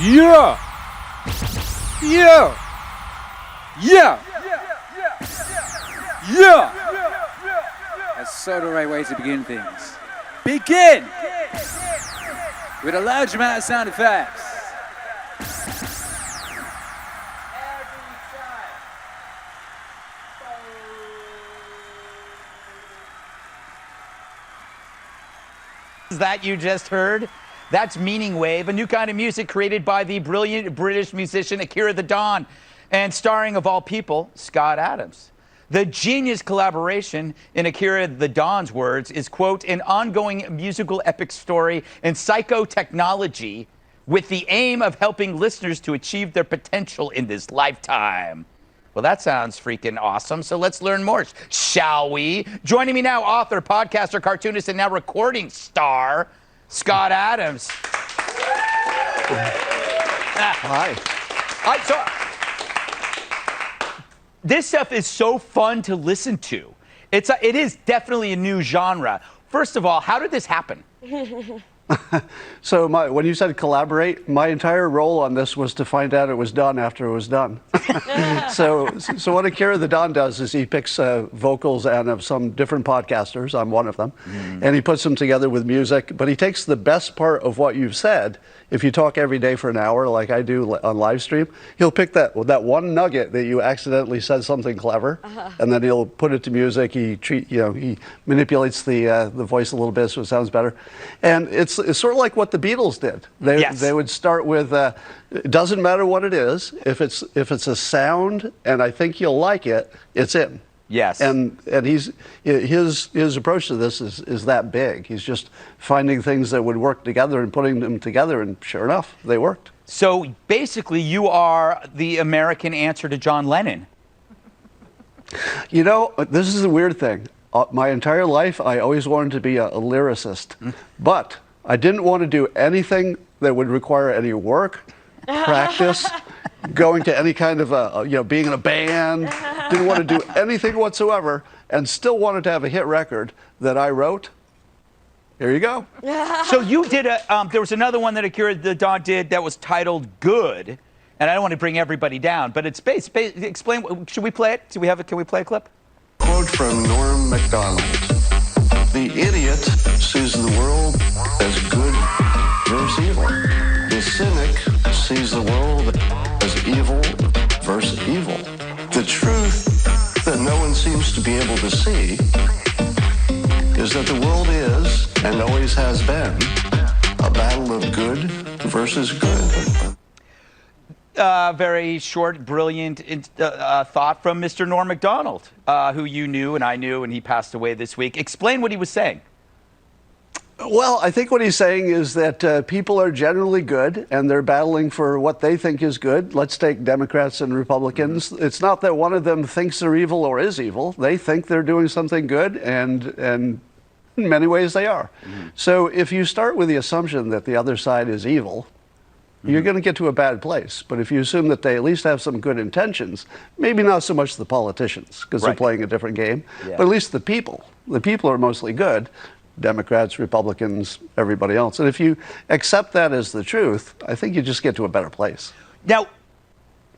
Yeah! Yeah! Yeah! Yeah! That's so the right way to begin things. Begin! With a large amount of sound effects. That you just heard? That's MEANINGWAVE, a new kind of music created by the brilliant British musician Akira The Don and starring, of all people, Scott Adams. The genius collaboration, in Akira The Don's words, is, quote, an ongoing musical epic story in psychotechnology with the aim of helping listeners to achieve their potential in this lifetime. Well, that sounds freaking awesome. So let's learn more, shall we? Joining me now, author, podcaster, cartoonist, and now recording star, Scott Adams. Hi. This stuff is so fun to listen to. It is definitely a new genre. First of all, how did this happen? So when you said collaborate, my entire role on this was to find out it was done after it was done. So what Akira The Don does is he picks vocals and of some different podcasters, I'm one of them, and he puts them together with music, but he takes the best part of what you've said. If you talk every day for an hour like I do on live stream, he'll pick that one nugget that you accidentally said something clever, and then he'll put it to music. He manipulates the voice a little bit so it sounds better. And it's sort of like what the Beatles did. They would start with it doesn't matter what it is. If it's a sound and I think you'll like it, it's in. Yes. And his approach to this is that big. He's just finding things that would work together and putting them together, and sure enough, they worked. So basically, you are the American answer to John Lennon. You know, this is the weird thing. My entire life, I always wanted to be a lyricist, but I didn't want to do anything that would require any work, practice, going to any kind of being in a band. Didn't want to do anything whatsoever, and still wanted to have a hit record that I wrote. Here you go. So you did there was another one that Akira The Don did that was titled Good, and I don't want to bring everybody down, but it's explain. Should we play it? Can we play a clip? Quote from Norm Macdonald. The idiot sees the world as good versus evil. The cynic sees the world as evil versus evil. The truth that no one seems to be able to see is that the world is, and always has been, a battle of good versus good. Very short, brilliant thought from Mr. Norm Macdonald, who you knew and I knew, and he passed away this week. Explain what he was saying. Well, I think what he's saying is that people are generally good, and they're battling for what they think is good. Let's take Democrats and Republicans. It's not that one of them thinks they're evil or is evil. They think they're doing something good, and in many ways they are. So if you start with the assumption that the other side is evil, you're going to get to a bad place. But if you assume that they at least have some good intentions, maybe not so much the politicians, because they're playing a different game, but at least the people. The people are mostly good. Democrats, Republicans, everybody else. And if you accept that as the truth, I think you just get to a better place. Now,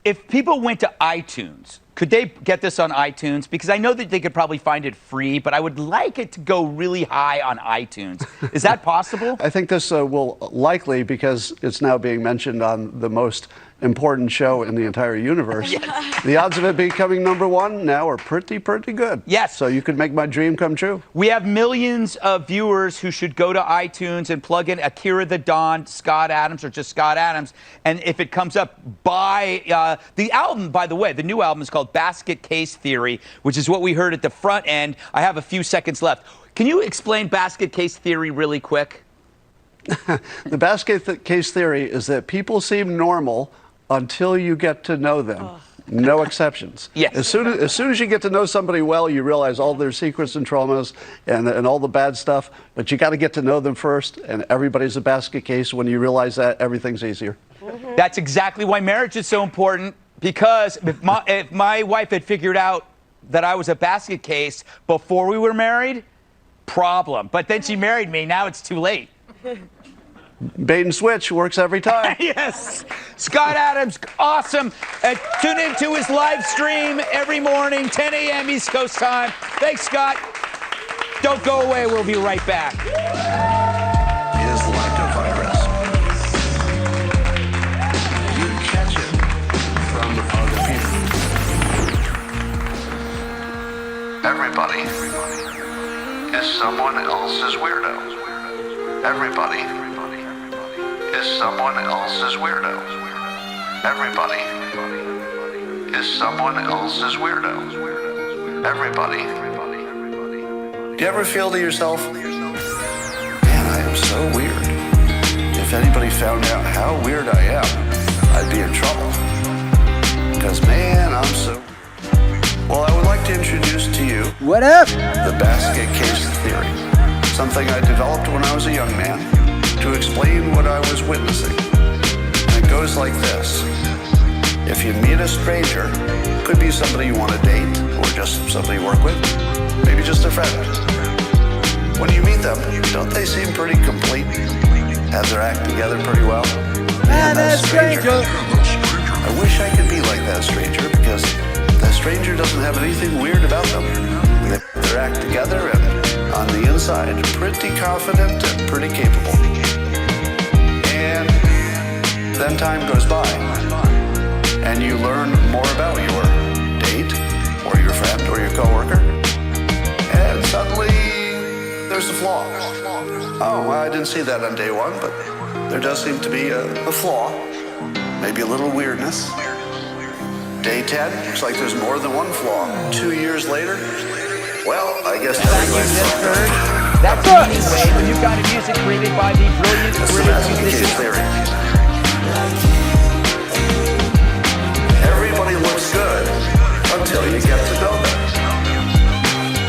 if people went to iTunes, could they get this on iTunes? Because I know that they could probably find it free, but I would like it to go really high on iTunes. Is that possible? I think this will likely, because it's now being mentioned on the most important show in the entire universe. The odds of it becoming #1 now are pretty good. Yes. So you could make my dream come true. We have millions of viewers who should go to iTunes and plug in Akira The Don, Scott Adams, or just Scott Adams. And if it comes up, buy the album, by the way. The new album is called Basket Case Theory, which is what we heard at the front end. I have a few seconds left. Can you explain Basket Case Theory really quick? The basket case theory is that people seem normal until you get to know them. No exceptions. Yes. As soon as you get to know somebody well, you realize all their secrets and traumas and all the bad stuff, but you got to get to know them first, and everybody's a basket case. When you realize that, everything's easier. That's exactly why marriage is so important, because if my wife had figured out that I was a basket case before we were married, problem. But then she married me, now it's too late. Bait and switch works every time. Yes. Scott Adams, awesome. Tune into his live stream every morning, 10 a.m. East Coast time. Thanks, Scott. Don't go away. We'll be right back. Is like a virus. You catch it from other people. Everybody is someone else's weirdo. Everybody is someone else's weirdo. Everybody is someone else's weirdo. Everybody. Do you ever feel to yourself, man, I am so weird. If anybody found out how weird I am, I'd be in trouble. Because, man, I'm so... Well, I would like to introduce to you What up? the basket case theory. Something I developed when I was a young man to explain what I was witnessing. And it goes like this. If you meet a stranger, could be somebody you want to date or just somebody you work with, maybe just a friend. When you meet them, don't they seem pretty complete? Have their act together pretty well? Man, that stranger. I wish I could be like that stranger because that stranger doesn't have anything weird about them. They have their act together and on the inside, pretty confident and pretty capable. And then time goes by, and you learn more about your date, or your friend, or your coworker, and suddenly there's a flaw. Oh, I didn't see that on day one, but there does seem to be a flaw, maybe a little weirdness. Day 10, looks like there's more than one flaw. 2 years later, well, I guess everybody's fucked up. That's MEANINGWAVE, the new kind of music created by the brilliant That's the British basket case musician. theory. Everybody looks good until you get to know them.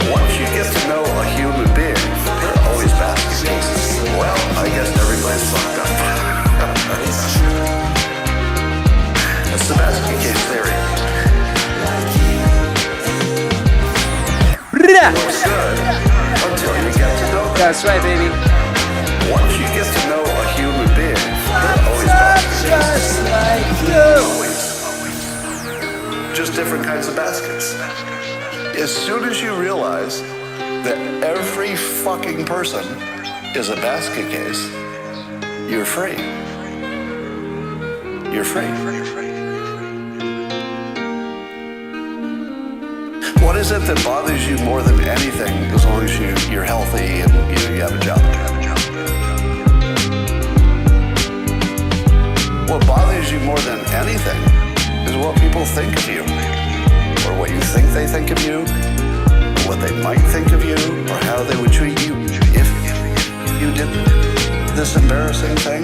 Once you get to know a human being, they're always basket cases. Well, I guess everybody's fucked up. That's the basket case theory. Looks good until you get to know them. That's right, baby. Once you get to know a human being, they're always basket cases. Just like you. Always. Just different kinds of baskets. As soon as you realize that every fucking person is a basket case, you're free. You're free. What is it that bothers you more than anything as long as you're healthy and you have a job? What bothers you more than anything is what people think of you, or what you think they think of you, or what they might think of you, or how they would treat you if you did this embarrassing thing.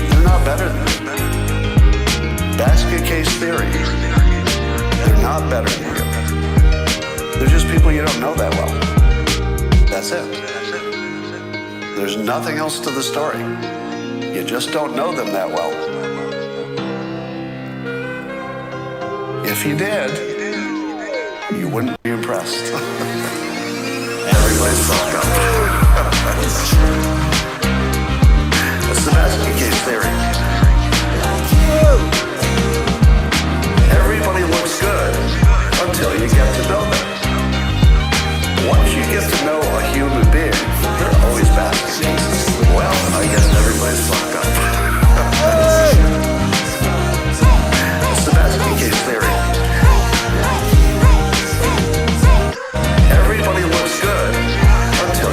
They're not better than you. Basket case theory. They're not better than you. They're just people you don't know that well. That's it. There's nothing else to the story. You just don't know them that well. If you did, you wouldn't be impressed. Everybody's fucked up. That's the basket case theory. Everybody looks good until you get to know them. Once you get to know a human being, they're always basket cases. Well, I guess everybody's fucked up. It's the basket case theory. Everybody looks good until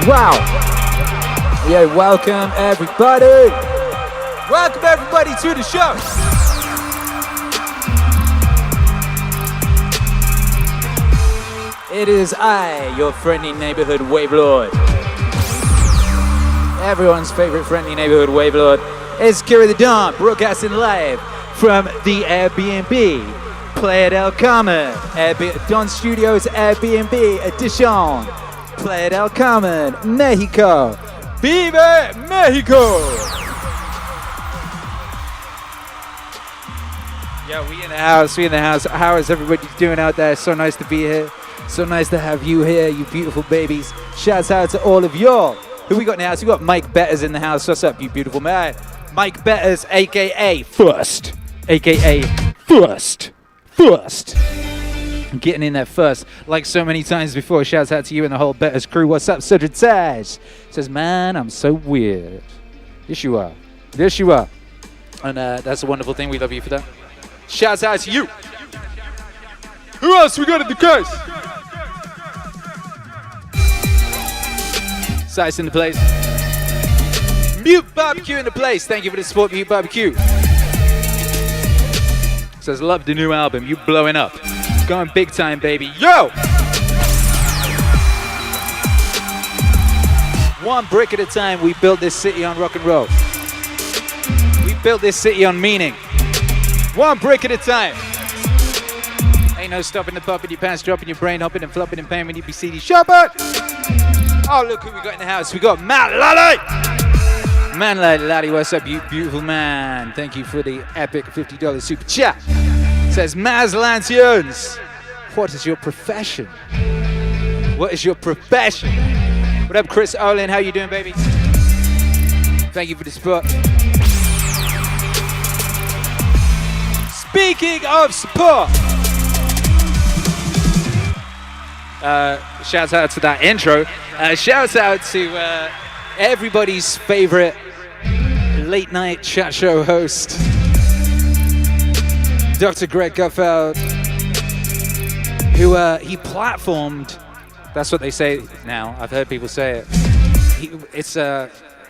Wow. Yeah, welcome everybody. Welcome everybody to the show. It is I, your friendly neighborhood wave lord. Everyone's favorite friendly neighborhood wave lord. It's Akira The Don, broadcasting live from the Airbnb. Playa del Carmen, Don Studios Airbnb edition. Playa del Carmen, Mexico. Vive Mexico! Yeah, we in the house. How is everybody doing out there? So nice to be here. So nice to have you here, you beautiful babies. Shouts out to all of y'all. Who we got in the house? We got Mike Betters in the house. What's up, you beautiful man? Mike Betters, aka First. AKA First. I'm getting in there first, like so many times before. Shouts out to you and the whole Betters crew. What's up, Cedric Taj? Says, man, I'm so weird. Yes, you are. Yes, you are. And that's a wonderful thing. We love you for that. Shouts out to you. Who else we got in the case? Size in the place. Mute Barbecue in the place. Thank you for the support, Mute Barbecue. Says, love the new album. You blowing up. Going big time, baby. Yo! One brick at a time, we built this city on rock and roll. We built this city on meaning. One brick at a time. Ain't no stopping the pop in your pants, dropping your brain, hopping and flopping in pain when you be CD shopper. Oh, look who we got in the house. We got Matt Lally. Man Lally, what's up, you beautiful man? Thank you for the epic $50 super chat. Says Maz Lantions. What is your profession? What is your profession? What up, Chris Olin? How you doing, baby? Thank you for the support. Speaking of support, shouts out to that intro. Shouts out to everybody's favorite late night chat show host, Dr. Greg Gutfeld, who he platformed. That's what they say now. I've heard people say it. It's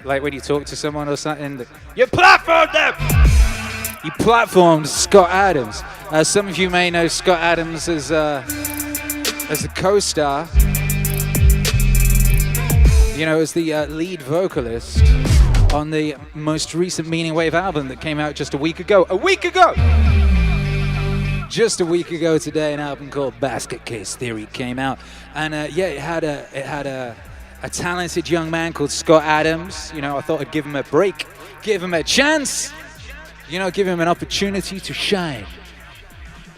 like when you talk to someone or something. You platformed them! He platformed Scott Adams. Some of you may know Scott Adams as a co-star. You know, as the lead vocalist on the most recent Meaningwave album that came out just a week ago. Just a week ago today, an album called Basket Case Theory came out, and yeah, it had a talented young man called Scott Adams. You know, I thought I'd give him a break, give him a chance, you know, give him an opportunity to shine.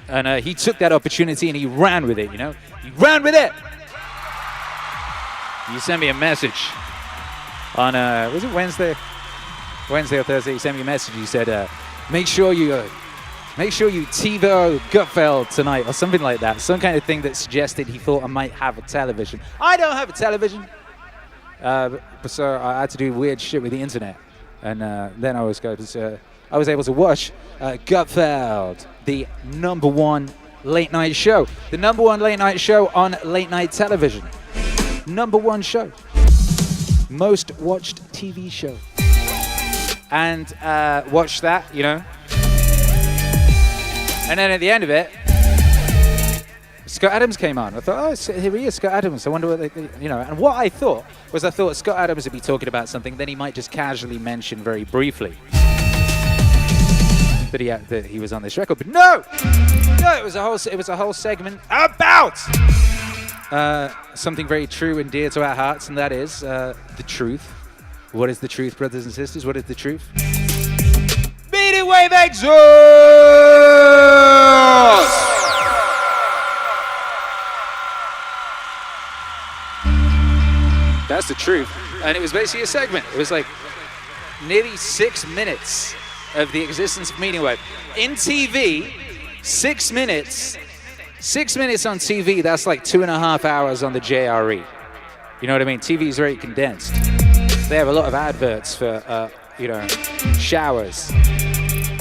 And he took that opportunity and he ran with it. You know, he ran with it. You sent me a message on was it Wednesday or Thursday? You sent me a message. You said, make sure you TiVo Gutfeld tonight, or something like that. Some kind of thing that suggested he thought I might have a television. I don't have a television. So I had to do weird shit with the internet. And then I was able to watch Gutfeld, the #1 late night show. The #1 late night show on late night television. #1 show. Most watched TV show. And watched that, you know. And then at the end of it, Scott Adams came on. I thought, oh, here he is, Scott Adams. I wonder what they, you know. And what I thought Scott Adams would be talking about something, then he might just casually mention very briefly that he was on this record. But no, it was a whole segment about something very true and dear to our hearts, and that is the truth. What is the truth, brothers and sisters? What is the truth? Meaningwave exhaust! That's the truth. And it was basically a segment. It was like nearly 6 minutes of the existence of Meaningwave. In TV, 6 minutes. 6 minutes on TV, that's like 2.5 hours on the JRE. You know what I mean? TV is very condensed. They have a lot of adverts for, showers.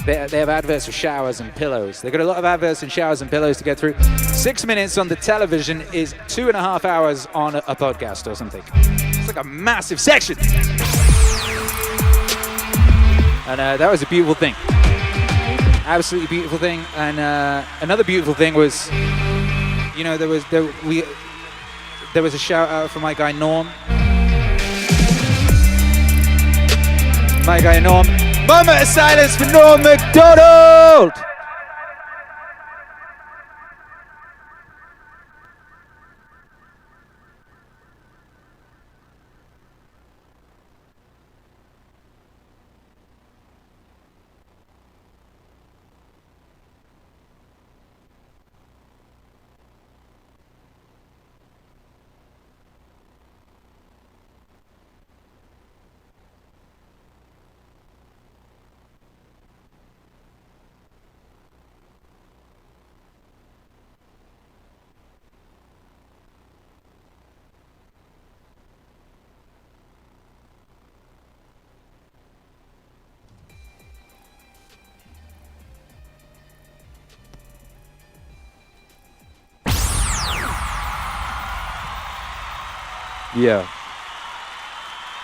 They have adverts for showers and pillows. They've got a lot of adverts and showers and pillows to get through. 6 minutes on the television is 2.5 hours on a podcast or something. It's like a massive section. And that was a beautiful thing. Absolutely beautiful thing. And another beautiful thing was, you know, there was a shout out for my guy Norm. My guy Norm. Moment of silence for Norm Macdonald! Yeah.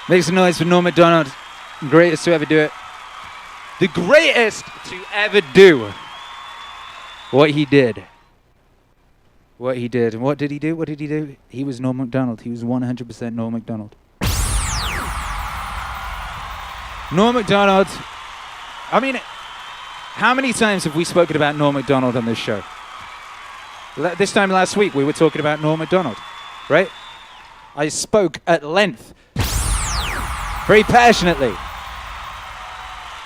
Make some noise for Norm Macdonald. Greatest to ever do it. The greatest to ever do what he did. What he did. And what did he do? What did he do? He was Norm Macdonald. He was 100% Norm Macdonald. Norm Macdonald. I mean, how many times have we spoken about Norm Macdonald on this show? This time last week we were talking about Norm Macdonald, right? I spoke at length, very passionately,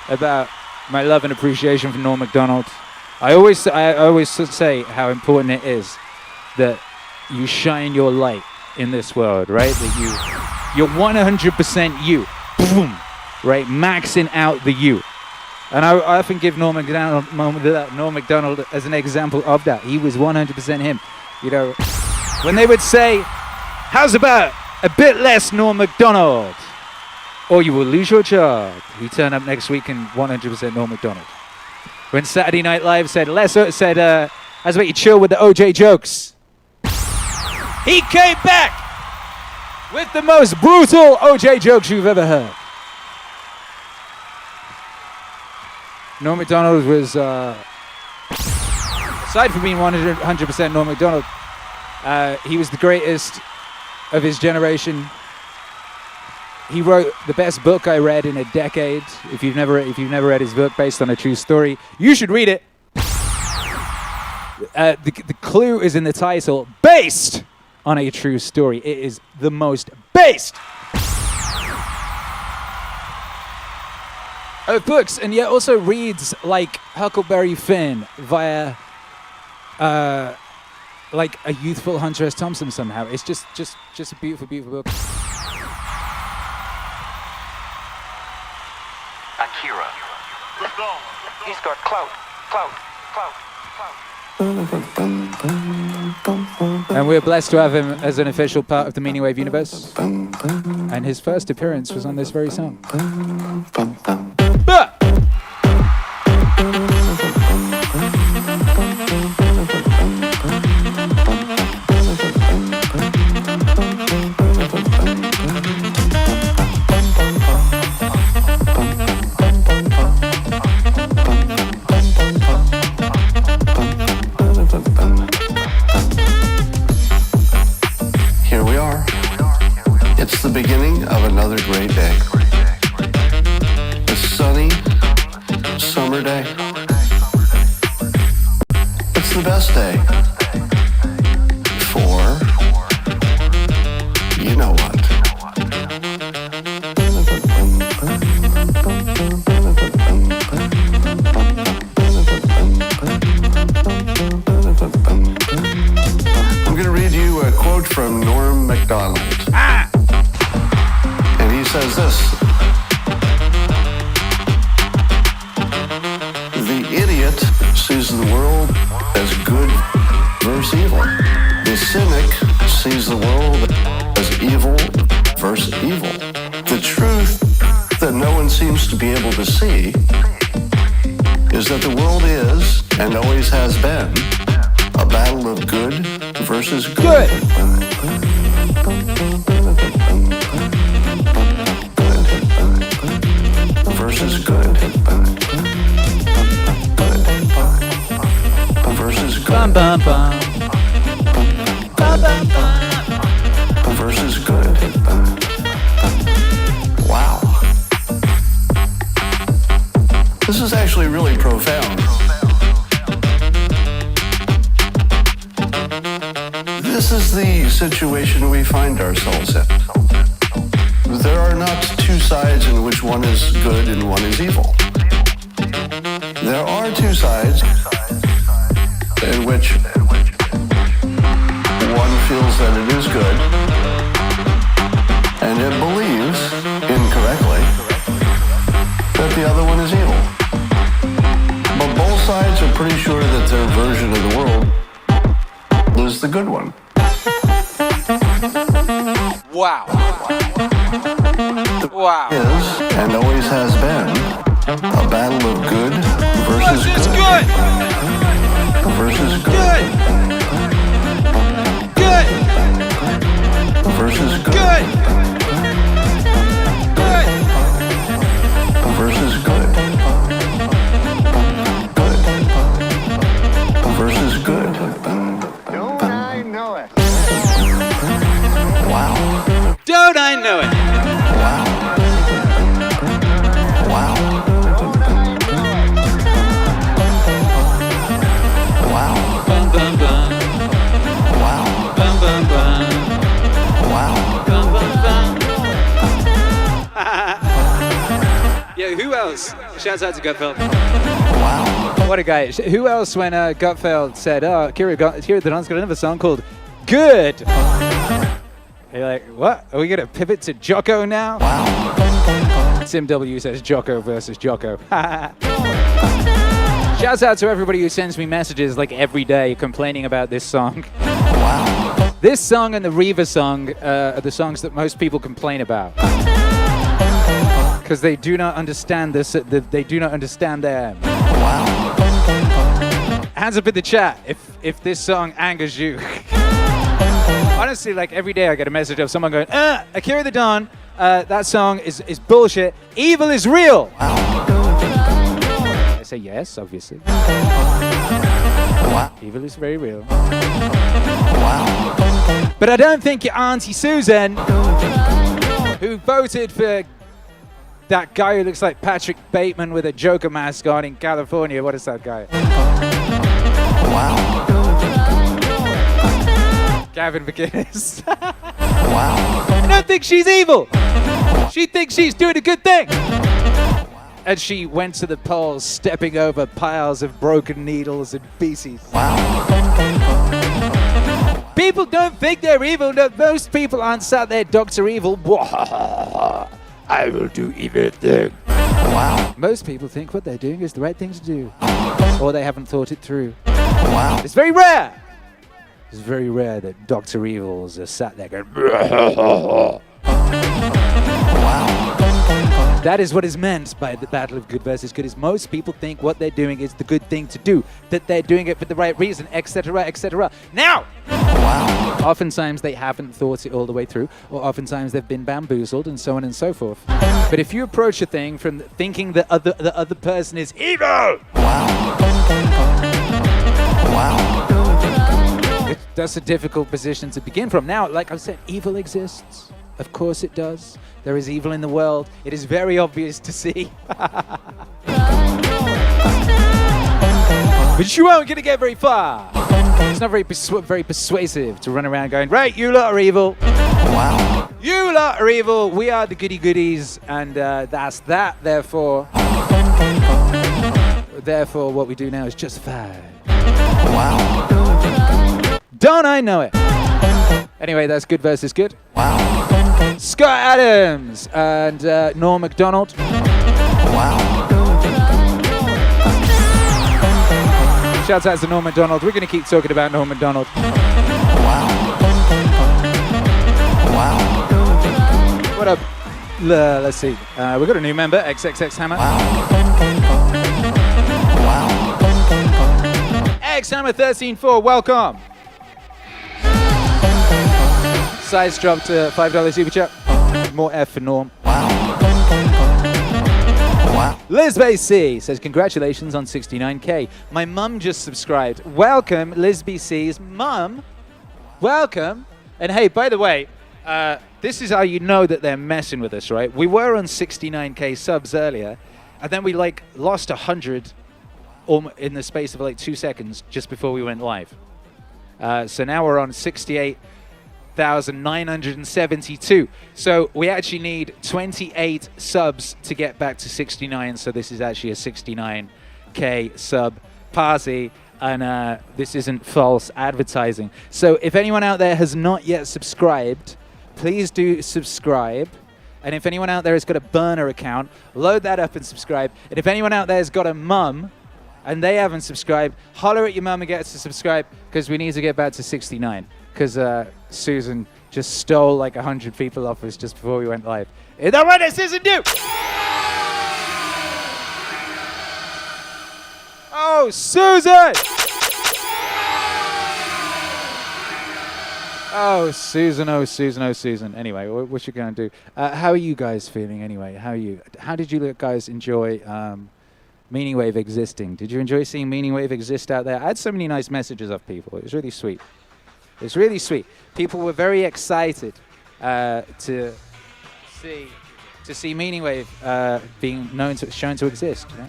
about my love and appreciation for Norm Macdonald. I always say how important it is that you shine your light in this world, right? That you're 100% you, boom, right? Maxing out the you. And I often give Norm Macdonald as an example of that. He was 100% him. You know, when they would say, how's about a bit less Norm Macdonald, or you will lose your job, he turned up next week and 100% Norm Macdonald. When Saturday Night Live said, how's about you chill with the OJ jokes, he came back with the most brutal OJ jokes you've ever heard. Norm Macdonald was, aside from being 100% Norm Macdonald, he was the greatest of his generation. He wrote the best book I read in a decade. If you've never read his book based on a true story, you should read it. The clue is in the title, based on a true story. It is the most based of books, and yet also reads like Huckleberry Finn via like a youthful Hunter S. Thompson somehow. It's just a beautiful, beautiful book. Akira. He's got clout. And we're blessed to have him as an official part of the Meaningwave universe. And his first appearance was on this very song. It's the beginning of another great day. A sunny summer day. It's the best day for you know what. I'm going to read you a quote from Norm Macdonald. And he says this: the idiot sees the world as good versus evil. The cynic sees the world as evil versus evil. The truth that no one seems to be able to see is that the world is, and always has been, a battle of good versus good. Bum, bum, bum. Bum, bum, bum. The verse is good. Wow. This is actually really profound. This is the situation we find ourselves in. There are not two sides in which one is good and one is evil. There are two sides in which one feels that it is good and it believes, incorrectly, that the other one is evil. But both sides are pretty sure that their version of the world is the good one. Wow. Wow. Is, and always has been, a battle of good versus good. Versus good. Good. Versus good. Good. Good. Versus good. Good. Versus good. Don't I know it? Wow. Don't I know it? Wow. Wow. Wow. Bum, bum, bum. Wow. Bum, bum, bum. Wow. Bum, bum, bum. Yeah, who else? Shouts out to Gutfeld. Wow. What a guy. Who else when Gutfeld said, oh, Akira The Don's got another song called Good. You're like, what? Are we going to pivot to Jocko now? Wow. Tim W says Jocko versus Jocko. Shouts out to everybody who sends me messages like every day complaining about this song. Wow. This song and the Reva song are the songs that most people complain about. Because they do not understand this, they do not understand them. Wow. Hands up in the chat if this song angers you. Honestly, like every day I get a message of someone going, Akira The Don, that song is bullshit. Evil is real. Wow. I say yes, obviously. Wow. Evil is very real. Wow. But I don't think your Auntie Susan, who voted for that guy who looks like Patrick Bateman with a Joker mask on in California, what is that guy? Wow. Gavin McGinnis. Wow. I don't think she's evil. She thinks she's doing a good thing. And she went to the polls stepping over piles of broken needles and feces. Wow. People don't think they're evil. No, most people aren't sat there, Dr. Evil. I will do evil thing. Wow. Most people think what they're doing is the right thing to do. Or they haven't thought it through. Wow. It's very rare. It's very rare that Dr. Evils are sat there going, Wow. That is what is meant by the battle of good versus good, is most people think what they're doing is the good thing to do, that they're doing it for the right reason, etc., etc. Now, Wow. oftentimes they haven't thought it all the way through, or oftentimes they've been bamboozled, and so on and so forth. But if you approach a thing from thinking the other person is evil, Wow. Wow. that's a difficult position to begin from. Now, like I said, evil exists. Of course it does. There is evil in the world. It is very obvious to see. But you aren't going to get very far. It's not very persuasive to run around going, right, you lot are evil. Wow. You lot are evil. We are the goody goodies. And that's that. Therefore, what we do now is justified. Wow. Don't I know it? Anyway, that's good versus good. Wow. Scott Adams and Norm Macdonald. Wow. Shouts out to Norm Macdonald. We're going to keep talking about Norm Macdonald. Wow. Wow. What up? Let's see. We've got a new member, XXX Hammer. Wow. Wow. X Hammer 13-4, welcome. Size dropped to $5 super chat. More F for Norm. Wow. Wow. Liz BC says, congratulations on 69K. My mum just subscribed. Welcome, Liz BC's mum. Welcome. And hey, by the way, this is how you know that they're messing with us, right? We were on 69K subs earlier, and then we like lost 100 in the space of like 2 seconds just before we went live. So now we're on 68,972. So we actually need 28 subs to get back to 69. So this is actually a 69K sub party. And this isn't false advertising. So if anyone out there has not yet subscribed, please do subscribe. And if anyone out there has got a burner account, load that up and subscribe. And if anyone out there has got a mum and they haven't subscribed, holler at your mum and get us to subscribe, because we need to get back to 69. Because Susan just stole like 100 people off us just before we went live. Is that what Susan do? Oh, Susan! Oh, Susan, oh, Susan, oh, Susan. Anyway, what you going to do? How are you guys feeling anyway? How did you guys enjoy MEANINGWAVE existing? Did you enjoy seeing MEANINGWAVE exist out there? I had so many nice messages off people. It was really sweet. It was really sweet. People were very excited to see MEANINGWAVE being shown to exist. You know?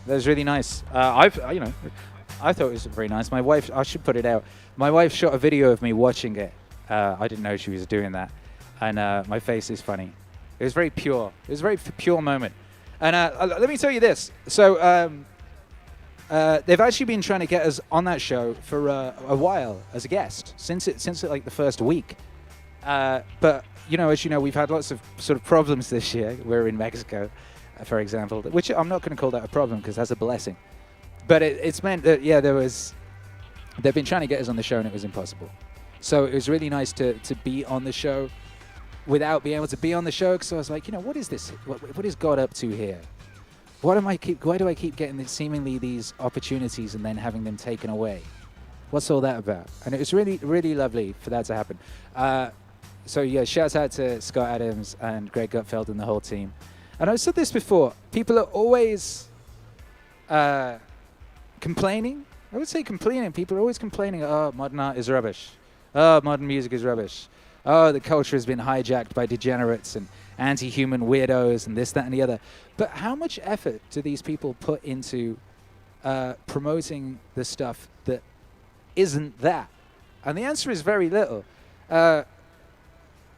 That was really nice. I thought it was very nice. My wife, I should put it out. My wife shot a video of me watching it. I didn't know she was doing that, and my face is funny. It was very pure. It was a very pure moment. And let me tell you this. So they've actually been trying to get us on that show for a while as a guest since like the first week. But as you know, we've had lots of sort of problems this year. We're in Mexico, for example, which I'm not going to call that a problem because that's a blessing. But it's meant that, they've been trying to get us on the show and it was impossible. So it was really nice to be on the show without being able to be on the show, because I was like, what is this? What is God up to here? Why do I keep getting seemingly these opportunities and then having them taken away? What's all that about? And it was really, really lovely for that to happen. So yeah, shout out to Scott Adams and Greg Gutfeld and the whole team. And I've said this before, people are always complaining. I would say complaining. People are always complaining, oh, modern art is rubbish. Oh, modern music is rubbish. Oh, the culture has been hijacked by degenerates and anti-human weirdos and this, that, and the other. But how much effort do these people put into promoting the stuff that isn't that? And the answer is very little.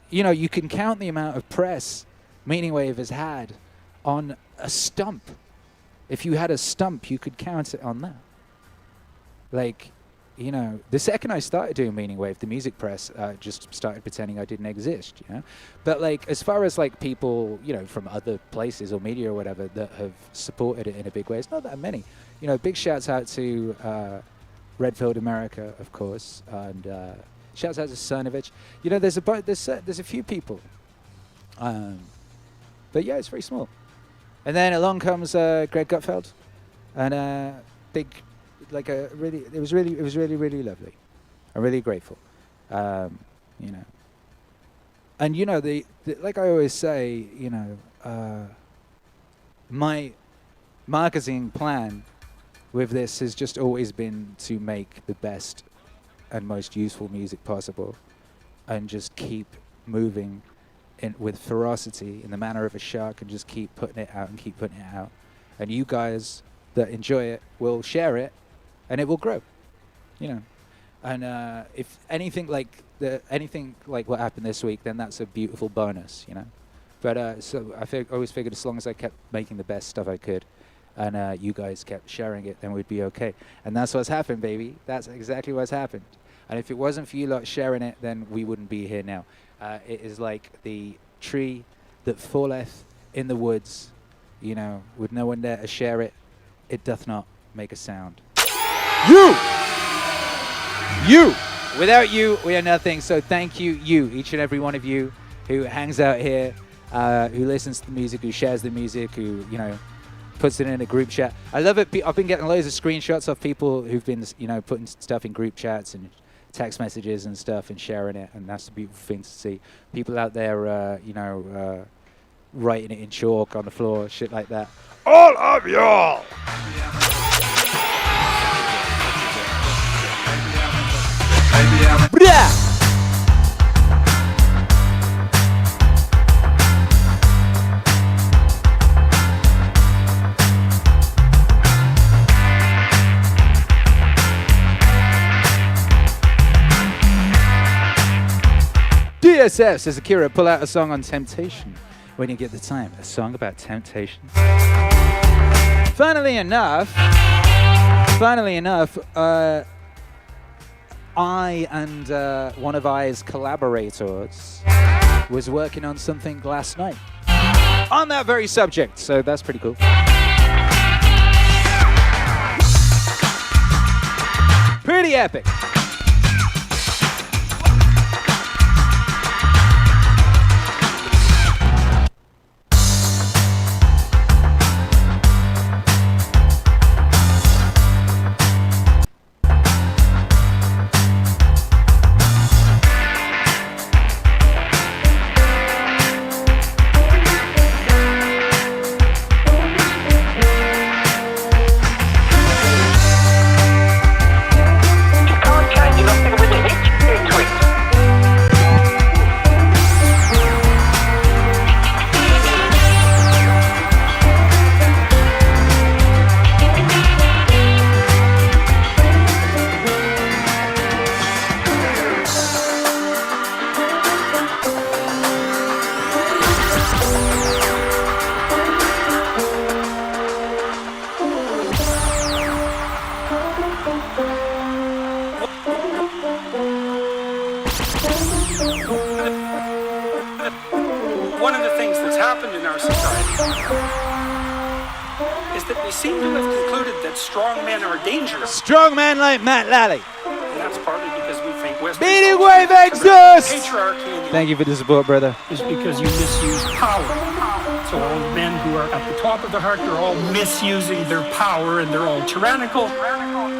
You can count the amount of press MEANINGWAVE has had on a stump. If you had a stump, you could count it on that. Like, the second I started doing MEANINGWAVE, the music press just started pretending I didn't exist, But, like, as far as, like, people, from other places or media or whatever that have supported it in a big way, it's not that many. Big shouts out to Redfield America, of course, and shouts out to Cernovich. There's a few people. But, yeah, it's very small. And then along comes Greg Gutfeld, and it was really, really lovely. I'm really grateful, And like I always say, my marketing plan with this has just always been to make the best and most useful music possible, and just keep moving with ferocity in the manner of a shark, and just keep putting it out and keep putting it out. And you guys that enjoy it will share it, and it will grow, And if anything like what happened this week, then that's a beautiful bonus, But so I always figured as long as I kept making the best stuff I could, and you guys kept sharing it, then we'd be okay. And that's what's happened, baby. That's exactly what's happened. And if it wasn't for you lot sharing it, then we wouldn't be here now. It is like the tree that falleth in the woods, with no one there to share it, it doth not make a sound. You! Without you, we are nothing. So thank you, each and every one of you who hangs out here, who listens to the music, who shares the music, who, puts it in a group chat. I love it. I've been getting loads of screenshots of people who've been, putting stuff in group chats and text messages and stuff and sharing it, and that's a beautiful thing to see. People out there, writing it in chalk on the floor, shit like that. All of y'all! Blah! DSF says, Akira, pull out a song on temptation when you get the time. A song about temptation. Funnily enough, I and one of I's collaborators was working on something last night on that very subject, so that's pretty cool. Pretty epic. One of the things that's happened in our society is that we seem to have concluded that strong men are dangerous. Strong man like Matt Lally. And that's partly because we think Western MEANINGWAVE culture, exists! patriarchy. Thank you for the support, brother. Is because you misuse power. So all the men who are at the top of the heart, they're all misusing their power and they're all tyrannical.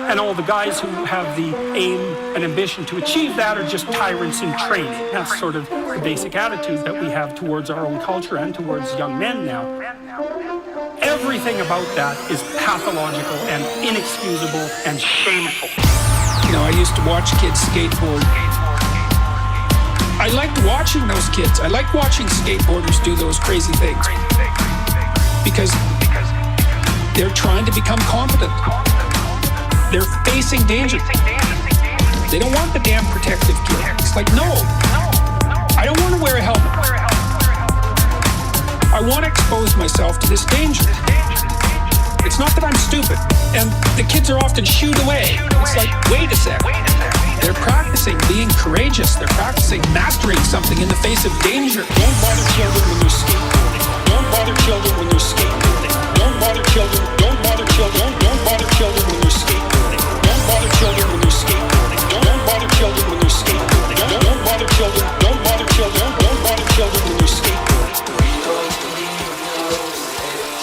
And all the guys who have the aim and ambition to achieve that are just tyrants in training. That's sort of the basic attitude that we have towards our own culture and towards young men now. Everything about that is pathological and inexcusable and shameful. You know, I used to watch kids skateboard. I liked watching those kids. I liked watching skateboarders do those crazy things because they're trying to become competent. They're facing danger. They don't want the damn protective gear. It's like, no, I don't want to wear a helmet. I want to expose myself to this danger. It's not that I'm stupid. And the kids are often shooed away. It's like, wait a sec. They're practicing being courageous. They're practicing mastering something in the face of danger. Don't bother children when they're skateboarding. Don't bother children when they're skateboarding. Don't bother children. Don't bother children. Don't bother children when they're skateboarding. Don't bother children when they're skateboarding. Don't bother children when they're skateboarding. Don't bother children. Don't bother children. Don't bother children when they're skateboarding. We don't need no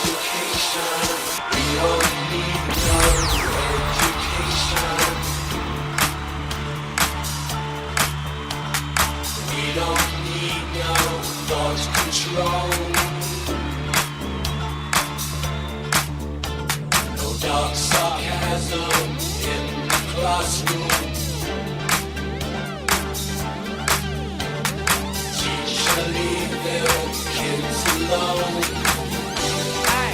education. We don't need no education. We don't need no thought control. No dark sarcasm in the classroom. Teacher, leave their kids alone. Hey!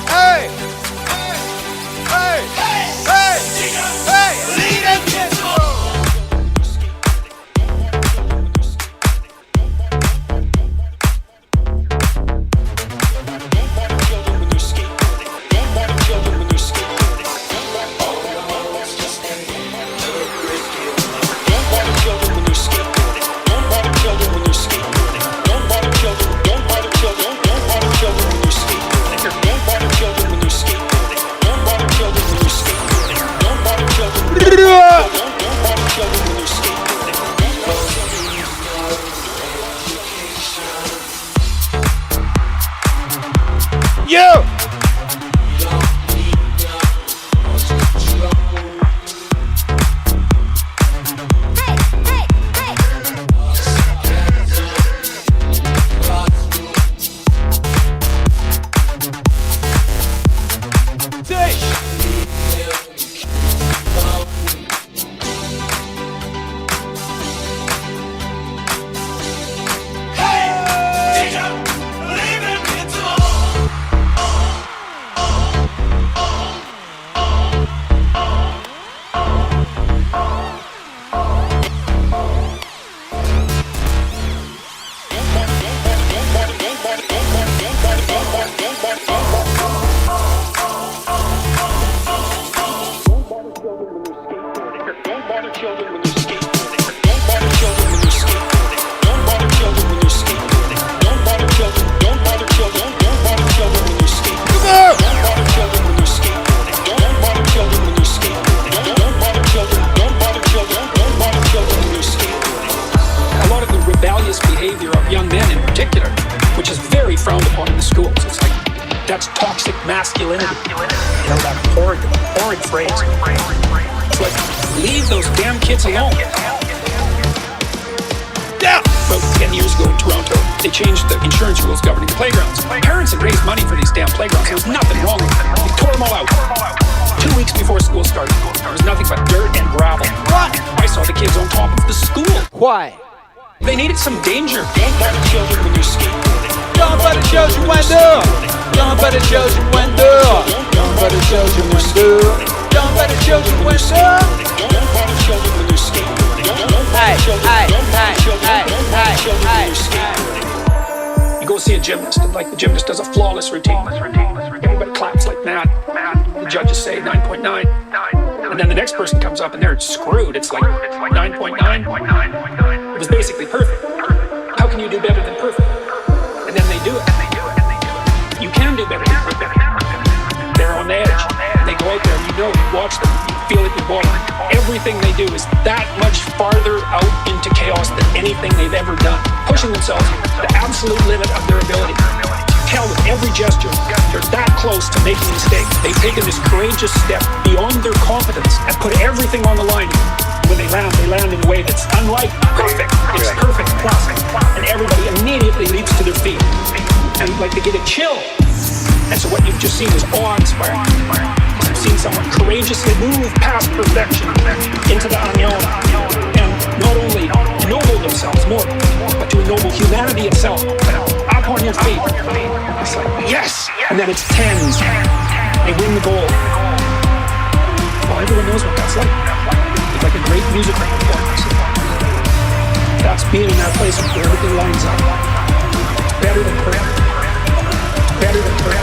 Hey! Hey! Hey! Hey! Leave them kids alone! Just toxic masculinity. You know, that horrid phrase. It's like, leave those damn kids alone. Yeah. About 10 years ago in Toronto, they changed the insurance rules governing the playgrounds. Parents had raised money for these damn playgrounds. There was nothing wrong with them. They tore them all out. 2 weeks before school started, there was nothing but dirt and gravel. What? I saw the kids on top of the school. Why? They needed some danger. Don't bother children when you're skateboarding. Don't bother children when they're. Don't bother children when they're. Don't bother children when they're. Don't bother children when they're. Don't bother children when you're skateboarding. Don't bother children. Don't bother children. Don't bother children when you're skateboarding. You go see a gymnast, and like the gymnast does a flawless routine. Everybody claps like mad. The judges say 9.9. And then the next person comes up and they're screwed. It's like 9.9. It was basically perfect. How can you do better than perfect? And then they do it. You can do better than perfect. They're on the edge. They go out there and you watch them, you feel it in your body. Everything they do is that much farther out into chaos than anything they've ever done. Pushing themselves to the absolute limit of their ability. You tell with every gesture, they're that close to making a mistake. They've taken this courageous step beyond their confidence and put everything on the line. When they land in a way that's unlike perfect. It's perfect plus. And everybody immediately leaps to their feet. And like they get a chill. And so what you've just seen is awe-inspiring. You've seen someone courageously move past perfection into the unknown. And not only ennoble themselves more, but to ennoble humanity itself. Up on your feet. It's like, yes! And then it's tens. They win the goal. Well, everyone knows what that's like. It's like a great musical performance. That's being in that place where everything lines up. It's better than perfect. Better than perfect.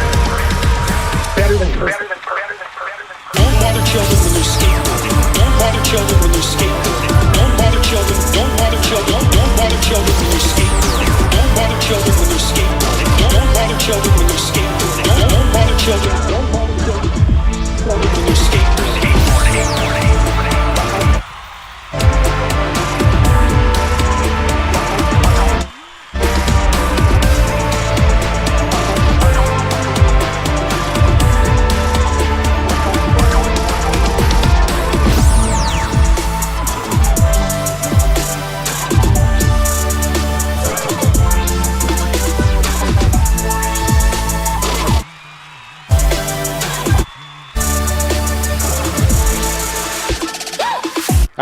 Better than perfect. Don't bother children when they're skateboarding. Don't bother children when they're skateboarding. Don't bother children. Don't bother children. Don't bother children when they're skateboarding. Don't bother children when they're skateboarding. Don't bother children when they're skateboarding. Don't bother children. Don't bother children when they're skateboarding.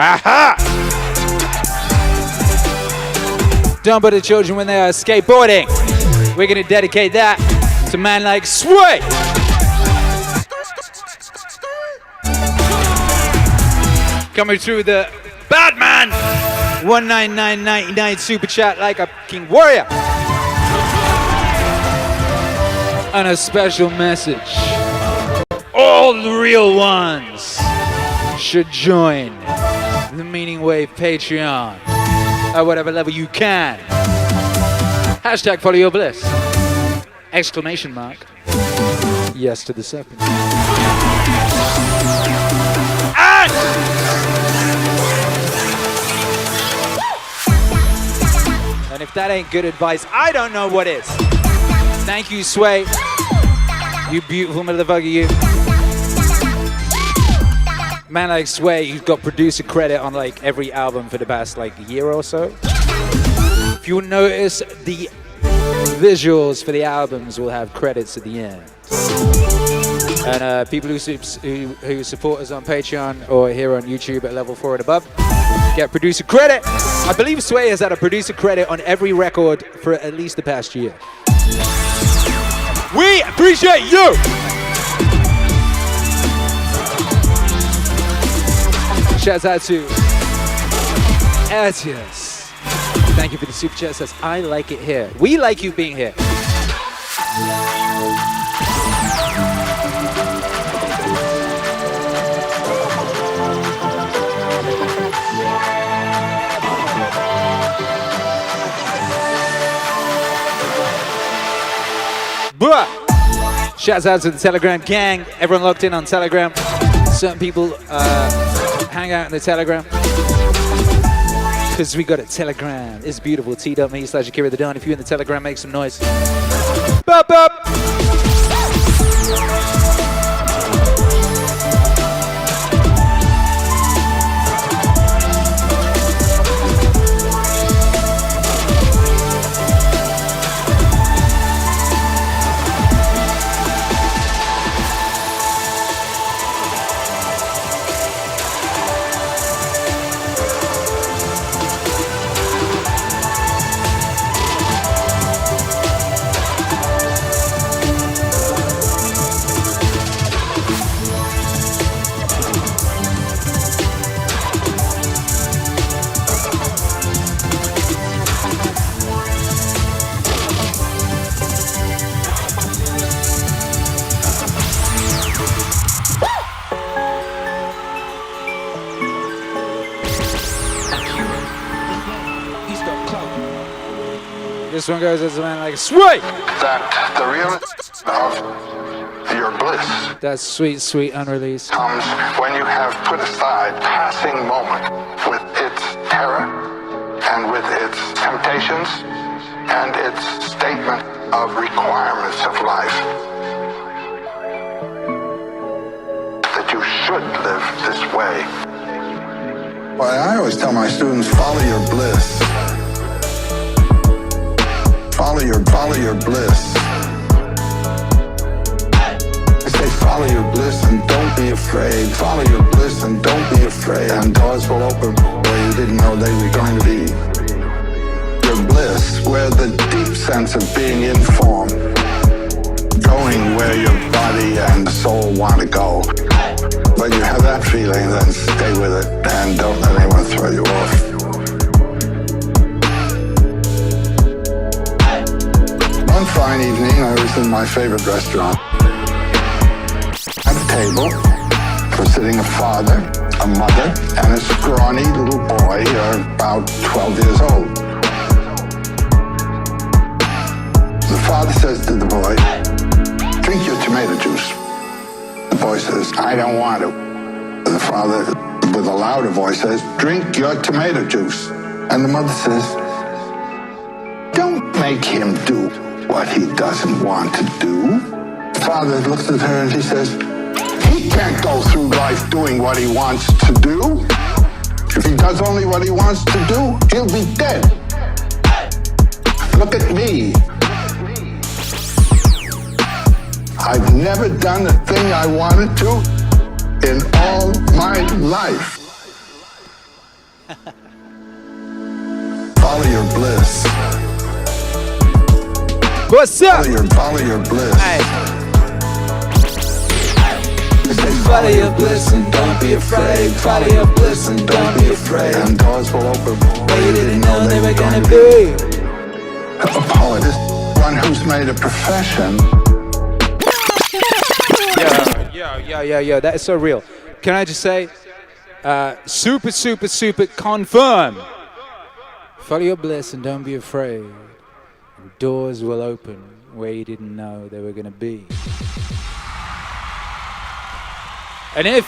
Aha! Don't bother children when they are skateboarding. We're gonna dedicate that to a man like Sway. Coming through the Batman 199.99 super chat like a King Warrior. And a special message. All the real ones should join the Meaning Wave Patreon at whatever level you can. Hashtag follow your bliss. Exclamation mark. Yes to the serpent. And if that ain't good advice, I don't know what is. Thank you, Sway. You beautiful motherfucker, you. Man like Sway, he's got producer credit on like every album for the past like year or so. If you notice, the visuals for the albums will have credits at the end. And people who support us on Patreon or here on YouTube at level 4 and above get producer credit. I believe Sway has had a producer credit on every record for at least the past year. We appreciate you! Shouts out to Etius. Thank you for the super chat. Says, I like it here. We like you being here. Shouts out to the Telegram gang. Everyone locked in on Telegram. Certain people hang out in the Telegram because we got a Telegram. It's beautiful. T.me/Akira The Don. If you're in the Telegram, make some noise. Bop, bop. This one goes as a man like sweet. That the realization of your bliss That's sweet, sweet unreleased. comes when you have put aside passing moment with its terror and with its temptations and its statement of requirements of life. That you should live this way. Well, I always tell my students, follow your bliss. Follow your bliss. I say follow your bliss and don't be afraid. Follow your bliss and don't be afraid. And doors will open where you didn't know they were going to be. Your bliss, where the deep sense of being informed, going where your body and soul want to go. When you have that feeling, then stay with it and don't let anyone throw you off. One fine evening, I was in my favorite restaurant. At a table were sitting a father, a mother, and a scrawny little boy, about 12 years old. The father says to the boy, drink your tomato juice. The boy says, I don't want to. The father, with a louder voice, says, drink your tomato juice. And the mother says, don't make him do what he doesn't want to do. The father looks at her and he says, he can't go through life doing what he wants to do. If he does only what he wants to do, he'll be dead. Look at me. I've never done the thing I wanted to in all my life. Follow your bliss. What's up? Follow your bliss. Hey. Follow your bliss and don't be afraid. Follow your bliss and don't be afraid. And doors will open where you didn't know they were gonna be. A poet is one who's made a profession. Yo, that is so real. Can I just say, super confirm. Follow your bliss and don't be afraid. And doors will open where you didn't know they were gonna be. And if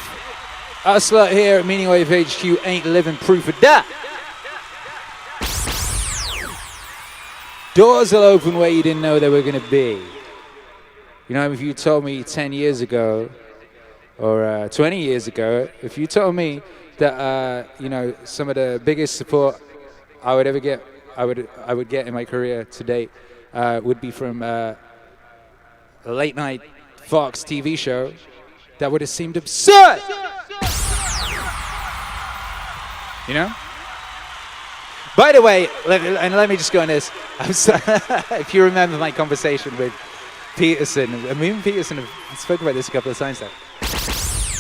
us lot here at Meaningwave HQ ain't living proof of that, doors will open where you didn't know they were gonna be. You know, if you told me 10 years ago or 20 years ago, if you told me that, you know, some of the biggest support I would ever get, I would get in my career to date would be from a late night Fox TV show, that would have seemed absurd. You know? By the way, let me just go on this. If you remember my conversation with Peterson, and me and Peterson have spoken about this a couple of times now.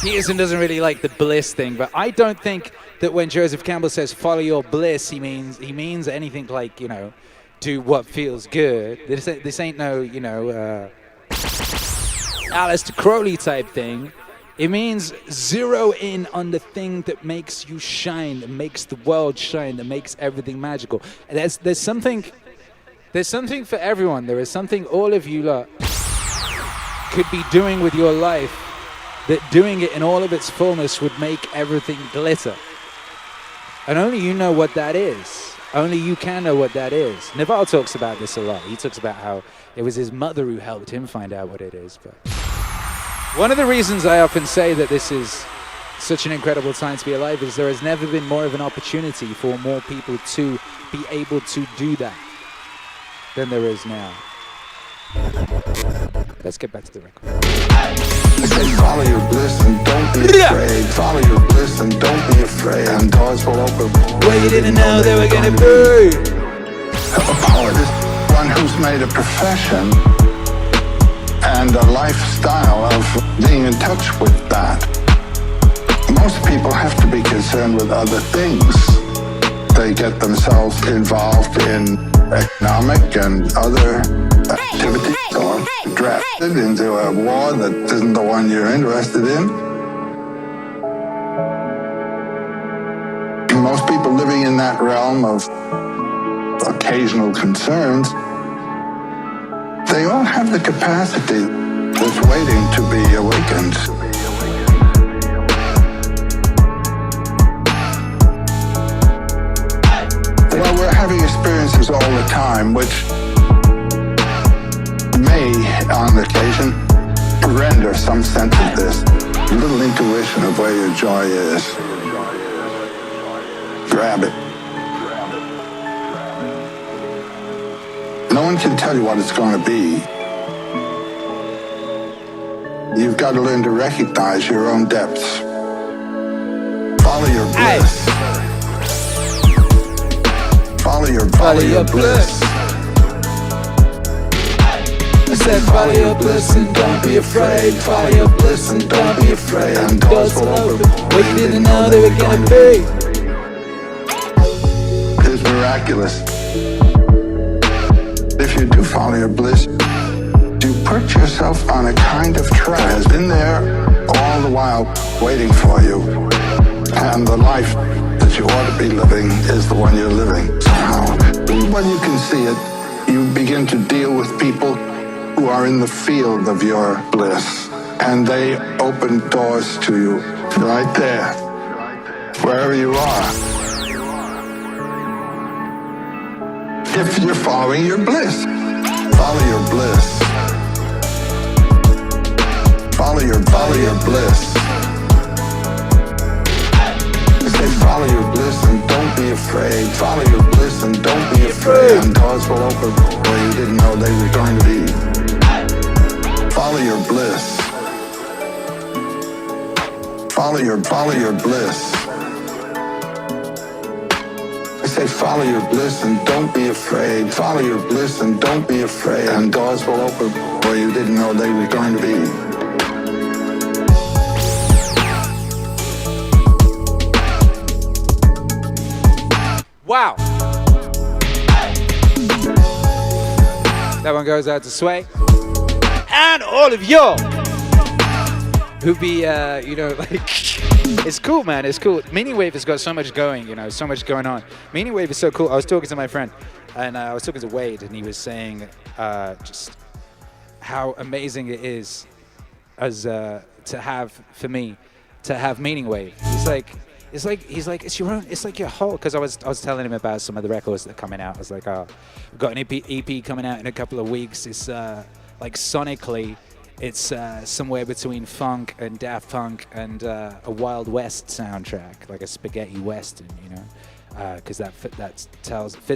Peterson doesn't really like the bliss thing, but I don't think that when Joseph Campbell says follow your bliss, he means anything like, you know, do what feels good. This ain't no, you know, Aleister Crowley type thing. It means zero in on the thing that makes you shine, that makes the world shine, that makes everything magical. And there's something for everyone. There is something all of you lot could be doing with your life, that doing it in all of its fullness would make everything glitter. And only you know what that is. Only you can know what that is. Naval talks about this a lot. He talks about how it was his mother who helped him find out what it is. But one of the reasons I often say that this is such an incredible time to be alive is there has never been more of an opportunity for more people to be able to do that than there is now. Let's get back to the record. Follow your bliss and don't be afraid. Follow your bliss and don't be afraid. And doors will open where you didn't know they were gonna be. A poet is one who's made a profession and a lifestyle of being in touch with that. Most people have to be concerned with other things. They get themselves involved in economic and other activities or drafted into a war that isn't the one you're interested in. Most people living in that realm of occasional concerns, they all have the capacity that's waiting to be awakened. Well, we're having experiences all the time, which may, on occasion, render some sense of this. A little intuition of where your joy is. Grab it. No one can tell you what it's going to be. You've got to learn to recognize your own depths. Follow your bliss. Follow your bliss. I said follow your bliss and don't be afraid. Follow your bliss and don't be afraid. And doors will open where you didn't know they were gonna be. It's miraculous. If you do follow your bliss, you put yourself on a kind of track that has been there all the while waiting for you. And the life that you ought to be living is the one you're living somehow. When you can see it, you begin to deal with people who are in the field of your bliss. And they open doors to you right there, wherever you are. If you're following your bliss, follow your bliss. Follow your bliss. Say follow your bliss and don't be afraid. Follow your bliss and don't be afraid. And doors will open where you didn't know they were going to be. Follow your bliss. Follow your bliss. I say follow your bliss and don't be afraid. Follow your bliss and don't be afraid. And doors will open where you didn't know they were going to be. Wow. That one goes out to Sway. And all of y'all who be, it's cool, man. It's cool. MEANINGWAVE has got so much going, so much going on. MEANINGWAVE is so cool. I was talking to my friend, and I was talking to Wade, and he was saying just how amazing it is as to have MEANINGWAVE. He's like it's your own. It's like your whole. Because I was telling him about some of the records that are coming out. I was like, oh, we've got an EP coming out in a couple of weeks. It's like sonically, it's somewhere between funk and Daft Punk and a Wild West soundtrack, like a spaghetti western, because that fits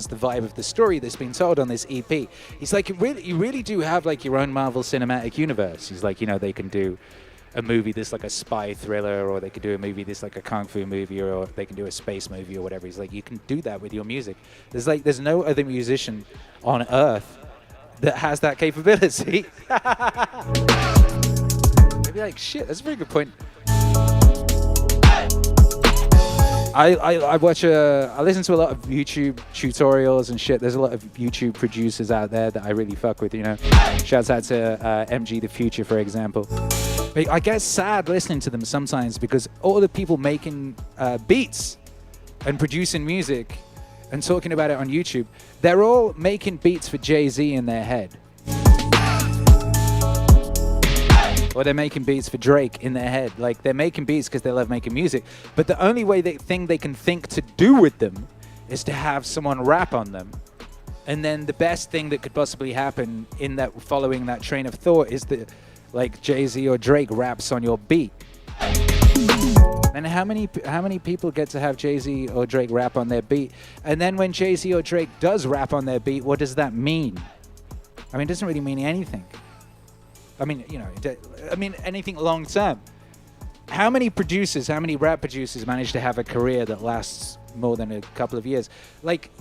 the vibe of the story that's been told on this EP. He's like, you really do have like your own Marvel Cinematic Universe. He's like, they can do a movie that's like a spy thriller, or they could do a movie that's like a kung fu movie, or they can do a space movie or whatever. He's like, you can do that with your music. There's no other musician on earth that has that capability. I'd be like, shit, that's a very good point. I listen to a lot of YouTube tutorials and shit. There's a lot of YouTube producers out there that I really fuck with, Shouts out to MG The Future, for example. But I get sad listening to them sometimes because all the people making beats and producing music and talking about it on YouTube, they're all making beats for Jay-Z in their head. Or they're making beats for Drake in their head. Like, they're making beats because they love making music. But the only way they can think to do with them is to have someone rap on them. And then the best thing that could possibly happen in that, following that train of thought, is that like Jay-Z or Drake raps on your beat. And how many people get to have Jay-Z or Drake rap on their beat? And then when Jay-Z or Drake does rap on their beat, what does that mean? I mean, it doesn't really mean anything. I mean, anything long term. How many rap producers manage to have a career that lasts more than a couple of years? Like,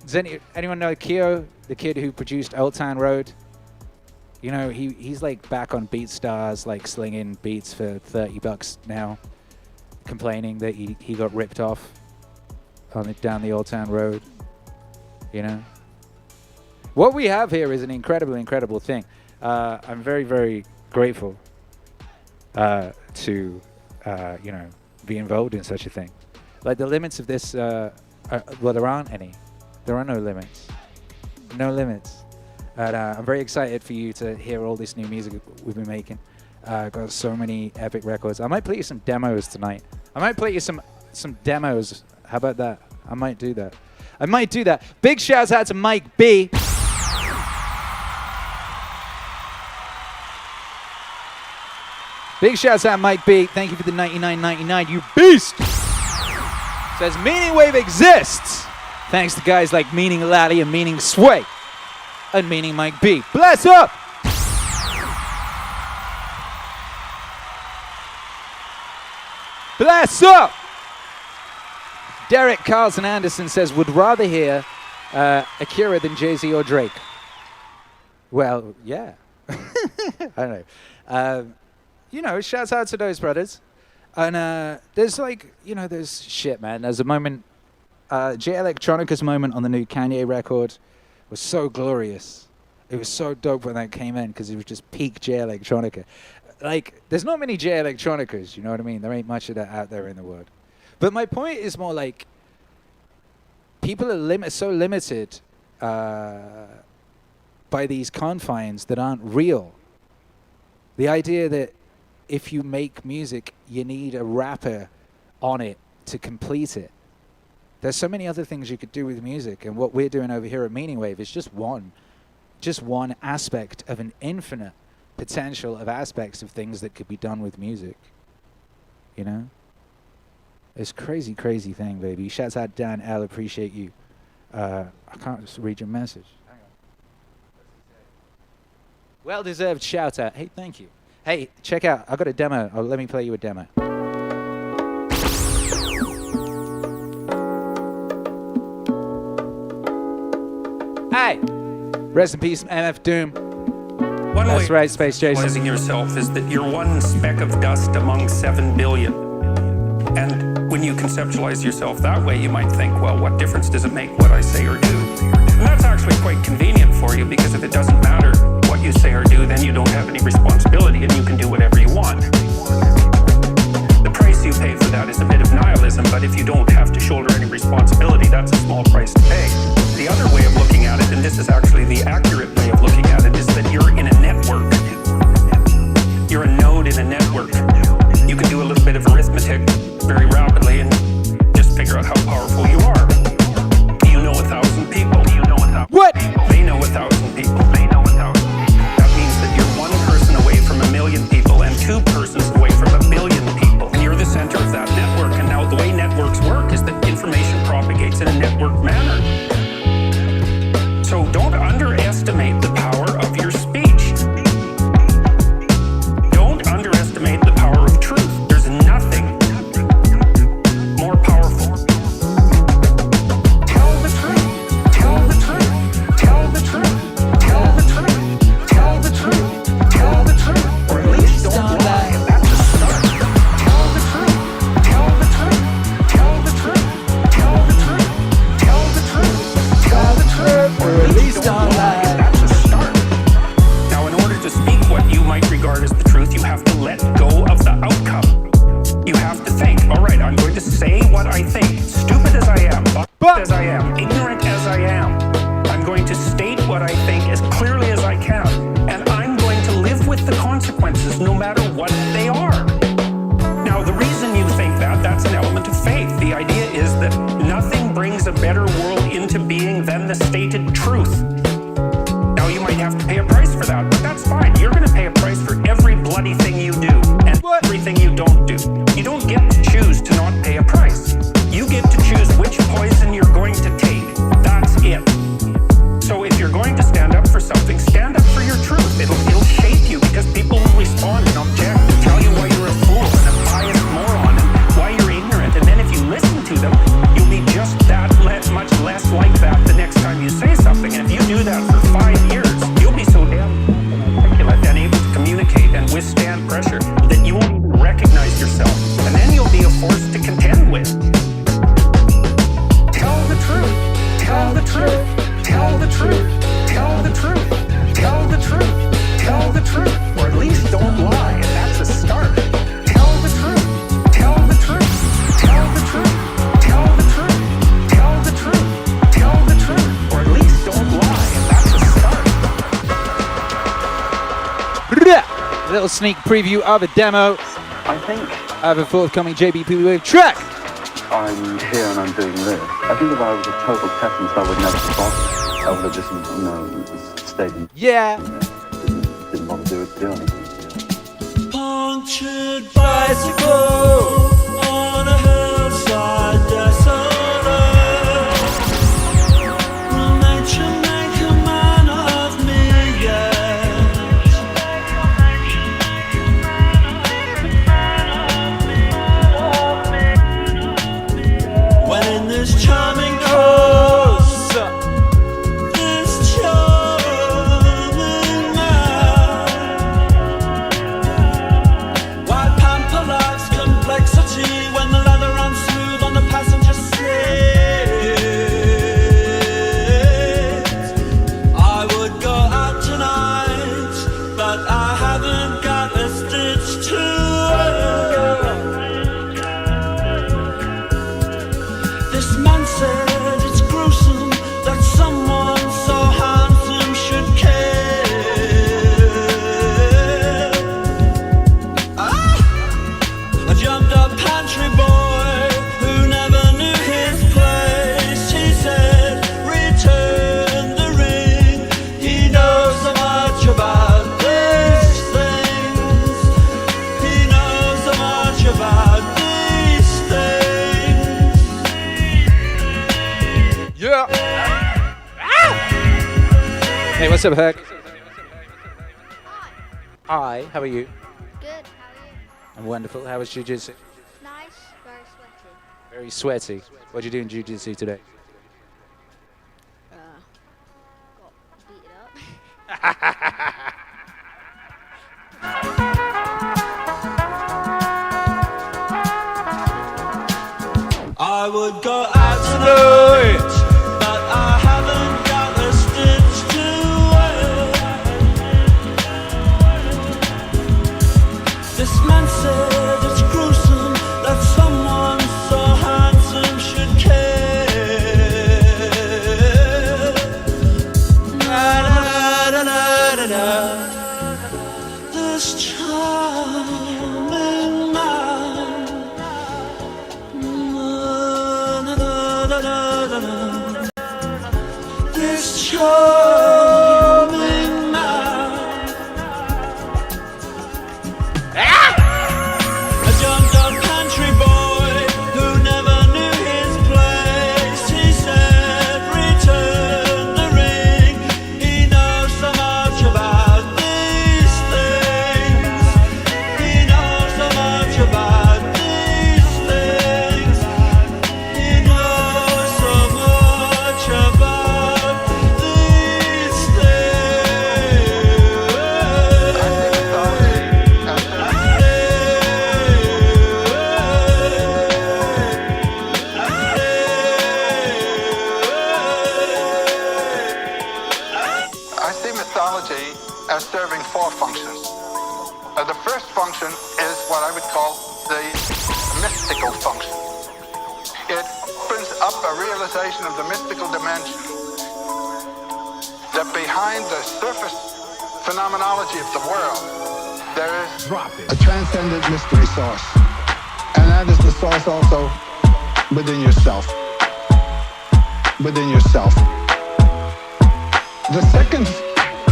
does anyone know Keo, the kid who produced Old Town Road? He's like back on BeatStars, like slinging beats for $30 now, complaining that he got ripped off down the Old Town Road. What we have here is an incredible thing. I'm very, very grateful to be involved in such a thing. Like, the limits of this, there aren't any. There are no limits. No limits. And I'm very excited for you to hear all this new music we've been making. Got so many epic records. I might play you some demos tonight. I might play you some demos. How about that? I might do that. I might do that. Big shouts out to Mike B. Big shouts out Mike B. Thank you for the $99.99, you beast. Says MEANINGWAVE exists. Thanks to guys like Meaning Laddie and Meaning Sway. And Meaning Mike B. Bless up! Bless up! Derek Carlson Anderson says, would rather hear Akira than Jay-Z or Drake. Well, yeah. I don't know. Shouts out to those brothers. And there's there's shit, man. There's a moment, J Electronica's moment on the new Kanye record was so glorious. It was so dope when that came in because it was just peak J Electronica. Like, there's not many J Electronicas, you know what I mean? There ain't much of that out there in the world. But my point is more like, people are so limited by these confines that aren't real. The idea that if you make music, you need a rapper on it to complete it. There's so many other things you could do with music, and what we're doing over here at MEANINGWAVE is just one aspect of an infinite potential of aspects of things that could be done with music. You know? It's crazy, crazy thing, baby. Shouts out Dan L, appreciate you. I can't just read your message. Hang on. Well-deserved shout out. Hey, thank you. Hey, check out. I got a demo. Oh, let me play you a demo. Hey! Rest in peace, MF Doom. One That's way right, Space Jason. Realizing yourself is that you're one speck of dust among 7 billion. And when you conceptualize yourself that way, you might think, well, what difference does it make what I say or do? And that's actually quite convenient for you, because if it doesn't matter what you say or do, then you don't have any responsibility and you can do whatever you want. The price you pay for that is a bit of nihilism, but if you don't have to shoulder any responsibility, that's a small price to pay. The other way of looking at it, and this is actually the accurate way of looking at it, is that you're in a network. You're a node in a network. You can do a little bit of arithmetic very rapidly and just figure out how powerful you are. You know 1,000 people. What? They know 1,000 people. That means that you're one person away from 1 million people and 2 persons away from 1 billion people. And you're the center of that network. And now the way networks work is that information propagates in a network manner. So don't underestimate the power of your speech. Don't underestimate the power of truth. There's nothing more powerful. Tell the truth. Tell the truth. Tell the truth. Tell the truth. Tell the truth. Tell the truth. Or at least don't lie. That's a start. Tell the truth. Tell the truth. Tell the truth. Tell the truth. Tell the truth. Tell the truth. Or at least don't lie. That's a start. Now, in order to speak what you might regard as the truth, you have to let go of the outcome. You have to think, all right, I'm going to say what I think, stupid as I am, as I am, ignorant as I am. I'm going to state what I think as clearly as I can, and I'm going to live with the consequences no matter what they are. Now, the reason you think that's an element of faith. The idea is that nothing brings a better world into being than the stated truth. Now, you might have to pay a price for that, but that's fine. You're going to pay a price for every bloody thing you do and everything you don't do. You don't get to choose to not pay a price. You get to choose which poison you're going to take. That's it. So if you're going to stand up for something, stand up for your truth. It'll shape you, because people will respond and object and tell you why you're a fool and a pious moron and why you're ignorant. And then if you listen to them, you'll be just that much less like that the next time you say something. And if you do little sneak preview of a demo. I think Of a forthcoming JBP Wave track. I'm here and I'm doing this. I think if I was a total pessimist, I would never stop. I would have just, you know, stayed in. Yeah. Didn't want to do anything. Punctured bicycle on a hillside desolate. Will nature make a man of me yet? When in this charming course, this charming man, why pamper life's complexity when the leather runs smooth on the passenger seat? I would go out tonight, but I haven't got a stitch to wear. This man said it's gruesome that someone so handsome should care. A jumped up pantry boy who never knew his place. He said, return the ring. He knows so much about these things. He knows so much about these things. Yeah. Hey, what's up, Herc? Hi, how are you? Good, how are you? I'm wonderful. How was jiu-jitsu? Nice, very sweaty. Very sweaty. What'd you do in jiu-jitsu today? Got beat up. I would go out tonight, but I haven't got a stitch to wear. This man said it's gruesome that someone so handsome should care. Da-da-da-da-da-da. This charming man. This charming man. A jumped up country boy who never knew his place. He said, return the ring. He knows so much about these things. He knows so much about these things. He knows so much about these I see mythology as serving four functions. The first function is what I would call the mystical function. It opens up a realization of the mystical dimension, that behind the surface phenomenology of the world, there is a transcendent mystery source. And that is the source also within yourself. Within yourself. The second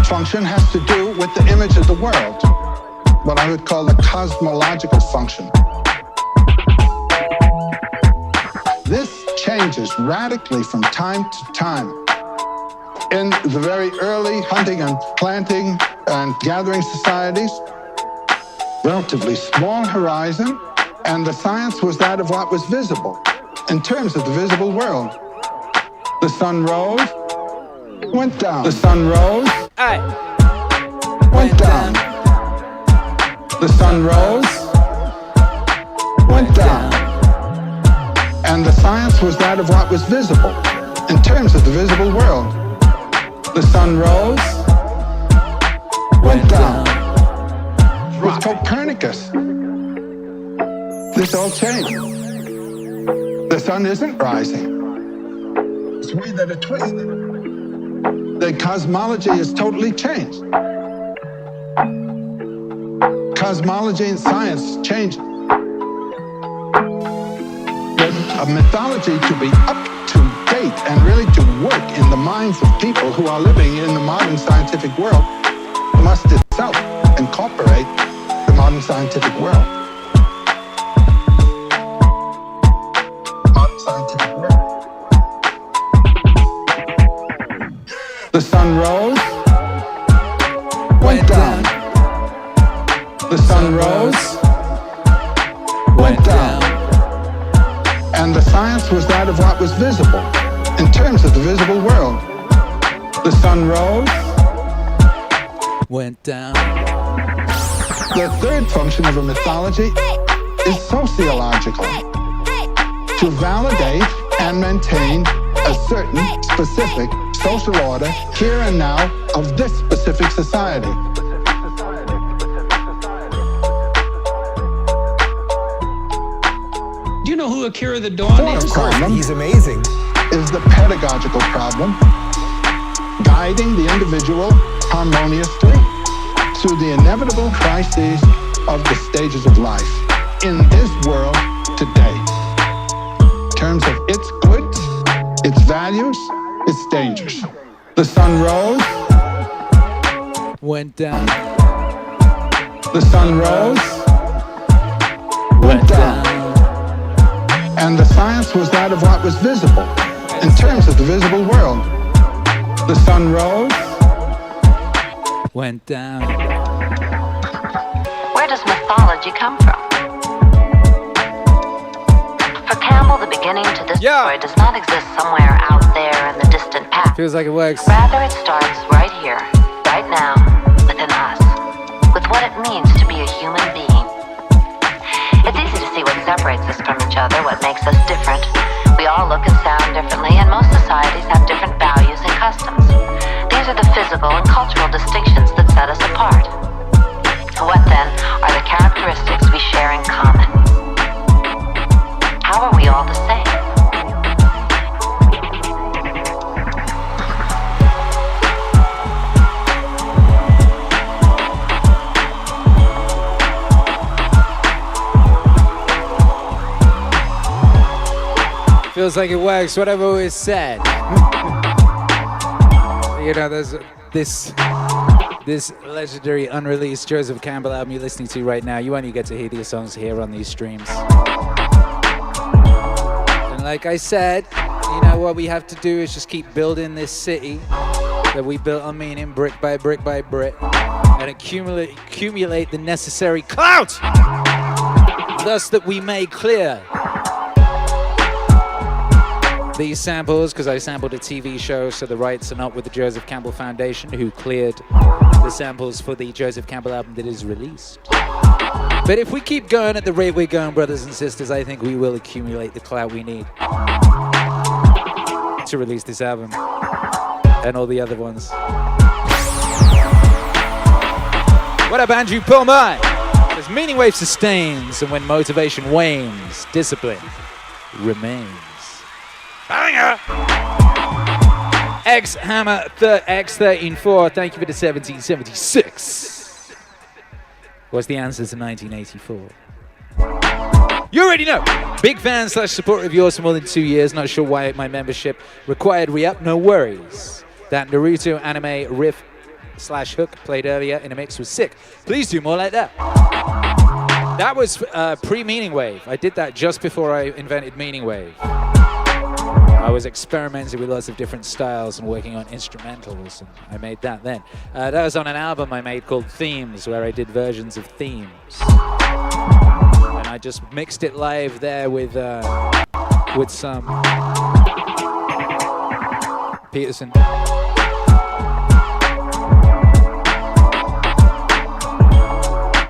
function has to do with the image of the world, what I would call the cosmological function. This changes radically from time to time. In the very early hunting and planting and gathering societies, relatively small horizon, and the science was that of what was visible in terms of the visible world. The sun rose, went down. The sun rose, went down. The sun rose, went down. And the science was that of what was visible in terms of the visible world. The sun rose, went down. With Copernicus, this all changed. The sun isn't rising. It's we that are twisted. The cosmology is totally changed. cosmology and science change. But a mythology to be up to date and really to work in the minds of people who are living in the modern scientific world must itself incorporate the modern scientific world. Modern scientific world. The sun rose, went down. The sun rose, went down. And the science was that of what was visible, in terms of the visible world. The sun rose, went down. The third function of a mythology is sociological, to validate and maintain a certain specific social order here and now of this specific society. Do you know who Akira the Don is? Problem He's amazing. is the pedagogical problem, guiding the individual harmoniously through the inevitable crises of the stages of life in this world today, in terms of its goods, its values, its dangers. The sun rose, went down. The sun rose, went down. And the science was that of what was visible, in terms of the visible world. The sun rose, went down. Where does mythology come from? For Campbell, the beginning to this story does not exist somewhere out there in the distant past. Feels like it works. Rather, it starts right here, right now, within us, with what it means to be a human being. It's easy to see what separates us from each other, what makes us different. We all look and sound differently, and most societies have different values and customs. These are the physical and cultural distinctions that set us apart. What then are the characteristics we share in common? How are we all the same? Feels like it works, what I've always said. You know, there's this legendary unreleased Joseph Campbell album you're listening to right now. You only get to hear these songs here on these streams. And like I said, you know, what we have to do is just keep building this city that we built on meaning, brick by brick by brick, and accumulate the necessary clout, thus that we may clear these samples, because I sampled a TV show, so the rights are not with the Joseph Campbell Foundation, who cleared the samples for the Joseph Campbell album that is released. But if we keep going at the rate we're going, brothers and sisters, I think we will accumulate the clout we need to release this album and all the other ones. What up, Andrew Pullman? As Meaningwave sustains, and when motivation wanes, discipline remains. Banger! X Hammer X134, thank you for the 1776. What's the answer to 1984? You already know. Big fan / supporter of yours for more than 2 years. Not sure why my membership required re-up. No worries. That Naruto anime riff / hook played earlier in a mix was sick. Please do more like that. That was pre-Meaningwave. I did that just before I invented Meaningwave. I was experimenting with lots of different styles and working on instrumentals, and I made that then. That was on an album I made called Themes, where I did versions of themes. And I just mixed it live there with some Peterson.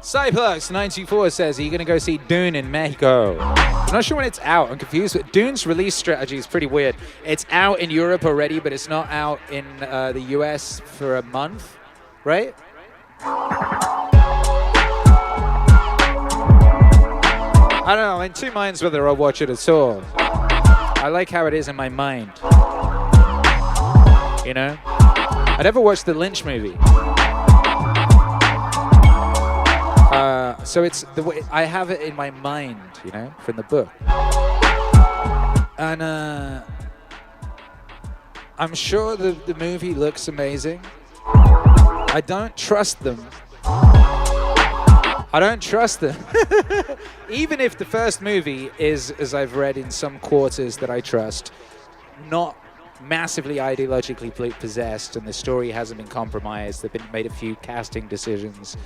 Cyplux94 says, are you going to go see Dune in Mexico? I'm not sure when it's out. I'm confused. But Dune's release strategy is pretty weird. It's out in Europe already, but it's not out in the US for a month, right? I don't know. I'm in two minds whether I'll watch it at all. I like how it is in my mind. You know? I never watched the Lynch movie. So it's the way I have it in my mind, you know, from the book. And I'm sure the movie looks amazing. I don't trust them. I don't trust them. Even if the first movie is, as I've read in some quarters that I trust, not massively ideologically possessed, and the story hasn't been compromised. They've been made a few casting decisions,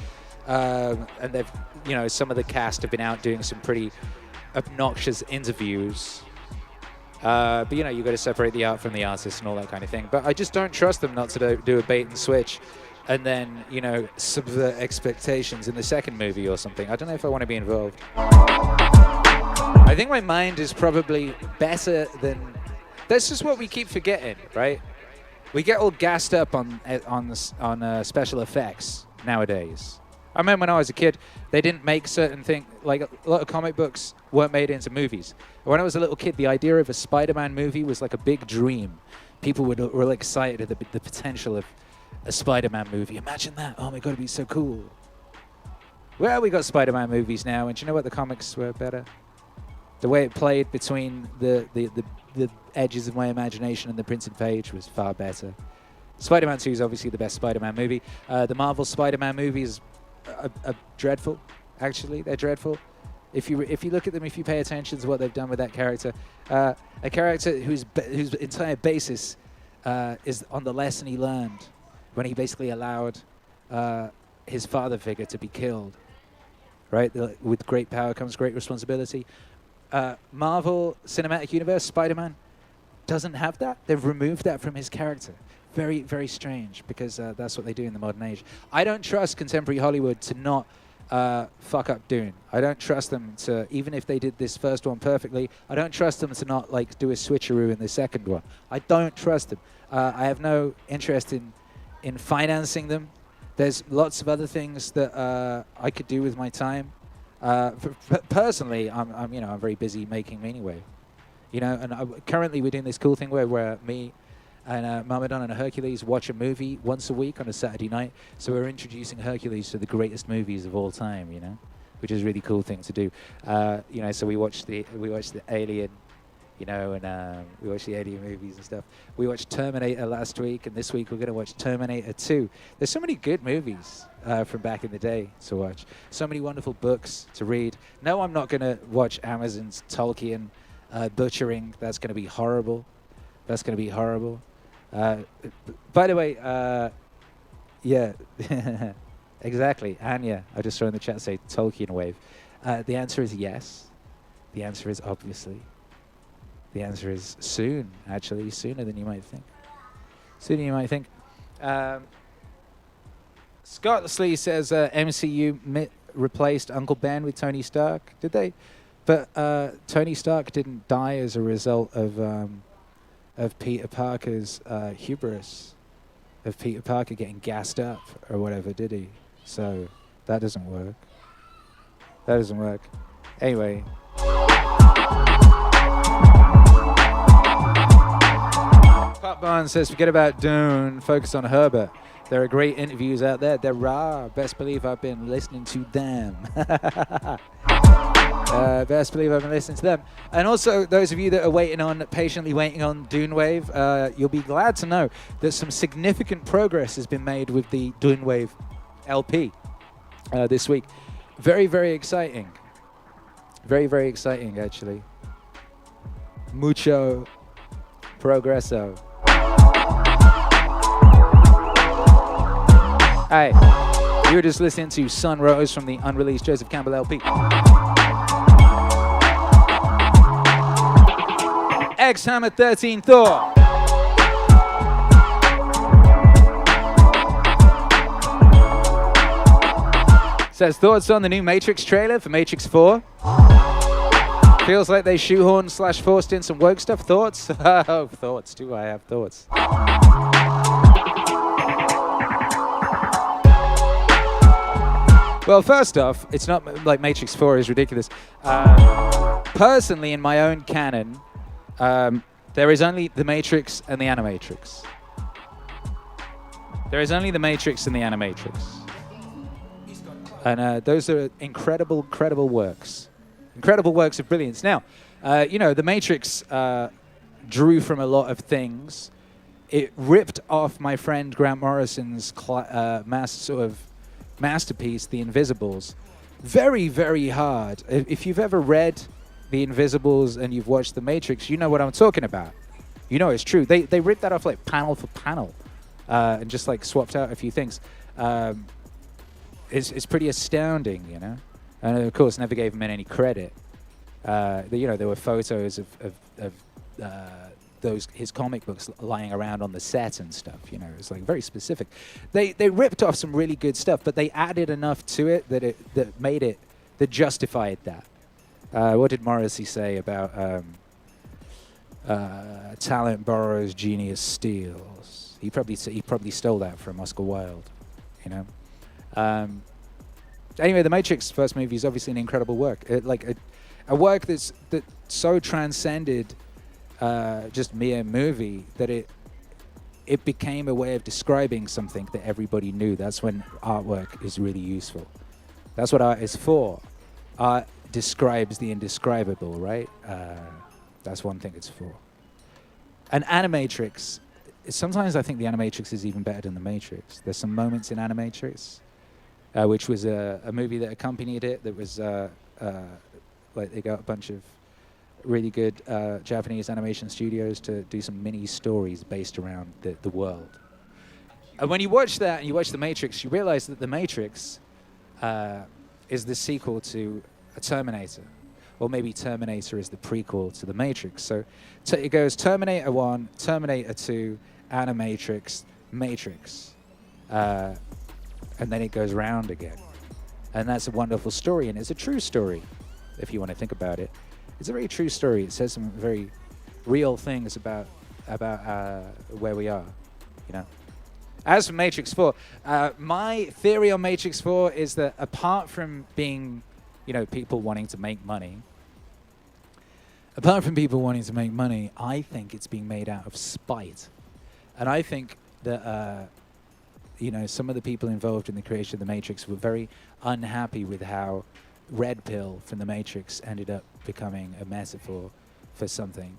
and they've, you know, some of the cast have been out doing some pretty obnoxious interviews. But you know, you've got to separate the art from the artist and all that kind of thing. But I just don't trust them not to do a bait and switch, and then, you know, subvert expectations in the second movie or something. I don't know if I want to be involved. I think my mind is probably better than. That's just what we keep forgetting, right? We get all gassed up on special effects nowadays. I remember when I was a kid, they didn't make certain things, like a lot of comic books weren't made into movies. When I was a little kid, the idea of a Spider-Man movie was like a big dream. People were really excited at the potential of a Spider-Man movie. Imagine that. Oh my God, it'd be so cool. Well, we got Spider-Man movies now, and do you know what? The comics were better. The way it played between the edges of my imagination and the printed page was far better. Spider-Man 2 is obviously the best Spider-Man movie. The Marvel Spider-Man movies are dreadful. Actually, they're dreadful. If you look at them, if you pay attention to what they've done with that character, a character whose entire basis is on the lesson he learned when he basically allowed his father figure to be killed. Right? With great power comes great responsibility. Marvel Cinematic Universe, Spider-Man doesn't have that. They've removed that from his character. Very, very strange, because that's what they do in the modern age. I don't trust contemporary Hollywood to not fuck up Dune. I don't trust them to, even if they did this first one perfectly, I don't trust them to not like do a switcheroo in the second one. I don't trust them. I have no interest in financing them. There's lots of other things that I could do with my time. Personally, I'm very busy making MEANINGWAVE, you know, and currently we're doing this cool thing where me and Macdonald and Hercules watch a movie once a week on a Saturday night. So we're introducing Hercules to the greatest movies of all time, you know, which is a really cool thing to do. You know, so we watched the Alien, you know, and we watched the Alien movies and stuff. We watched Terminator last week, and this week we're going to watch Terminator 2. There's so many good movies from back in the day to watch. So many wonderful books to read. No, I'm not going to watch Amazon's Tolkien butchering. That's going to be horrible. That's going to be horrible. By the way, yeah, exactly. Anya, I just saw in the chat say Tolkien wave. The answer is yes. The answer is obviously. The answer is soon, actually, sooner than you might think. Sooner than you might think. Scott Slee says MCU replaced Uncle Ben with Tony Stark. Did they? But Tony Stark didn't die as a result of Peter Parker's hubris, of Peter Parker getting gassed up or whatever, did he? So that doesn't work. That doesn't work. Anyway. Pat Barnes says, forget about Dune, focus on Herbert. There are great interviews out there. There are. Best believe I've been listening to them. Best believe I've been listening to them. And also, those of you that are patiently waiting on Dune Wave, you'll be glad to know that some significant progress has been made with the Dune Wave LP this week. Very, very exciting. Very, very exciting, actually. Mucho progresso. Hey, you were just listening to Sunrose from the unreleased Joseph Campbell LP. X Hammer 13 Thor. Says thoughts on the new Matrix trailer for Matrix 4. Feels like they shoehorned / forced in some woke stuff. Thoughts? Oh, thoughts. Do I have thoughts? Well, first off, it's not like Matrix 4 is ridiculous. Personally, in my own canon, there is only the Matrix and the Animatrix. There is only the Matrix and the Animatrix. And those are incredible, incredible works. Incredible works of brilliance. Now, you know, The Matrix drew from a lot of things. It ripped off my friend Grant Morrison's masterpiece, The Invisibles, very, very hard. If you've ever read The Invisibles and you've watched The Matrix, you know what I'm talking about. You know it's true. They ripped that off like panel for panel and just like swapped out a few things. It's pretty astounding, you know. And of course, never gave him any credit. You know, there were photos of his comic books lying around on the set and stuff. You know, it's like very specific. They ripped off some really good stuff, but they added enough to it that justified that. What did Morrissey say about talent borrows, genius steals? He probably stole that from Oscar Wilde. You know. Anyway, The Matrix first movie is obviously an incredible work. A work that so transcended just mere movie that it became a way of describing something that everybody knew. That's when artwork is really useful. That's what art is for. Art describes the indescribable, right? That's one thing it's for. And Animatrix, sometimes I think the Animatrix is even better than The Matrix. There's some moments in Animatrix, which was a movie that accompanied it, that was like they got a bunch of really good Japanese animation studios to do some mini stories based around the world. And when you watch that and you watch The Matrix, you realize that The Matrix is the sequel to a Terminator. Or maybe Terminator is the prequel to The Matrix. So it goes Terminator 1, Terminator 2, Animatrix, Matrix. And then it goes round again. And that's a wonderful story, and it's a true story, if you want to think about it. It's a very true story. It says some very real things about where we are, you know. As for Matrix 4, my theory on Matrix 4 is that apart from being, you know, people wanting to make money, I think it's being made out of spite. And I think that, you know, some of the people involved in the creation of The Matrix were very unhappy with how Red Pill from The Matrix ended up becoming a metaphor for something.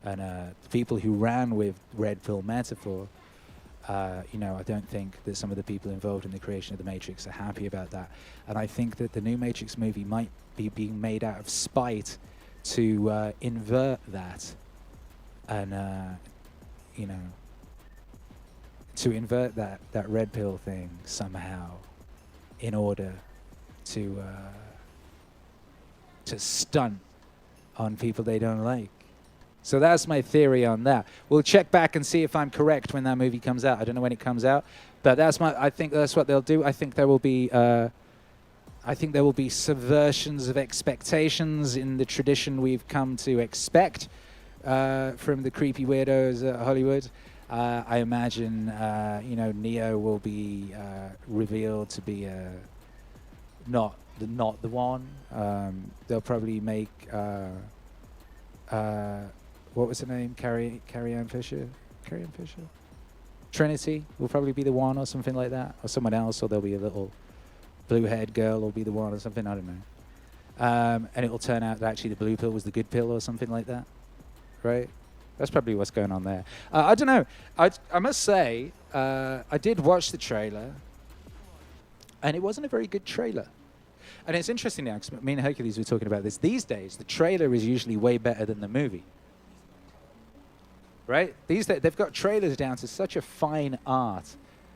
And the people who ran with Red Pill metaphor, you know, I don't think that some of the people involved in the creation of The Matrix are happy about that. And I think that the new Matrix movie might be being made out of spite to invert that. And, you know, to invert that Red Pill thing somehow in order to stunt on people they don't like. So that's my theory on that. We'll check back and see if I'm correct when that movie comes out. I don't know when it comes out, but I think that's what they'll do. I think there will be subversions of expectations in the tradition we've come to expect from the creepy weirdos at Hollywood. I imagine, you know, Neo will be revealed to be not the one. They'll probably make what was her name? Carrie Ann Fisher? Trinity will probably be the one, or something like that, or someone else, or there'll be a little blue-haired girl will be the one, or something. I don't know. And it will turn out that actually the blue pill was the good pill, or something like that, right? That's probably what's going on there. I don't know. I must say, I did watch the trailer, and it wasn't a very good trailer. And it's interesting now, because me and Hercules were talking about this. These days, the trailer is usually way better than the movie. Right? These days, they've got trailers down to such a fine art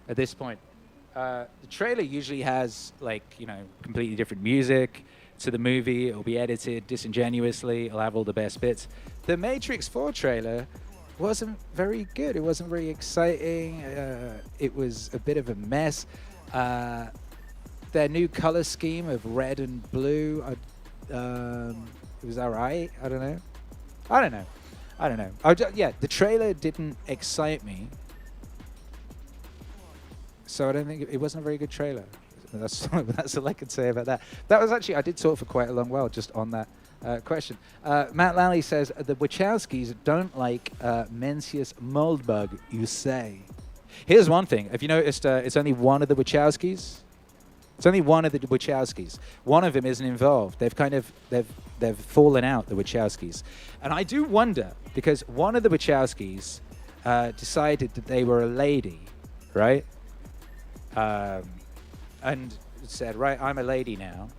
at this point. The trailer usually has, like, you know, completely different music to the movie. It'll be edited disingenuously. It'll have all the best bits. The Matrix 4 trailer wasn't very good. It wasn't very exciting. It was a bit of a mess. Their new color scheme of red and blue, was that right? I don't know. Yeah, the trailer didn't excite me. So I don't think it wasn't a very good trailer. That's all I can say about that. That was actually, I did talk for quite a long while just on that question. Matt Lally says, the Wachowskis don't like Mencius Moldbug, you say. Here's one thing. Have you noticed it's only one of the Wachowskis? It's only one of the Wachowskis. One of them isn't involved. They've fallen out, the Wachowskis. And I do wonder, because one of the Wachowskis decided that they were a lady, right? And said, right, I'm a lady now.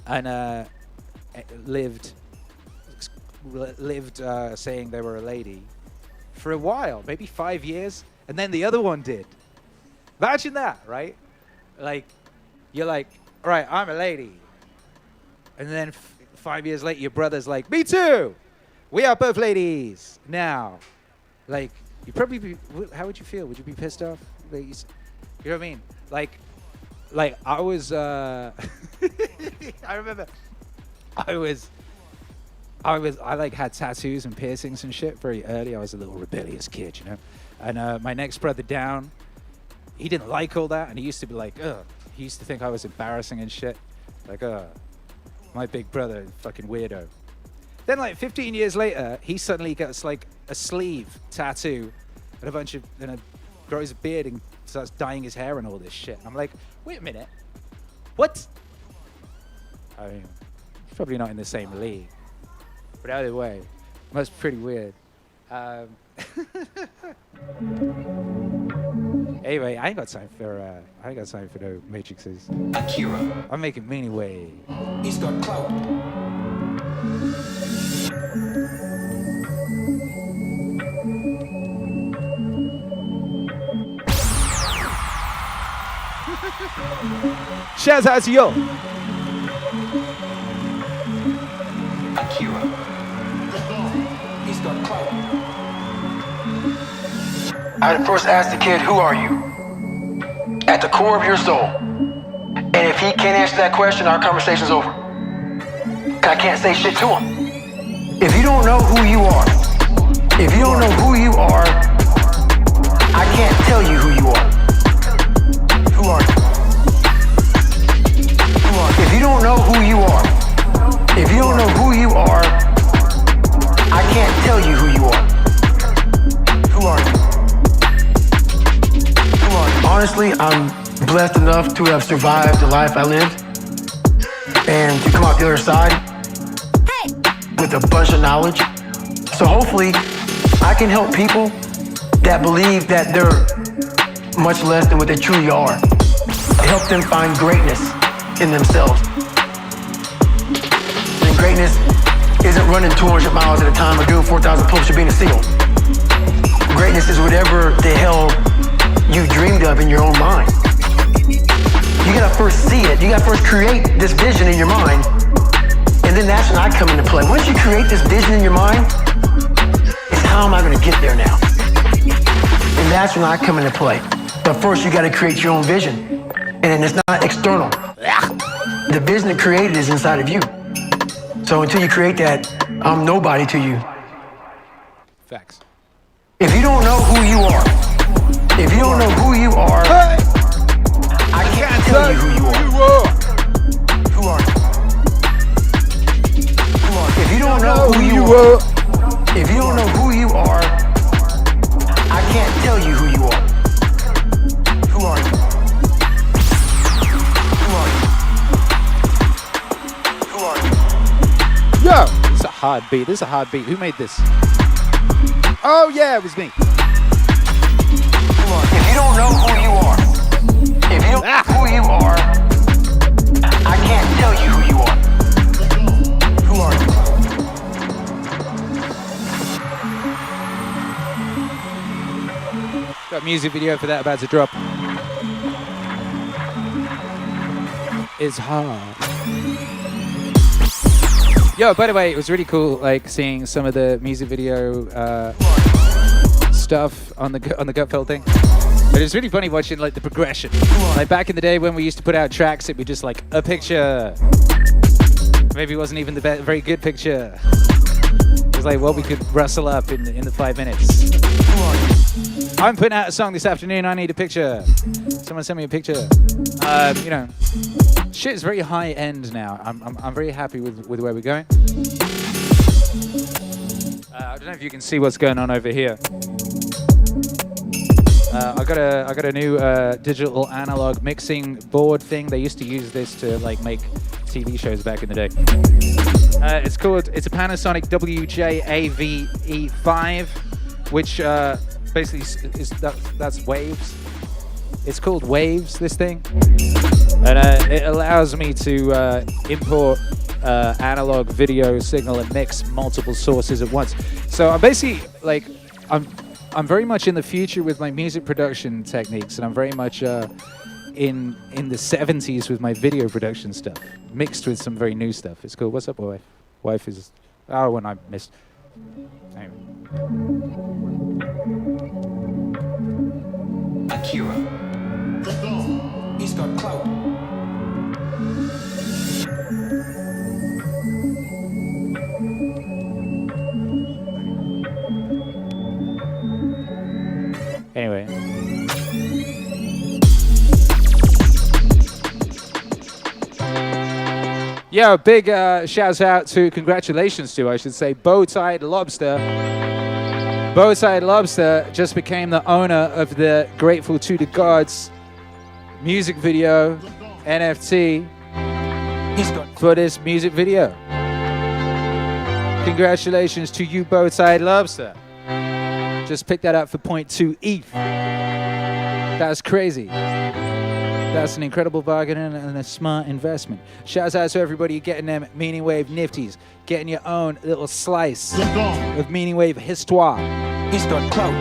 And lived saying they were a lady for a while, maybe 5 years. And then the other one did. Imagine that, right? Like, you're like, all right, I'm a lady. And then 5 years later, your brother's like, me too. We are both ladies now. Like, you probably be, how would you feel? Would you be pissed off? You know what I mean? Like I was, I remember I like had tattoos and piercings and shit very early. I was a little rebellious kid, you know? And my next brother down, he didn't like all that. And he used to be like, ugh. He used to think I was embarrassing and shit. Like, my big brother, fucking weirdo. Then like 15 years later, he suddenly gets like a sleeve tattoo and a bunch of, grows a beard and starts dyeing his hair and all this shit. I'm like, wait a minute. What? I mean, probably not in the same league. But either way, that's pretty weird. Anyway, I ain't got time for no matrices. Akira. I'm making MEANINGWAVE. He's got clout. Shouts out to you. Akira. He's got clout. I'd first ask the kid, who are you? At the core of your soul. And if he can't answer that question, our conversation's over. 'Cause I can't say shit to him. If you don't know who you are, I can't tell you who you are. Who are you? If you don't know who you are, I can't tell you who you are. Who are you? Honestly, I'm blessed enough to have survived the life I lived and to come out the other side with a bunch of knowledge. So hopefully, I can help people that believe that they're much less than what they truly are. Help them find greatness in themselves. And greatness isn't running 200 miles at a time or doing 4,000 pull-ups or being a SEAL. Greatness is whatever the hell you dreamed of in your own mind. You gotta first see it. You gotta first create this vision in your mind. And then that's when I come into play. Once you create this vision in your mind, it's how am I gonna get there now? And that's when I come into play. But first you gotta create your own vision. And it's not external. The vision that created is inside of you. So until you create that, I'm nobody to you. Facts. If you don't know who you are, I can't tell you who you are. Who are you? If you don't know who you are, I can't tell you who you are. Who are you? Yo, this is a hard beat. Who made this? Oh yeah, it was me. If you don't know who you are, I can't tell you who you are. Who are you? Got a music video for that about to drop. It's hard. Yo, by the way, it was really cool, like seeing some of the music video stuff on the Gutfeld thing. But it was really funny watching like the progression. Like back in the day when we used to put out tracks, it'd be just like a picture. Maybe it wasn't even the very good picture. It was like what we could rustle up in the 5 minutes. I'm putting out a song this afternoon. I need a picture. Someone send me a picture. You know, shit is very high end now. I'm very happy with where we're going. I don't know if you can see what's going on over here. I got a new digital analog mixing board thing. They used to use this to like make TV shows back in the day. It's a Panasonic WJ-AV-E5, which basically that's WAVEZ. It's called WAVEZ, this thing, and it allows me to import analog video signal and mix multiple sources at once. So I'm basically like I'm very much in the future with my music production techniques, and I'm very much in the 70s with my video production stuff, mixed with some very new stuff. It's cool. What's up, wife? Wife is... Oh, when I missed... Anyway. Akira The Don. He's got clout. Anyway. Yo, big shouts out to, congratulations to, I should say, Bowtied Lobster. Bowtied Lobster just became the owner of the Grateful to the Gods music video NFT for this music video. Congratulations to you, Bowtied Lobster. Just picked that up for 0.2 ETH. That's crazy. That's an incredible bargain and a smart investment. Shouts out to everybody getting them MEANINGWAVE nifties, getting your own little slice of MEANINGWAVE histoire. He's got clout.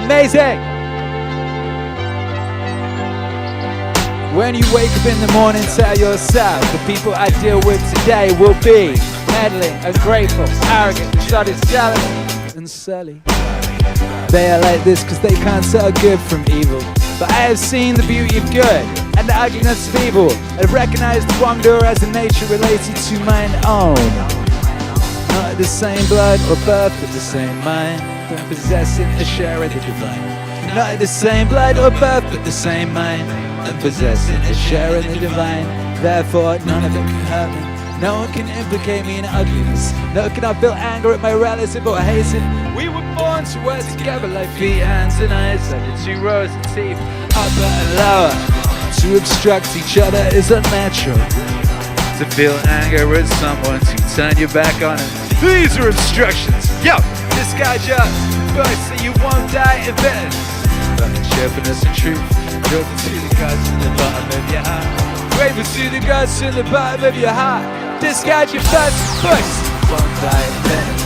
Amazing! When you wake up in the morning, tell yourself the people I deal with today will be meddling, ungrateful, arrogant, shuddish, jealous, and silly. They are like this because they can't tell good from evil. But I have seen the beauty of good and the ugliness of evil, and recognized the wrongdoer as a nature related to mine own. Not the same blood or birth, but the same mind, but possessing a share of the divine. Not the same blood or birth, but the same mind, and possessing a share of the divine. Therefore, none of them can hurt me. No one can implicate me in ugliness. No one can I feel anger at my relative or hate it. We were born to work together like feet, hands and eyes, like the two rows of teeth, upper and lower. To obstruct each other is unnatural. To feel anger at someone, to turn your back on it. These are obstructions. Yo, disguise your voice so you won't die in bitterness. But cheerfulness and truth, grateful to the gods in the bottom of your heart. Grateful to the gods in the bottom of your heart. Disguise your first voice, won't die in bitterness.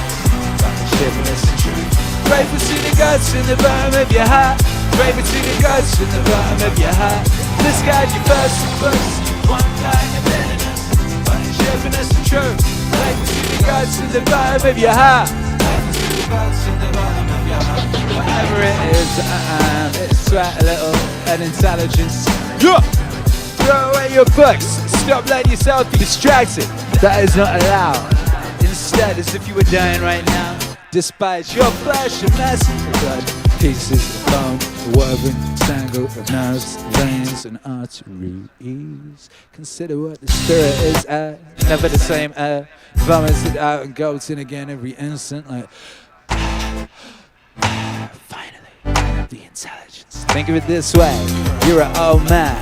But cheerfulness and truth. Grateful to the gods in the bottom of your heart. Grateful to the gods in the bottom of your heart. Disguise your first voice, won't die in bitterness. But cheerfulness and truth. Grateful to the gods in the bottom of your heart. Grateful to the gods in the bottom of your heart. Whatever it is, it's sweat a little and intelligence. Yeah. Throw away your books. Stop letting yourself be distracted. That is not allowed. Instead, as if you were dying right now. Despite your flesh and mess of blood, pieces of bone, woven, tangle of nerves, veins, and arteries. Consider what the spirit is never the same vomits it out and goes in again every instant. Like, finally, the intelligence. Think of it this way: you're an old man.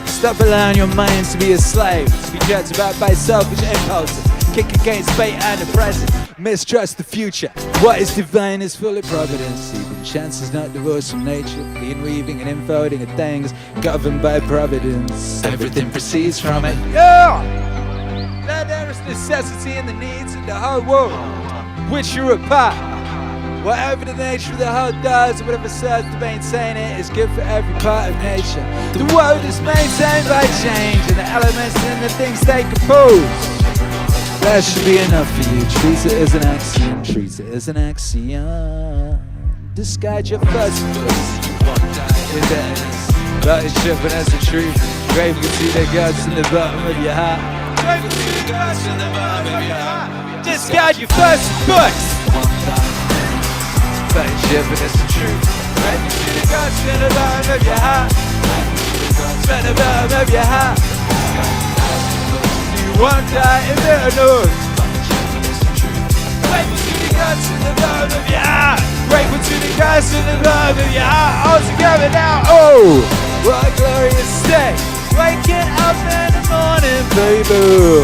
Stop allowing your mind to be a slave, to be judged about by selfish impulses. Kick against fate and the present. Mistrust the future. What is divine is full of providence. Even chance is not divorced from nature. The inweaving and infolding of things governed by providence. Everything proceeds from it. Yeah! There is necessity in the needs of the whole world, which you're a part. Whatever the nature of the whole does, whatever serves to maintain it, is good for every part of nature. The world is maintained by change, and the elements and the things they compose. That should be enough for you. Treat it as an axiom. Treat it as an axiom. Disguise your first voice. But it's shipping as a truth. Grateful to the gods in the bottom of your heart. Grateful to the gods in the bottom of your heart. Disguise your first voice. But it's shipping as a truth. Grateful to the gods in the bottom of your heart. At the bottom of your heart. One die in their nose. Grateful to the gods in the bottom of your heart. Grateful Grateful to the gods in the love of your heart all together now. Oh, what a glorious day. Waking up in the morning, baby.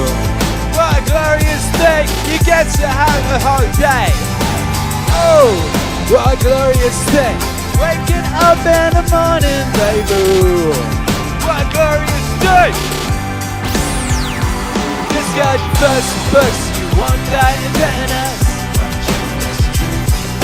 What a glorious day. You get to have a holiday. Oh, what a glorious day. Waking up in the morning, baby. What a glorious day. Just got your first books, you one day in us.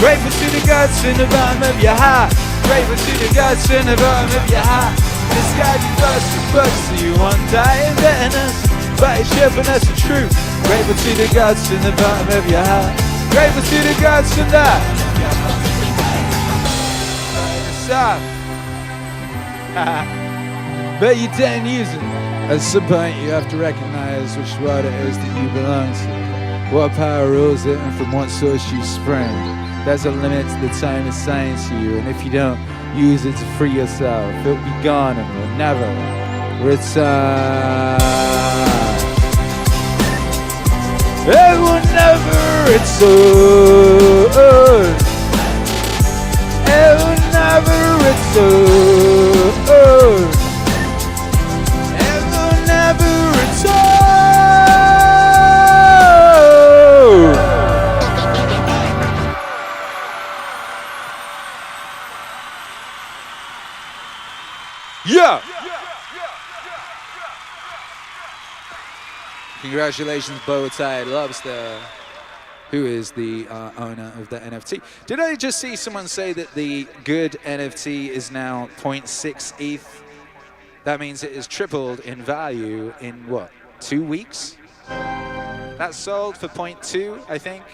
Grateful to the gods in the bottom of your heart. Grateful to the gods in the bottom of your heart. Just got your first books, you one day in us. But it's shipping us the truth. Grateful to the gods in the bottom of your heart. Grateful to the gods in that. But you didn't use it. At some point you have to recognize which world it is that you belong to. What power rules it and from what source you spring. There's a limit to the time assigned to you, and if you don't use it to free yourself, it'll be gone and will never return. It will never return. It will never return. It will never return. Yeah. Congratulations, Bowtie Lobster, who is the owner of the NFT. Did I just see someone say that the good NFT is now 0.6 ETH? That means it is tripled in value in what, 2 weeks? That sold for 0.2, I think,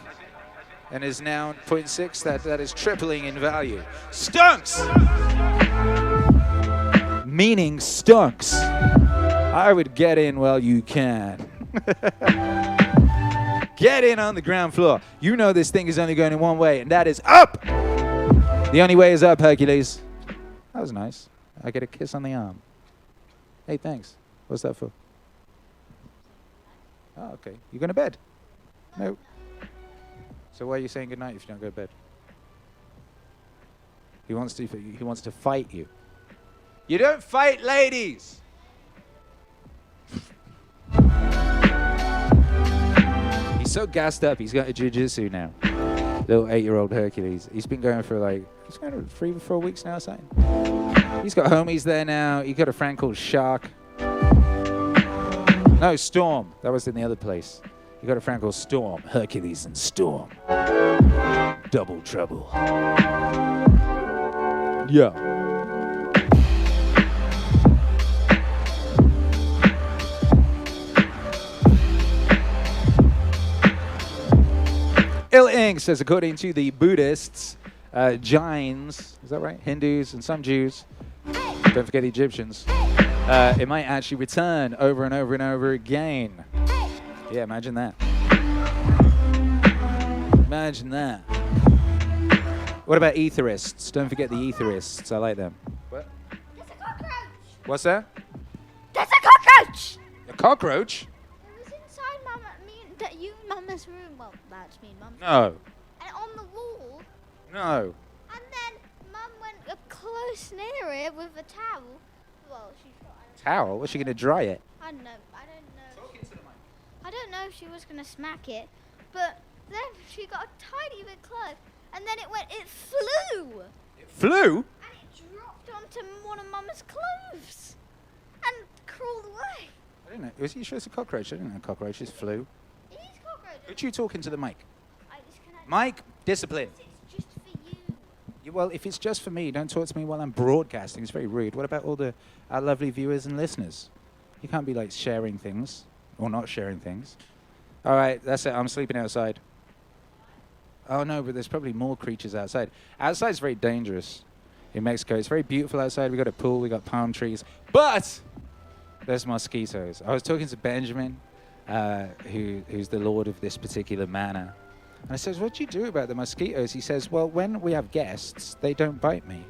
and is now 0.6. That is tripling in value. Stunks! Meaning stunks. I would get in while you can. Get in on the ground floor. You know this thing is only going in one way, and that is up. The only way is up, Hercules. That was nice. I get a kiss on the arm. Hey, thanks. What's that for? Oh, okay. You going to bed? No. So why are you saying goodnight if you don't go to bed? He wants to fight you. You don't fight ladies. He's so gassed up, he's got a jiu-jitsu now. Little 8-year-old Hercules. He's been going for he's going for 3 or 4 weeks now, something. He's got homies there now. He got a friend called Shark. No, Storm. That was in the other place. He got a friend called Storm. Hercules and Storm. Double trouble. Yeah. Il Ing says, according to the Buddhists, Jains, is that right? Hindus and some Jews, don't forget the Egyptians, it might actually return over and over and over again. Yeah, imagine that. Imagine that. What about etherists? Don't forget the etherists. I like them. What? There's a cockroach. What's that? There's a cockroach. A cockroach? It was inside Mama's room. Well, that's me and Mum's No. room. And on the wall. No. And then Mum went up close near it with a towel. Well, she tried. Towel? Was she going to dry it? I don't know. I don't know if she was going to smack it, but then she got a tiny bit close, and then it flew. It flew? And it dropped onto one of Mama's clothes and crawled away. I didn't know. Was he sure it's a cockroach? I didn't know cockroaches flew. It is cockroach. Could you talk into the mic? Mike, discipline. It's just for you. Well, if it's just for me, don't talk to me while I'm broadcasting. It's very rude. What about all our lovely viewers and listeners? You can't be like sharing things or not sharing things. All right, that's it. I'm sleeping outside. Oh, no, but there's probably more creatures outside. Outside's very dangerous in Mexico. It's very beautiful outside. We got a pool. We got palm trees. But there's mosquitoes. I was talking to Benjamin, who's the lord of this particular manor. And I says, what do you do about the mosquitoes? He says, well, when we have guests, they don't bite me.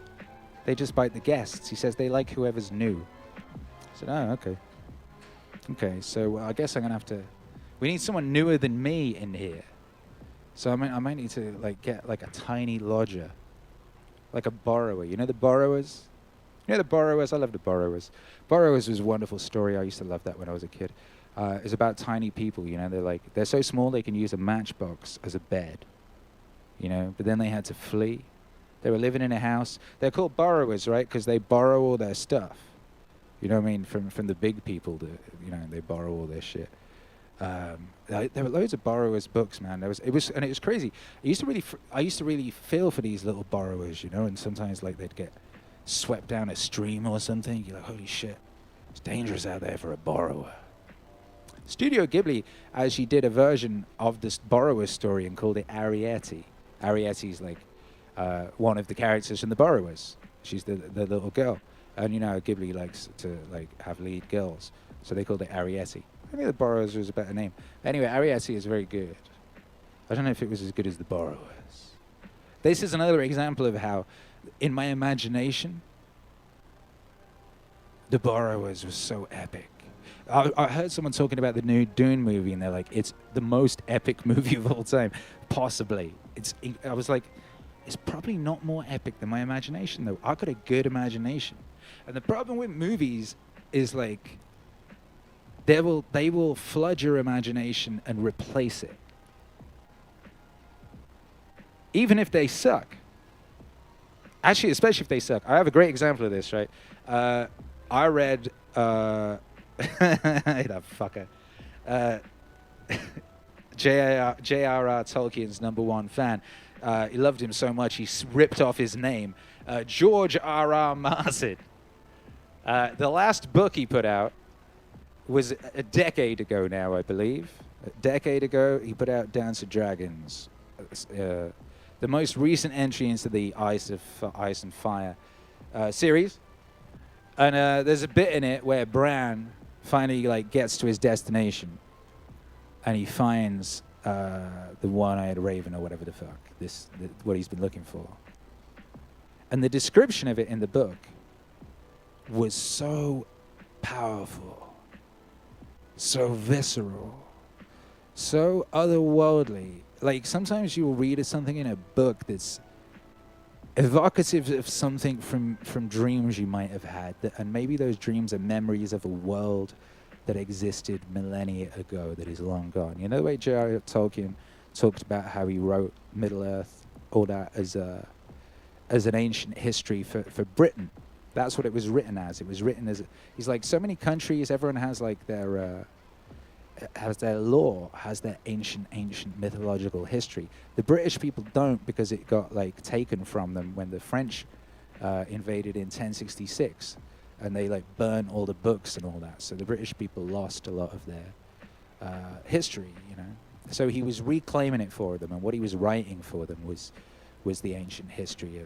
They just bite the guests. He says they like whoever's new. I said, oh, okay. Okay, so I guess I'm going to have to... We need someone newer than me in here. So I might need to get like a tiny lodger like a borrower. You know the borrowers? You know the borrowers? I love the borrowers. Borrowers was a wonderful story. I used to love that when I was a kid. It's about tiny people, you know. They're so small they can use a matchbox as a bed, you know. But then they had to flee. They were living in a house. They're called borrowers, right? Because they borrow all their stuff. You know what I mean? From the big people, you know, they borrow all their shit. There were loads of borrowers' books, man. It was crazy. I used to really feel for these little borrowers, you know. And sometimes like they'd get swept down a stream or something. You're like, holy shit, it's dangerous out there for a borrower. Studio Ghibli actually did a version of this borrower story and called it Arrietty. Arrietty's like one of the characters from the Borrowers. She's the little girl, and you know Ghibli likes to like have lead girls, so they called it Arrietty. Maybe the Borrowers was a better name. Anyway, Arrietty is very good. I don't know if it was as good as the Borrowers. This is another example of how, in my imagination, the Borrowers was so epic. I heard someone talking about the new Dune movie, and they're like, it's the most epic movie of all time. Possibly. I was like, it's probably not more epic than my imagination, though. I've got a good imagination. And the problem with movies is, like, they will flood your imagination and replace it. Even if they suck. Actually, especially if they suck. I have a great example of this, right? I read... that fucker. J.R.R. Tolkien's #1 fan. He loved him so much he ripped off his name. George R.R. Martin. The last book he put out was a decade ago now, I believe. A decade ago, he put out Dance of Dragons. The most recent entry into the Ice and Fire series. And there's a bit in it where Bran finally like gets to his destination, and he finds the one-eyed raven or whatever the fuck, what he's been looking for. And the description of it in the book was so powerful, so visceral, so otherworldly. Like sometimes you'll read something in a book that's evocative of something from dreams you might have had, and maybe those dreams are memories of a world that existed millennia ago that is long gone. You know the way J.R.R. Tolkien talked about how he wrote Middle-earth, all that as an ancient history for Britain. That's what it was written as. It was written as he's like, so many countries, everyone has like their law, has their ancient mythological history. The British people don't, because it got like taken from them when the French invaded in 1066, and they like burnt all the books and all that. So the British people lost a lot of their history, you know. So he was reclaiming it for them, and what he was writing for them was the ancient history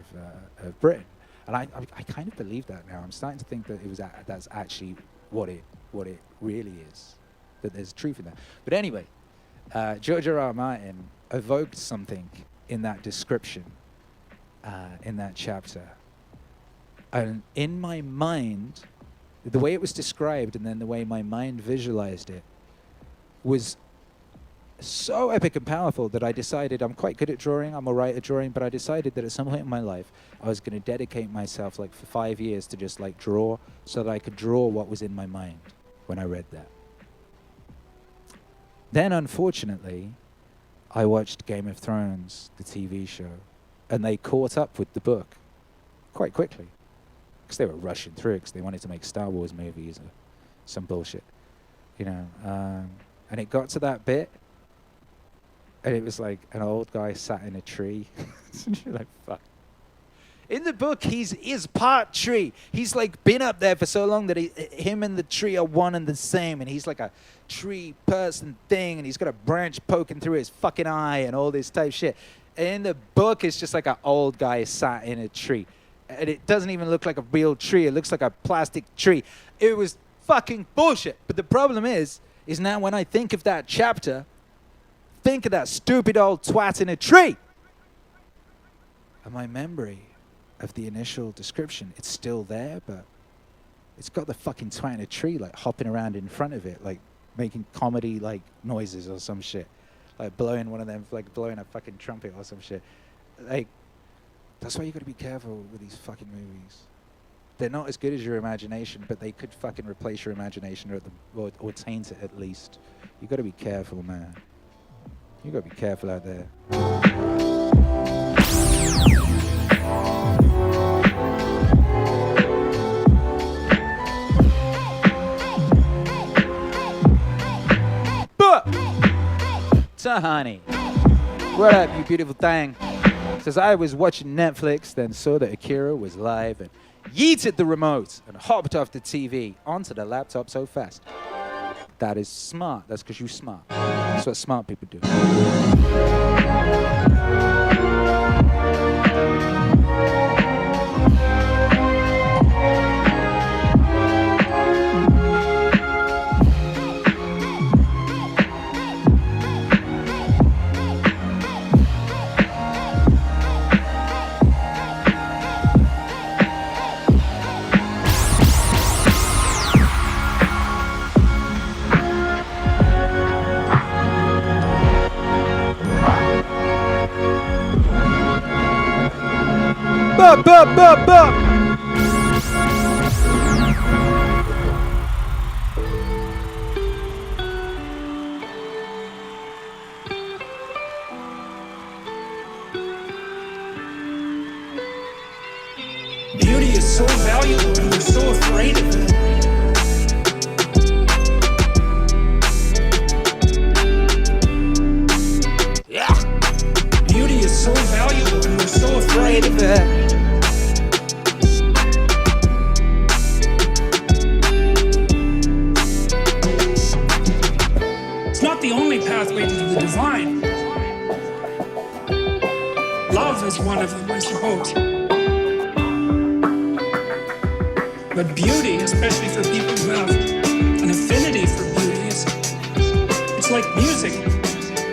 of Britain. And I kind of believe that now. I'm starting to think that that's actually what it really is. That there's truth in that. But anyway, George R.R. Martin evoked something in that description, in that chapter. And in my mind, the way it was described and then the way my mind visualized it was so epic and powerful that I decided, I'm quite good at drawing, I'm all right at drawing, but I decided that at some point in my life, I was going to dedicate myself like for 5 years to just like draw, so that I could draw what was in my mind when I read that. Then, unfortunately, I watched Game of Thrones, the TV show, and they caught up with the book quite quickly, because they were rushing through it, because they wanted to make Star Wars movies or some bullshit, you know. And it got to that bit, and it was like an old guy sat in a tree. You're like, fuck. In the book, he's part tree. He's like been up there for so long that him and the tree are one and the same, and he's like a tree person thing, and he's got a branch poking through his fucking eye and all this type shit. And in the book, it's just like an old guy sat in a tree. And it doesn't even look like a real tree. It looks like a plastic tree. It was fucking bullshit. But the problem is now when I think of that chapter, think of that stupid old twat in a tree. And my memory of the initial description, it's still there, but it's got the fucking twat in a tree like hopping around in front of it, like making comedy like noises or some shit, like blowing one of them, like blowing a fucking trumpet or some shit. Like That's why you got to be careful with these fucking movies. They're not as good as your imagination, but they could fucking replace your imagination or taint it at least. You got to be careful, man. You got to be careful out there. Tahani, what up, you beautiful thing? Says, I was watching Netflix, then saw that Akira was live and yeeted the remote and hopped off the TV onto the laptop so fast. That is smart. That's because you're smart. That's what smart people do. Bup, bup, bup, bup. Beauty is so valuable and we're so afraid of it. Yeah. Beauty is so valuable and we're so afraid of it. The only pathway to the divine. Love is one of them, I suppose. But beauty, especially for people who have an affinity for beauty, it's like music.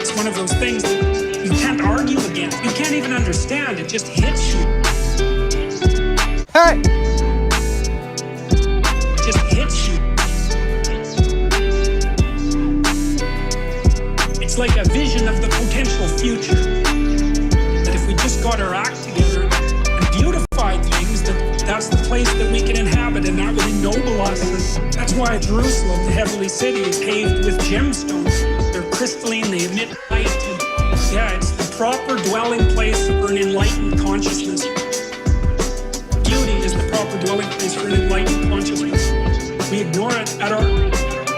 It's one of those things that you can't argue against. You can't even understand. It just hits you. Hey! It just hits you. It's like a vision of the potential future. That if we just got our act together and beautified things, that's the place that we can inhabit and that would ennoble us. And that's why Jerusalem, the heavenly city, is paved with gemstones. They're crystalline, they emit light. And yeah, it's the proper dwelling place for an enlightened consciousness. Beauty is the proper dwelling place for an enlightened consciousness. We ignore it at our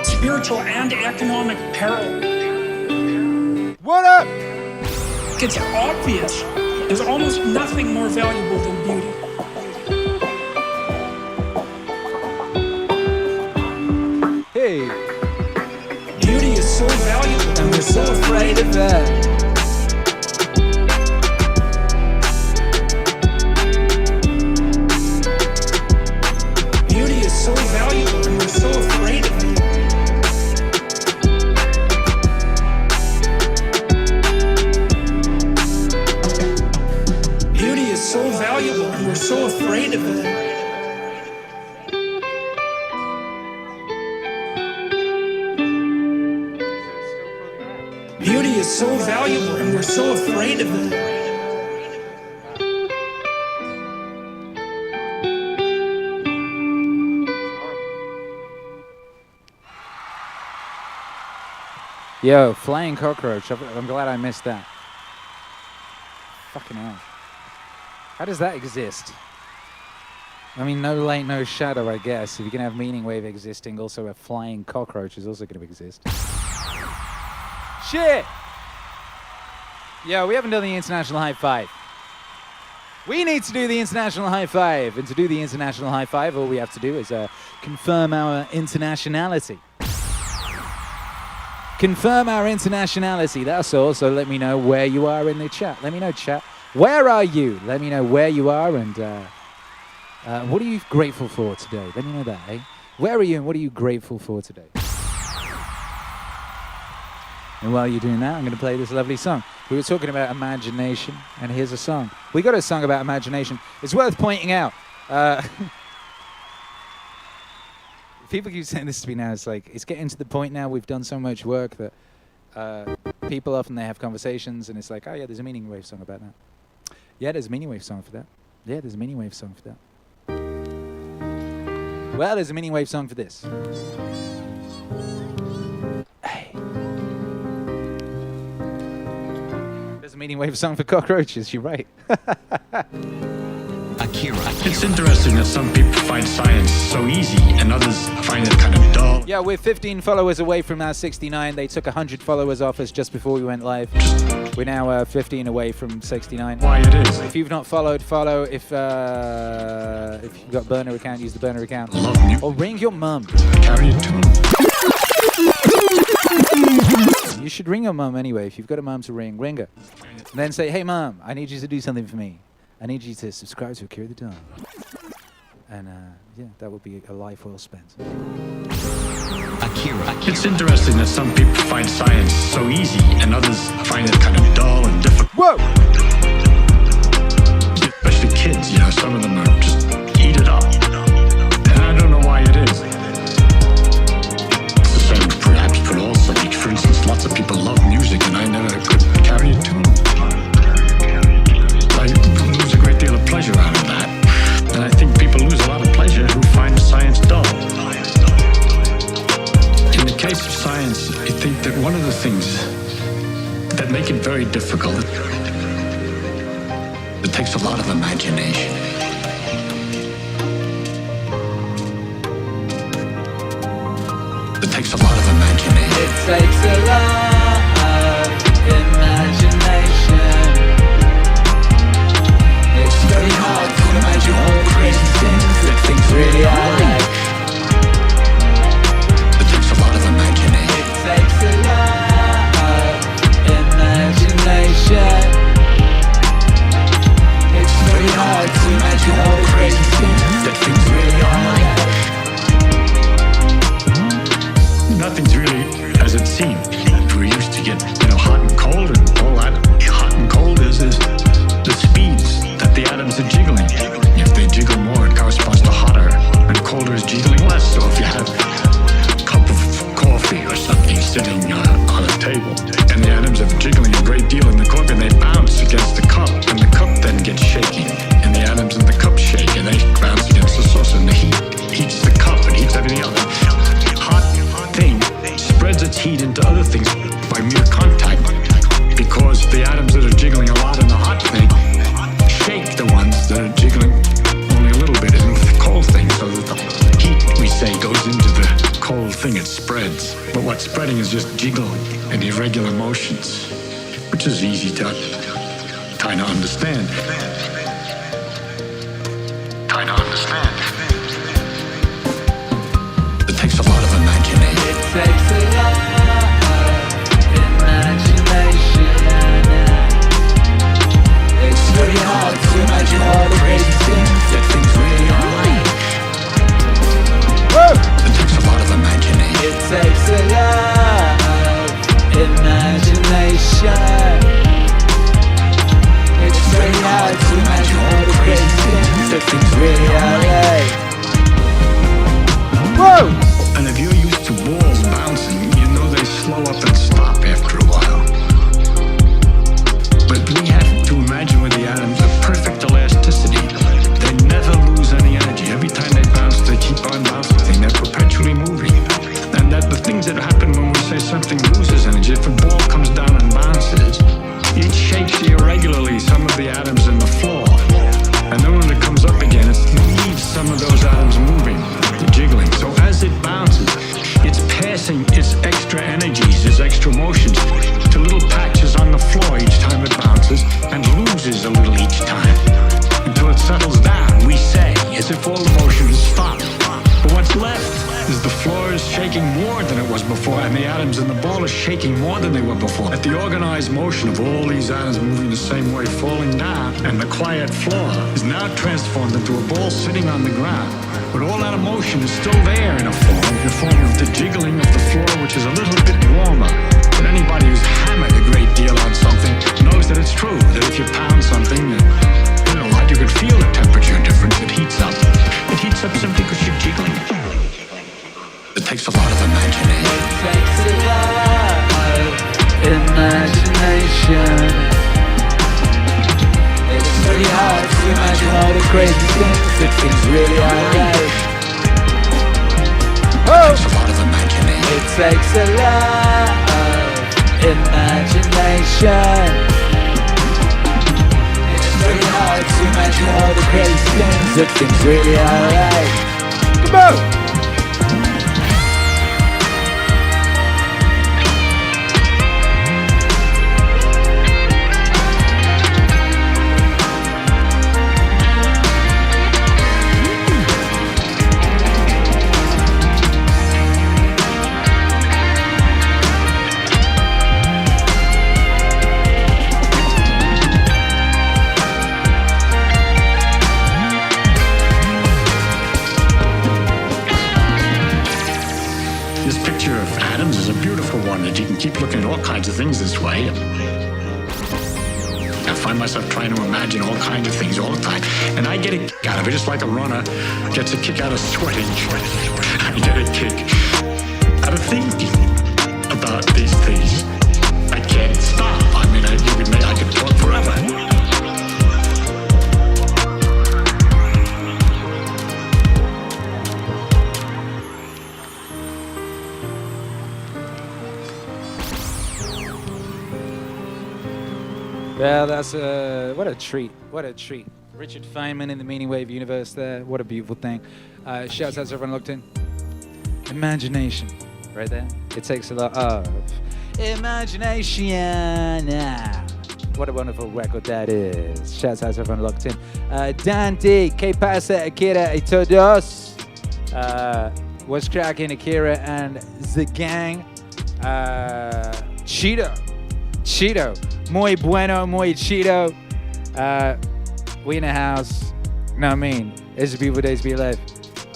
spiritual and economic peril. What up? It's obvious. There's almost nothing more valuable than beauty. Hey. Beauty is so valuable and we're so afraid of that. Beauty is so valuable and we're so afraid of it. So valuable and we're so afraid of it. Beauty is so valuable and we're so afraid of it. Yo, flying cockroach. I'm glad I missed that. Fucking hell. How does that exist? I mean, no light, no shadow, I guess. If you're going to have meaning wave existing, also a flying cockroach is also going to exist. Shit! Yo, we haven't done the international high five. We need to do the international high five. And to do the international high five, all we have to do is confirm our internationality. Confirm our internationality, that's all. So let me know where you are in the chat. Let me know, chat. Where are you? Let me know where you are and what are you grateful for today? Let me know that, eh? Where are you and what are you grateful for today? And while you're doing that, I'm going to play this lovely song. We were talking about imagination, and here's a song. We got a song about imagination. It's worth pointing out. People keep saying this to me now. It's like, it's getting to the point now, we've done so much work that people often, they have conversations, and it's like, oh yeah, there's a Meaning Wave song about that. Yeah, there's a Meaningwave song for that. Yeah, there's a Meaningwave song for that. Well, there's a Meaningwave song for this. Hey. There's a Meaningwave song for cockroaches, you're right. Akira. It's interesting that some people find science so easy and others find it kind of dull. Yeah, we're 15 followers away from our 69. They took 100 followers off us just before we went live. We're now 15 away from 69. Why it is. If you've not followed, follow. If you've got burner account, use the burner account. Or ring your mum. Carry it to them. You should ring your mum anyway. If you've got a mum to ring, ring her. And then say, hey mum, I need you to do something for me. I need you to subscribe to Akira The Don. And yeah, that would be a life well spent. Akira. It's interesting that some people find science so easy and others find it kind of dull and difficult. Whoa! Especially kids, you know, some of them are just eat it up. And I don't know why it is. It's the same perhaps for all subjects. For instance, lots of people love music and I never could carry a tune. I lose a great deal of pleasure out of that. And I think people lose a lot of pleasure who find science dull. In the case of science, I think that one of the things that make it very difficult, it takes a lot of imagination. It takes a lot of imagination. It takes a lot of imagination. It's very hard to imagine all crazy things that things really are like. It takes a lot of imagination. It takes a lot of imagination. It's very hard to imagine all crazy things that things really are like. Nothing's really as it seems. We're used to get, hot and cold, and all that hot and cold is the speeds that the atoms are jiggling. If they jiggle more, it corresponds to hotter, and colder is jiggling less. So if you have a cup of coffee or something sitting on a table, and the atoms are jiggling a great deal in the coffee, and they bounce against the cup, and the cup then gets shaking, and the atoms in the cup shake, and they bounce against the saucer, and the heat heats the cup and heats everything else. Hot thing spreads its heat into other things by mere contact, because the atoms that are jiggling a lot in the hot thing shake the ones that are jiggling only a little bit in the cold thing, so that the heat, we say, goes into the cold thing. It spreads. But what's spreading is just jiggle and irregular motions, which is easy to kind of understand. It takes a lot of imagination. It takes a lot of imagination. It's very hard to imagine all the crazy things that things really are like. It takes a lot of imagination. It takes a lot of imagination. It's very hard to imagine all the crazy things that things really are like. Whoa! And if you're used to balls bouncing, you know they slow up and stop after a while. But we have to imagine with the atoms a perfect elasticity. They never lose any energy. Every time they bounce, they keep on bouncing. They're perpetually moving. And that the things that happen when we say something loses energy, if a ball comes down and bounces, it shakes irregularly some of the atoms in the floor. And then when it comes up again, it leaves some of those atoms moving, jiggling. So as it bounces, it's passing its extra energies, its extra motions, to little patches on the floor each time it bounces, and loses a little each time, until it settles down, we say, as if all the motion has stopped. But what's left is the floor is shaking more than it was before, and the atoms in the ball are shaking more than they were before. At the organized motion of all these atoms moving the same way, falling down, and the quiet floor is now transformed into a ball sitting on the ground. But all that emotion is still there in the form of the jiggling of the floor, which is a little bit warmer. But anybody who's hammered a great deal on something knows that it's true, that if you pound something, you can feel the temperature difference. It heats up. It heats up simply because you're jiggling. It takes a lot of imagination. It takes a lot of imagination. It's very imagine all the crazy things, it seems really alright. Oh! It takes a lot of imagination. It's really hard to imagine all the crazy things, it seems really alright. Come on! Keep looking at all kinds of things this way. I find myself trying to imagine all kinds of things all the time. And I get a kick out of it, just like a runner gets a kick out of sweating. I get a kick out of thinking about these things. I can't stop. I mean, I could talk forever. Well, that's what a treat. What a treat. Richard Feynman in the Meaningwave universe there. What a beautiful thing. Shouts out to everyone looked in. Imagination. Right there. It takes a lot of imagination. What a wonderful record that is. Shouts out to everyone locked in. Dan D. Que pasa, Akira y todos? What's cracking, Akira and the gang? Cheeto. Muy bueno, muy chido. We in the house. No, I mean, it's a beautiful day to be alive.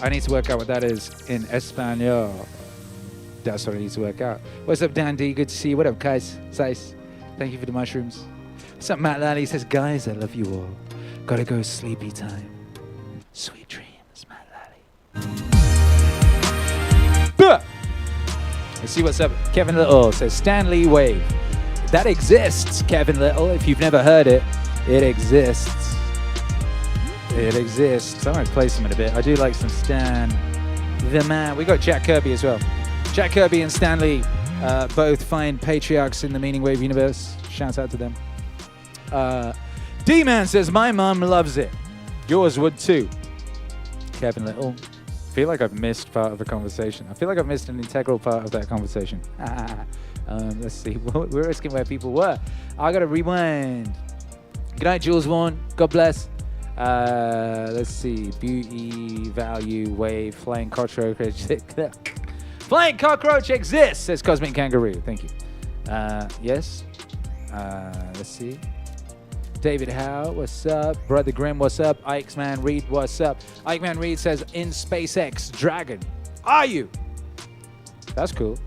I need to work out what that is in Espanol. That's what I need to work out. What's up, Dandy? Good to see you. What up, guys? Sice. Thank you for the mushrooms. What's up, Matt Lally? He says, guys, I love you all. Gotta go sleepy time. Sweet dreams, Matt Lally. Let's see what's up. Kevin Little says, Stanley Wave. That exists, Kevin Little. If you've never heard it, it exists. It exists. I might play some in a bit. I do like some Stan the Man. We got Jack Kirby as well. Jack Kirby and Stanley, both fine patriarchs in the Meaningwave universe. Shout out to them. D-Man says, my mum loves it. Yours would too. Kevin Little. I feel like I've missed part of the conversation. I feel like I've missed an integral part of that conversation. Let's see. We're asking where people were. I gotta rewind. Good night, Jules Warren. God bless. Let's see. Beauty, value, wave, flying cockroach. Flying cockroach exists, says Cosmic Kangaroo. Thank you. Yes. Let's see. David Howe, what's up? Brother Grimm, what's up? Ike's Man Reed, what's up? Ike Man Reed says, in SpaceX Dragon. Are you? That's cool.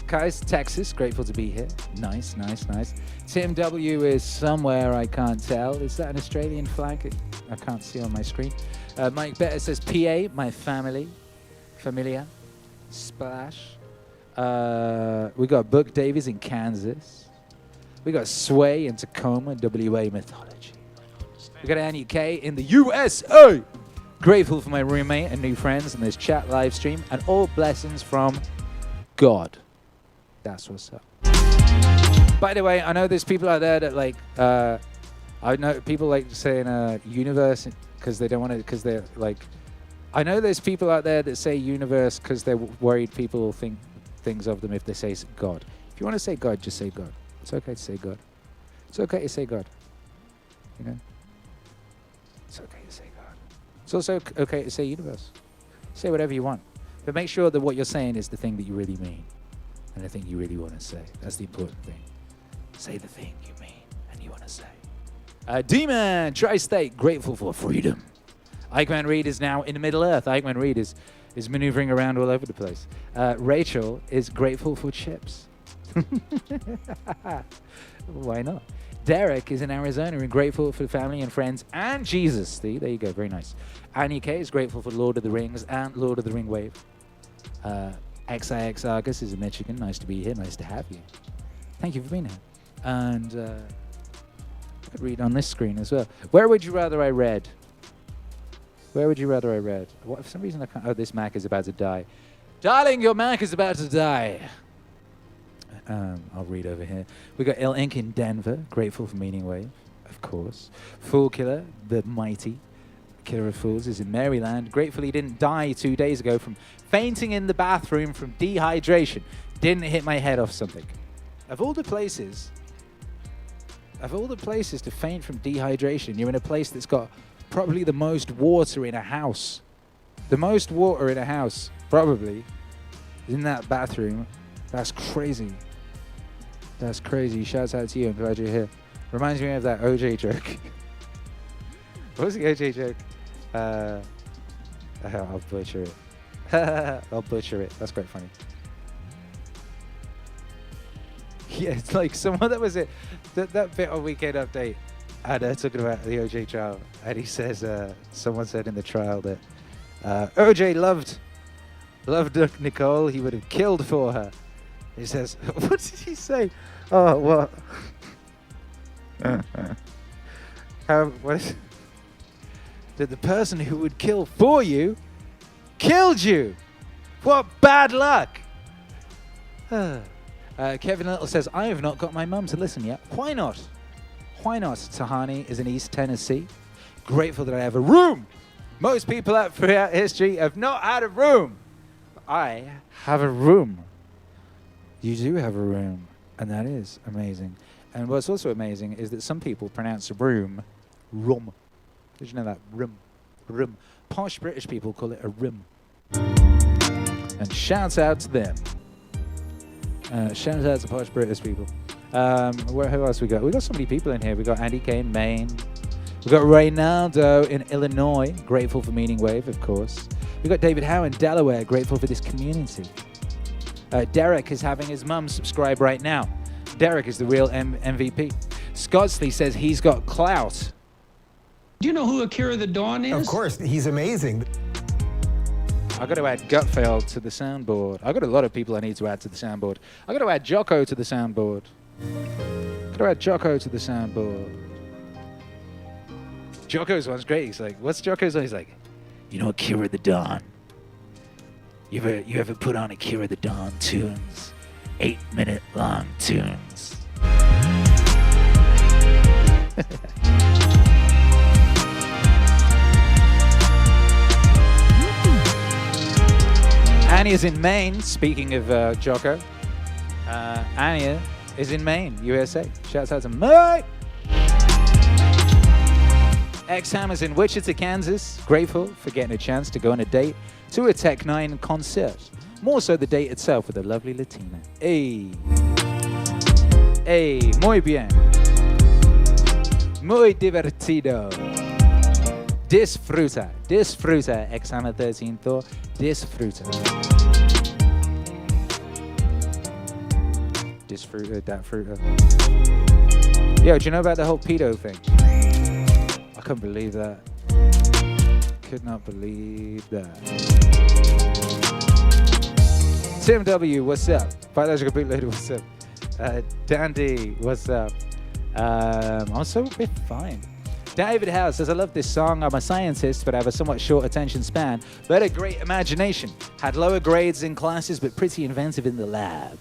Guys, Texas, grateful to be here. Nice. Tim W is somewhere, I can't tell. Is that an Australian flag? I can't see on my screen. Mike Better says, PA, my family. Familia. Splash. We got Book Davies in Kansas. We got Sway in Tacoma, WA Mythology. We got Annie K in the USA. Grateful for my roommate and new friends in this chat live stream, and all blessings from God. That's what's up. By the way, I know there's people out there that like, I know people like saying universe because they don't want to, because they're like, I know there's people out there that say universe because they're worried people will think things of them if they say God. If you want to say God, just say God. It's okay to say God. It's okay to say God. You know? It's okay to say God. It's also okay to say universe. Say whatever you want. But make sure that what you're saying is the thing that you really mean. And the thing you really want to say. That's the important thing. Say the thing you mean and you want to say. D-Man, Tri-State, grateful for freedom. Ikeman Reed is now in the Middle Earth. Ikeman Reed is maneuvering around all over the place. Rachel is grateful for chips. Why not? Derek is in Arizona and grateful for family and friends and Jesus. See, there you go, very nice. Annie K is grateful for Lord of the Rings and Lord of the Ring Wave. XIX Argus is in Michigan. Nice to be here. Nice to have you. Thank you for being here. And I could read on this screen as well. Where would you rather I read? Where would you rather I read? What, for some reason I can't. Oh, this Mac is about to die. Darling, your Mac is about to die. I'll read over here. We got Il Ink in Denver. Grateful for MEANINGWAVE, of course. Fool Killer, the mighty Killer of Fools, is in Maryland. Grateful he didn't die 2 days ago from fainting in the bathroom from dehydration. Didn't hit my head off something. Of all the places to faint from dehydration, you're in a place that's got probably the most water in a house. The most water in a house, probably, is in that bathroom. That's crazy. That's crazy. Shouts out to you. I'm glad you're here. Reminds me of that OJ joke. What was the OJ joke? I'll butcher it. I'll butcher it. That's quite funny. Yeah, it's like someone that was it. That bit on Weekend Update, and talking about the OJ trial, and he says, someone said in the trial that OJ loved Nicole. He would have killed for her. He says, what did he say? Oh, what? That the person who would kill for you killed you. What bad luck. Kevin Little says, I have not got my mum to listen yet. Why not? Why not? Tahani is in East Tennessee. Grateful that I have a room. Most people throughout history have not had a room. I have a room. You do have a room, and that is amazing. And what's also amazing is that some people pronounce room, rum. Did you know that? Room. Posh British people call it a room. And shout out to them. Shout out to posh British people. Who else we got? We got so many people in here. We got Andy Kane, Maine. We got Reynaldo in Illinois. Grateful for MEANINGWAVE, of course. We got David Howe in Delaware. Grateful for this community. Derek is having his mum subscribe right now. Derek is the real MVP. Scotsley says he's got clout. Do you know who Akira the Don is? Of course, he's amazing. I got to add Gutfeld to the soundboard. I got a lot of people I need to add to the soundboard. I got to add Jocko to the soundboard. Jocko's one's great. He's like, what's Jocko's one? He's like, you know Akira the Don? You ever put on Akira the Don tunes? 8-minute long tunes. Anya's in Maine. Speaking of Jocko, Anya is in Maine, USA. Shouts out to Mike. X-Hammer's in Wichita, Kansas. Grateful for getting a chance to go on a date to a Tech 9 concert. More so the date itself with a lovely Latina. Hey, muy bien. Muy divertido. Disfruta, X-Hammer 13 Thor. Disfruta. Dat fruta. Yo, do you know about the whole pedo thing? I couldn't believe that. Could not believe that. Tim W, what's up? Biological Bootleg, what's up? Dandy, what's up? I'm so a bit fine. David House says, I love this song. I'm a scientist, but I have a somewhat short attention span, but a great imagination. Had lower grades in classes, but pretty inventive in the lab.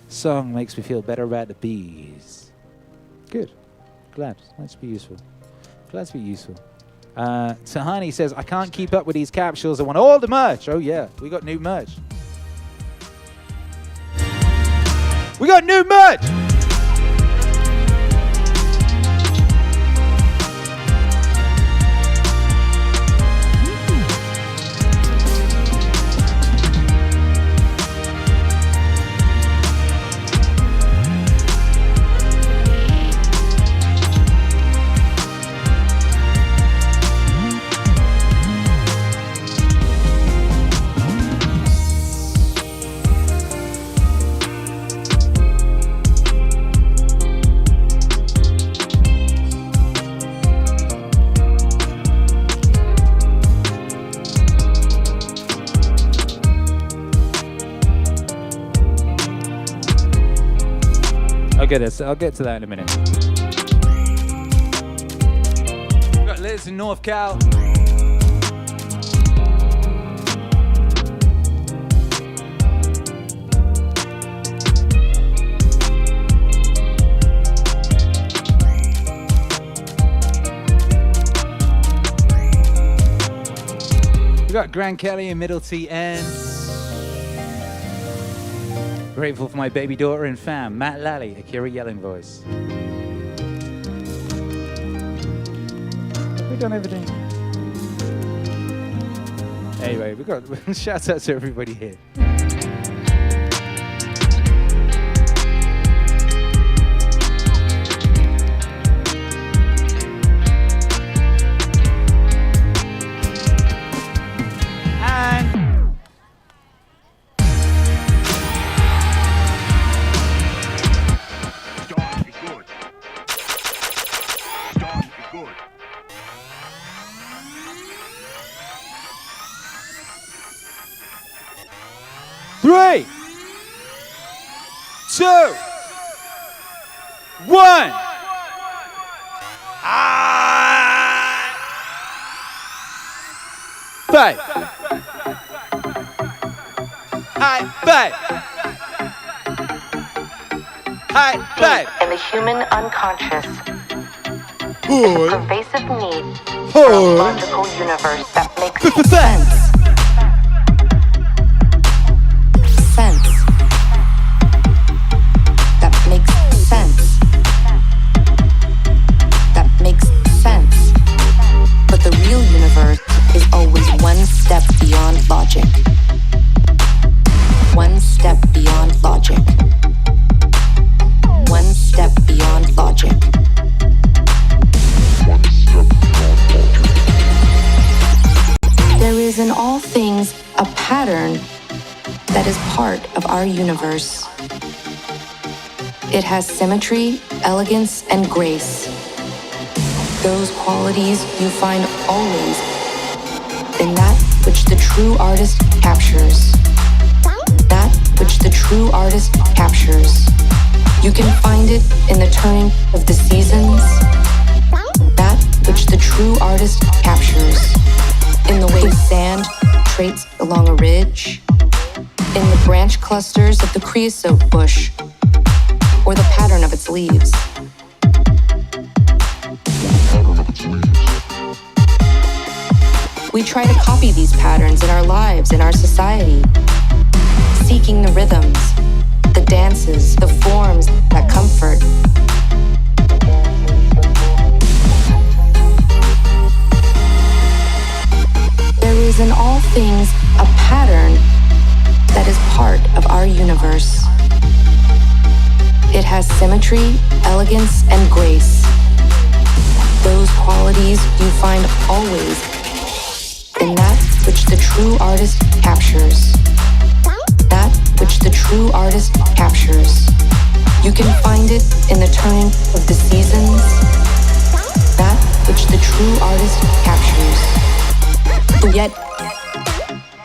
Song makes me feel better about the bees. Good. Glad to be useful. Tahani says, I can't keep up with these capsules. I want all the merch. Oh yeah, we got new merch. I'll get to that in a minute. We've got Liz in North Cal. We got Grand Kelly and Middle T N. Grateful for my baby daughter and fam, Matt Lally, Akira Yelling Voice. Have we done everything? Anyway, we got shout out to everybody here. Three, 2, 1. Bye. Hi, bye. Hi, bye. In the human unconscious, Boy. a pervasive need for a logical universe that makes sense. Sense. That makes sense. That makes sense. But the real universe is always one step beyond logic. One step beyond logic. One step beyond logic. There is in all things a pattern that is part of our universe. It has symmetry, elegance, and grace. Those qualities you find always in that which the true artist captures. That which the true artist captures. You can find it in the turning of the seasons. That which the true artist captures. In the way sand traits along a ridge. In the branch clusters of the creosote bush, or the pattern of its leaves. We try to copy these patterns in our lives, in our society, seeking the rhythms, the dances, the forms that comfort. There is in all things a pattern that is part of our universe. It has symmetry, elegance, and grace. Those qualities you find always in that which the true artist captures. That which the true artist captures. You can find it in the turning of the seasons. That which the true artist captures. Yet,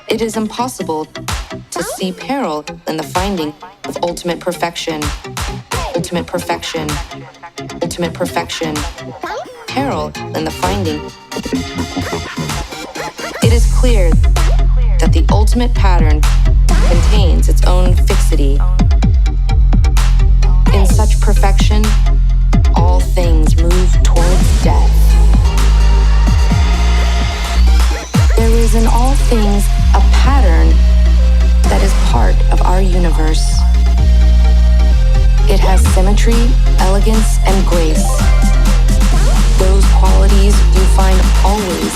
it is impossible to see peril in the finding of ultimate perfection. Ultimate perfection. Ultimate perfection. Peril in the finding. It is clear that the ultimate pattern contains its own fixity. In such perfection, all things move towards death. There is in all things a pattern that is part of our universe. It has symmetry, elegance, and grace. Those qualities you find always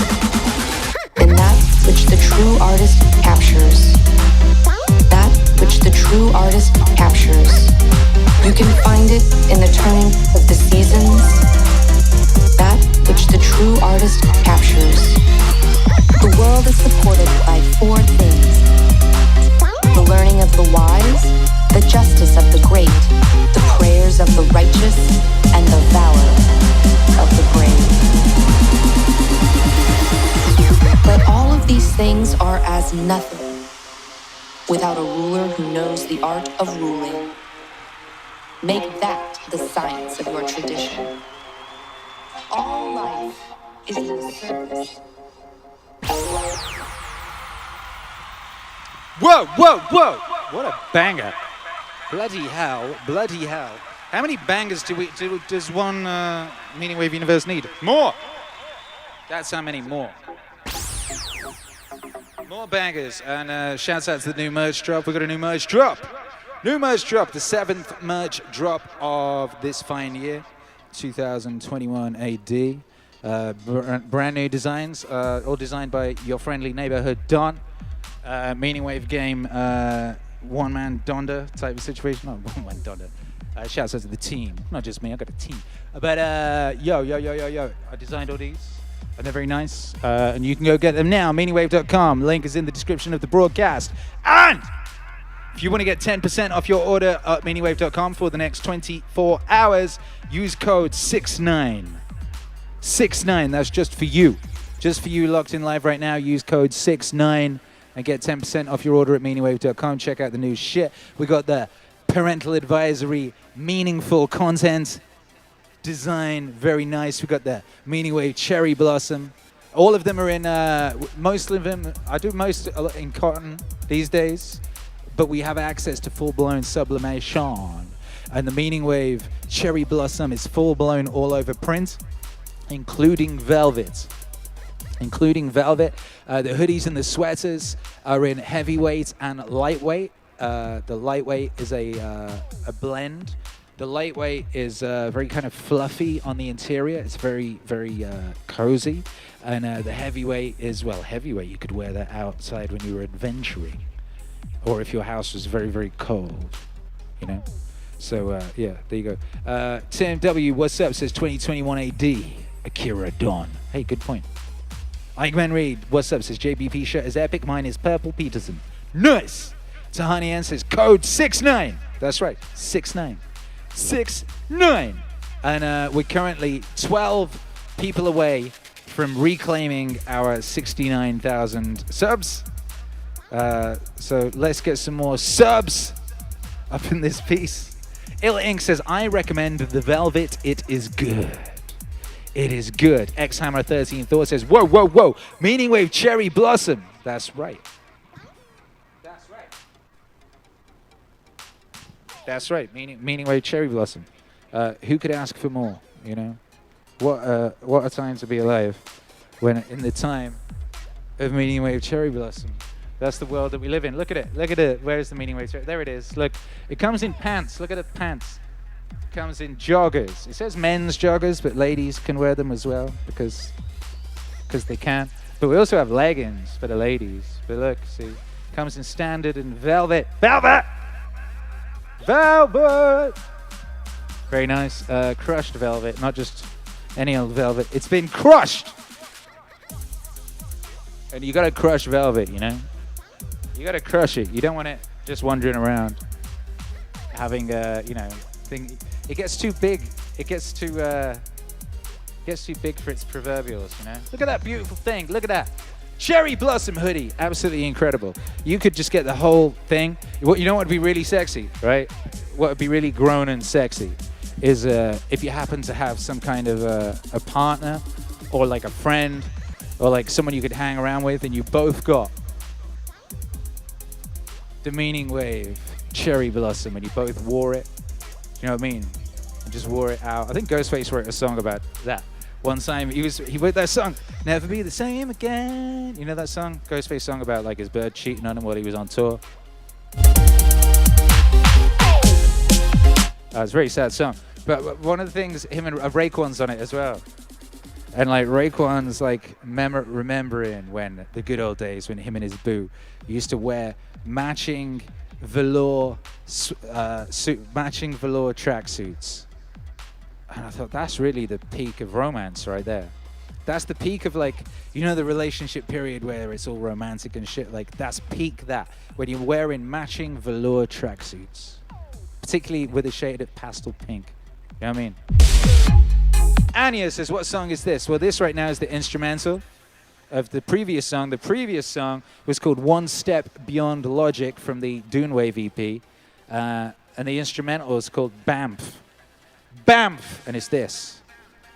in that which the true artist captures. That which the true artist captures. You can find it in the turning of the seasons. That which the true artist captures. The world is supported by 4 things. The learning of the wise, the justice of the great, the prayers of the righteous, and the valor of the brave. But all of these things are as nothing without a ruler who knows the art of ruling. Make that the science of your tradition. All life is in the service. Whoa, whoa, whoa! What a banger. Bloody hell, bloody hell. How many bangers does one Meaning Wave universe need? More! That's how many more. More bangers, and shouts out to the new merch drop. We got a new merch drop. New merch drop, the 7th merch drop of this fine year, 2021 AD. Brand new designs, all designed by your friendly neighborhood Don. MEANINGWAVE game, one-man Donda type of situation. No, one-man Donda. Shouts out to the team. Not just me, I got a team. But yo. I designed all these. And they're very nice. And you can go get them now, meaningwave.com. Link is in the description of the broadcast. And if you want to get 10% off your order at meaningwave.com for the next 24 hours, use code 69. 69, that's just for you. Just for you locked in live right now, use code 69 and get 10% off your order at meaningwave.com. Check out the new shit. We got the parental advisory, meaningful content design, very nice. We got the MEANINGWAVE Cherry Blossom. All of them are in, most of them, I do most in cotton these days, but we have access to full-blown sublimation. And the MEANINGWAVE Cherry Blossom is full-blown all over print, including velvet. The hoodies and the sweaters are in heavyweight and lightweight. The lightweight is a blend. The lightweight is very kind of fluffy on the interior. It's very, very cozy. And the heavyweight is, well, heavyweight. You could wear that outside when you were adventuring. Or if your house was very, very cold, you know? So, yeah, there you go. Tim W, what's up? Says 2021 AD. Akira Don. Hey, good point. Ike Man Reed, what's up? Says JBP shirt is epic. Mine is purple Peterson. Nice! Tahani N says code 69. That's right, 69. 69. And we're currently 12 people away from reclaiming our 69,000 subs. So let's get some more subs up in this piece. Ill Ink says, I recommend the Velvet. It is good. It is good. X-Hammer 13 Thought says, whoa. MEANINGWAVE Cherry Blossom. That's right. That's right. MEANINGWAVE Cherry Blossom. Who could ask for more? You know, what a time to be alive. When in the time of MEANINGWAVE Cherry Blossom, that's the world that we live in. Look at it. Look at it. Where's the MEANINGWAVE Cherry? There it is. Look, it comes in pants. Look at the pants. It comes in joggers. It says men's joggers, but ladies can wear them as well because they can. But we also have leggings for the ladies. But look, see, it comes in standard and velvet. Velvet. Very nice. Crushed velvet, not just any old velvet. It's been crushed. And you gotta crush velvet, you know? You gotta crush it. You don't want it just wandering around having you know, thing. It gets too big. It gets too big for its proverbials, you know? Look at that beautiful thing. Look at that. Cherry Blossom hoodie. Absolutely incredible. You could just get the whole thing. You know what would be really sexy, right? What would be really grown and sexy is if you happen to have some kind of a partner or like a friend or like someone you could hang around with and you both got the MEANINGWAVE Cherry Blossom and you both wore it. You know what I mean? And just wore it out. I think Ghostface wrote a song about that. One time he wrote that song, Never Be the Same Again. You know that song? Ghostface song about like his bird cheating on him while he was on tour. It's a very sad song. But one of the things, him and Raekwon's on it as well. And like Raekwon's like remembering when the good old days when him and his boo used to wear matching velour tracksuits. And I thought that's really the peak of romance right there. That's the peak of like, you know, the relationship period where it's all romantic and shit. Like that's peak that when you're wearing matching velour tracksuits, particularly with a shade of pastel pink. You know what I mean? Anya says, what song is this? Well, this right now is the instrumental of the previous song. The previous song was called One Step Beyond Logic from the Dunewave EP. And the instrumental is called Bamf. Bamf! And it's this.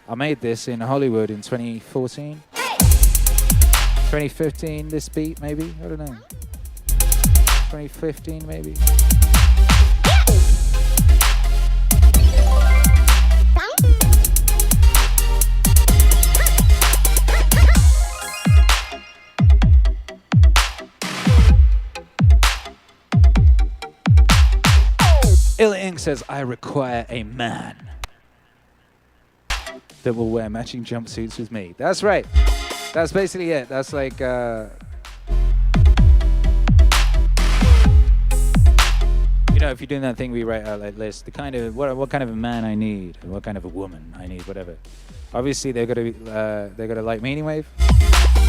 I made this in Hollywood in 2014. 2015, this beat maybe? I don't know. 2015 maybe? says, I require a man that will wear matching jumpsuits with me. That's right. That's basically it. That's like, you know, if you're doing that thing, we write out like list, the kind of, what kind of a man I need, what kind of a woman I need, whatever. Obviously, they've got to like Meaningwave,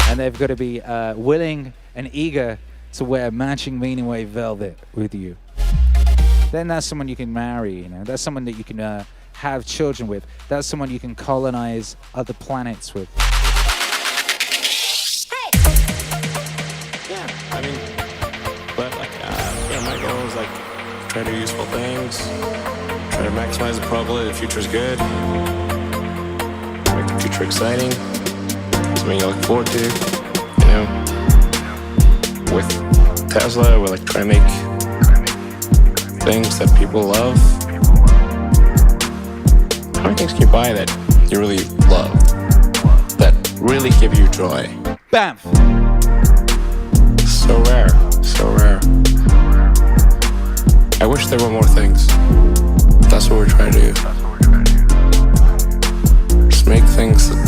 and they've got to be willing and eager to wear matching Meaningwave velvet with you. Then that's someone you can marry, you know. That's someone that you can have children with. That's someone you can colonize other planets with. Yeah, I mean, but like, yeah, my goal is like try to do useful things, try to maximize the probability the future's good, make the future exciting, something you look forward to, you know. With Tesla, we're like trying to make things that people love. How many things can you buy that you really love, that really give you joy? Bam! So rare, so rare. I wish there were more things. That's what we're trying to do. Just make things that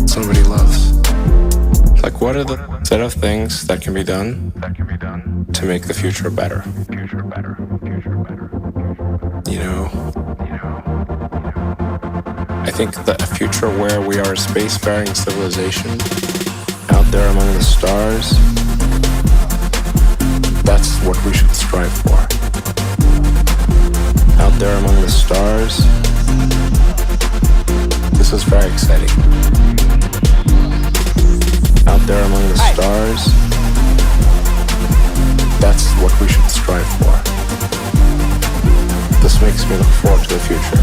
somebody loves. Like, what are the set of things that can be done to make the future better? You know, I think that a future where we are a spacefaring civilization out there among the stars, that's what we should strive for. Out there among the stars, this is very exciting. Out there among the stars, that's what we should strive for. This makes me look forward to the future.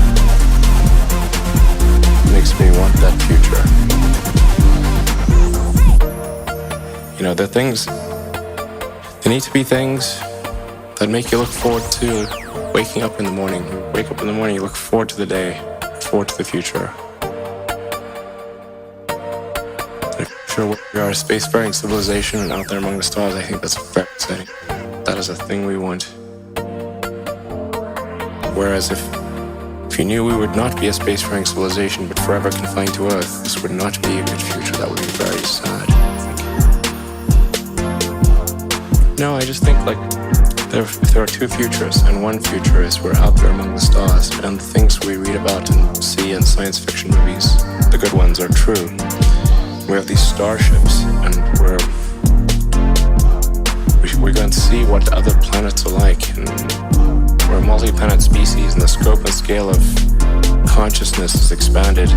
Makes me want that future. You know, the things, there need to be things that make you look forward to waking up in the morning. You wake up in the morning, you look forward to the day, forward to the future. Sure, we are a spacefaring civilization and out there among the stars, I think that's very exciting. That is a thing we want. Whereas if you knew we would not be a spacefaring civilization but forever confined to Earth, this would not be a good future. That would be very sad. No, I just think like if there are two futures, and one future is we're out there among the stars and the things we read about and see in science fiction movies, the good ones, are true. We have these starships, and we're going to see what other planets are like, and we're a multi-planet species, and the scope and scale of consciousness is expanded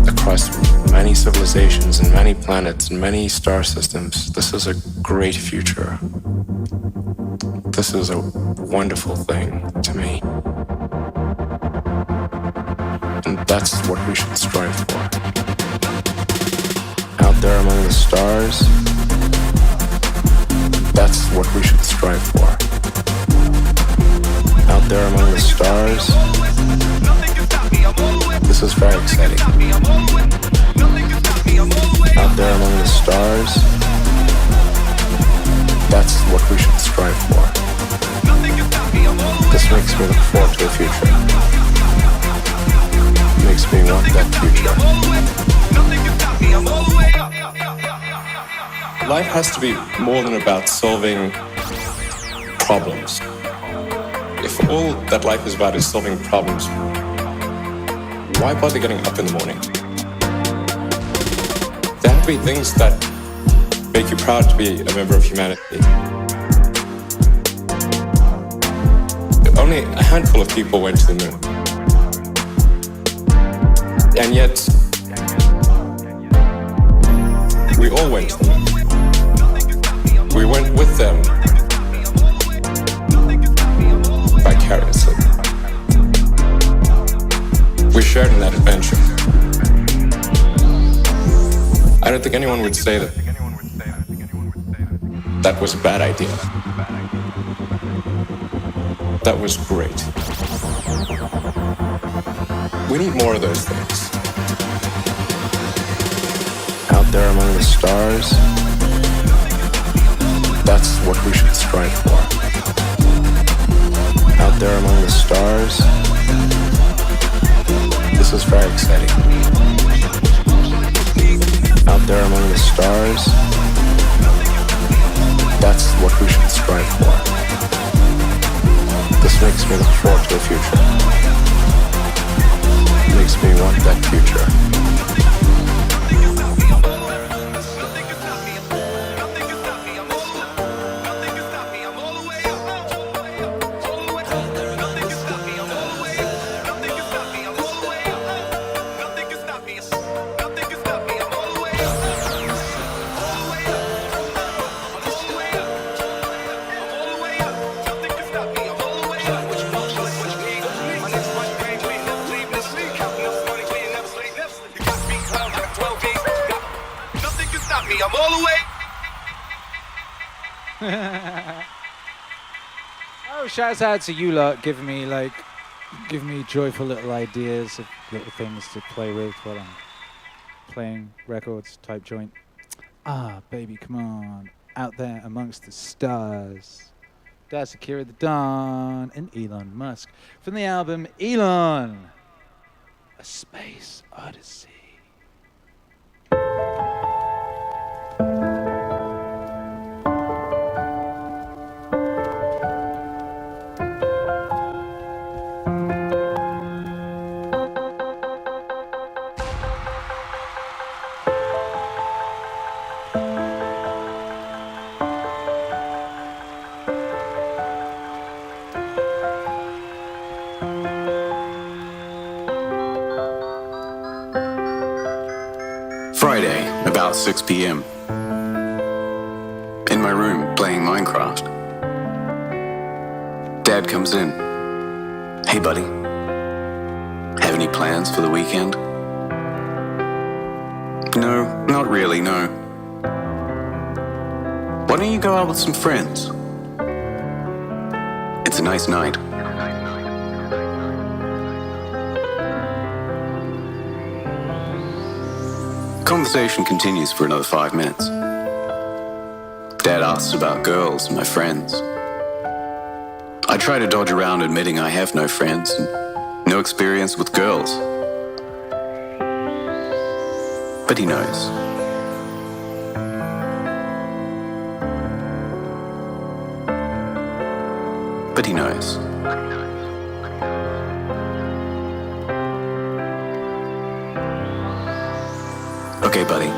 across many civilizations and many planets and many star systems. This is a great future. This is a wonderful thing to me. And that's what we should strive for. Out there among the stars, that's what we should strive for. Out there among the stars, this is very exciting. Out there among the stars, that's what we should strive for. This makes me look forward to the future. Makes me want that future. Life has to be more than about solving problems. If all that life is about is solving problems, why bother getting up in the morning? There have to be things that make you proud to be a member of humanity. Only a handful of people went to the moon. And yet, we all went to the moon. We went with them vicariously. We shared in that adventure. I don't think anyone would say that that was a bad idea. That was great. We need more of those things. Out there among the stars, that's what we should strive for. Out there among the stars, this is very exciting. Out there among the stars, that's what we should strive for. This makes me look forward to the future. It makes me want that future. I'm all the way. Oh, shouts out to you lot, giving me joyful little ideas of little things to play with while I'm playing records type joint. Ah, baby, come on. Out there amongst the stars. That's Akira The Don and Elon Musk from the album Elon, A Space Odyssey. Friday, about 6 p.m. In my room, playing Minecraft. Dad comes in. Hey, buddy. Have any plans for the weekend? No, not really, no. Why don't you go out with some friends? It's a nice night. Conversation continues for another 5 minutes. Dad asks about girls and my friends. I try to dodge around admitting I have no friends and no experience with girls. But he knows. But he knows. Okay, buddy.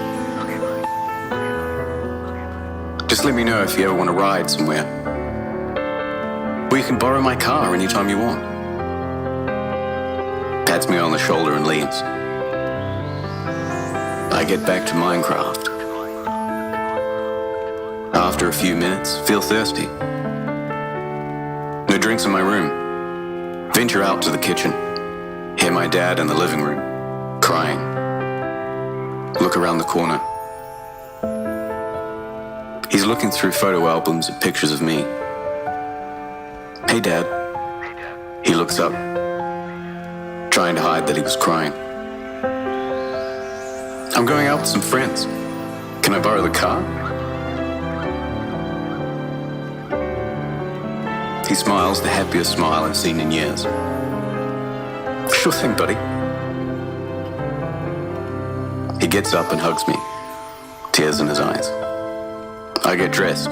Just let me know if you ever want to ride somewhere. Or you can borrow my car anytime you want. Pats me on the shoulder and leaves. I get back to Minecraft. After a few minutes, feel thirsty. No drinks in my room. Venture out to the kitchen. Hear my dad in the living room, crying. Look around the corner. He's looking through photo albums of pictures of me. Hey, Dad. He looks up, trying to hide that he was crying. I'm going out with some friends. Can I borrow the car? He smiles the happiest smile I've seen in years. Sure thing, buddy. He gets up and hugs me, tears in his eyes. I get dressed,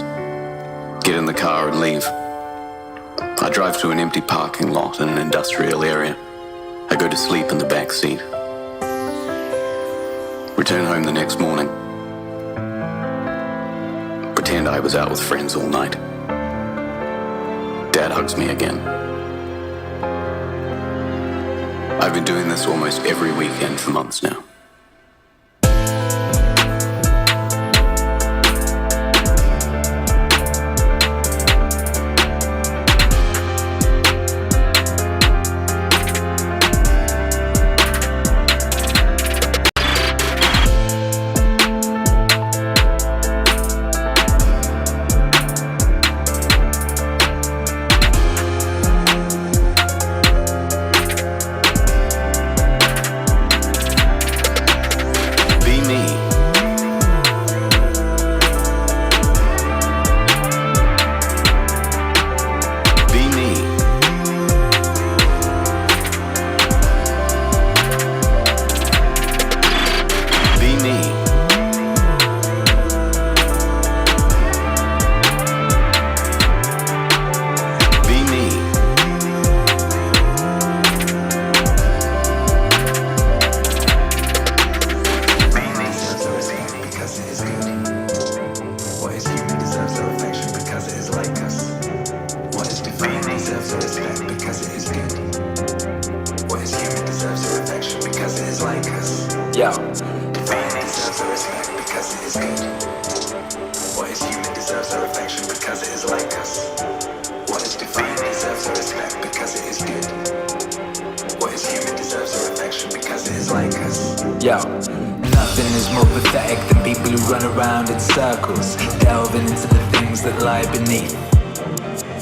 get in the car and leave. I drive to an empty parking lot in an industrial area. I go to sleep in the back seat. Return home the next morning. Pretend I was out with friends all night. Dad hugs me again. I've been doing this almost every weekend for months now. respect because it is good. What is human deserves our affection because it is like us. What is divine deserves our respect because it is good. What is human deserves our affection because it is like us. Yo, nothing is more pathetic than people who run around in circles, delving into the things that lie beneath,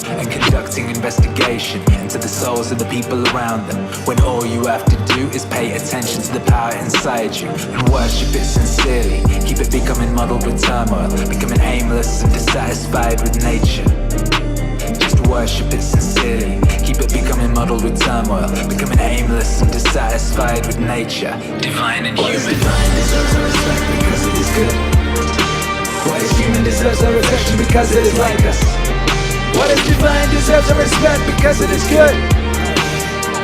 and conducting investigation into the souls of the people around them, when all you have to do is pay attention to the power inside you and worship it sincerely. Keep it becoming muddled with turmoil, becoming aimless and dissatisfied with nature. Just worship it sincerely. Keep it becoming muddled with turmoil, becoming aimless and dissatisfied with nature. Divine and human. Divine deserves our respect because it is good. What is human deserves our affection because it is like us. What is divine deserves our respect because it is good.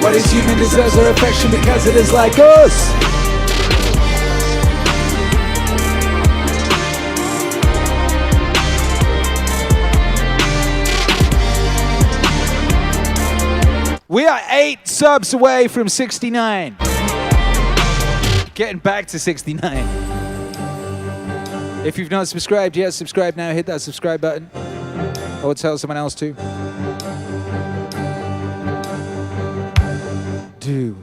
What is human deserves our affection because it is like us. We are 8 subs away from 69. Getting back to 69. If you've not subscribed yet, subscribe now. Hit that subscribe button. Or tell someone else to. Do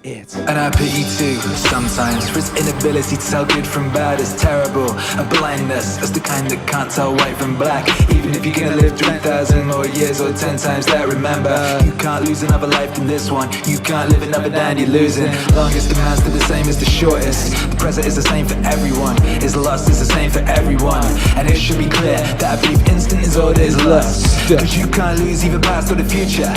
it. And I pity too, sometimes, for its inability to tell good from bad is terrible. A blindness as the kind that can't tell white from black. Even if you're gonna live 3,000 more years or 10 times that, remember, you can't lose another life than this one. You can't live another day and you're losing. Longest demands are the same as the shortest. The present is the same for everyone. His lust is the same for everyone. And it should be clear that a brief instant is all there is lust. Cause you can't lose either past or the future.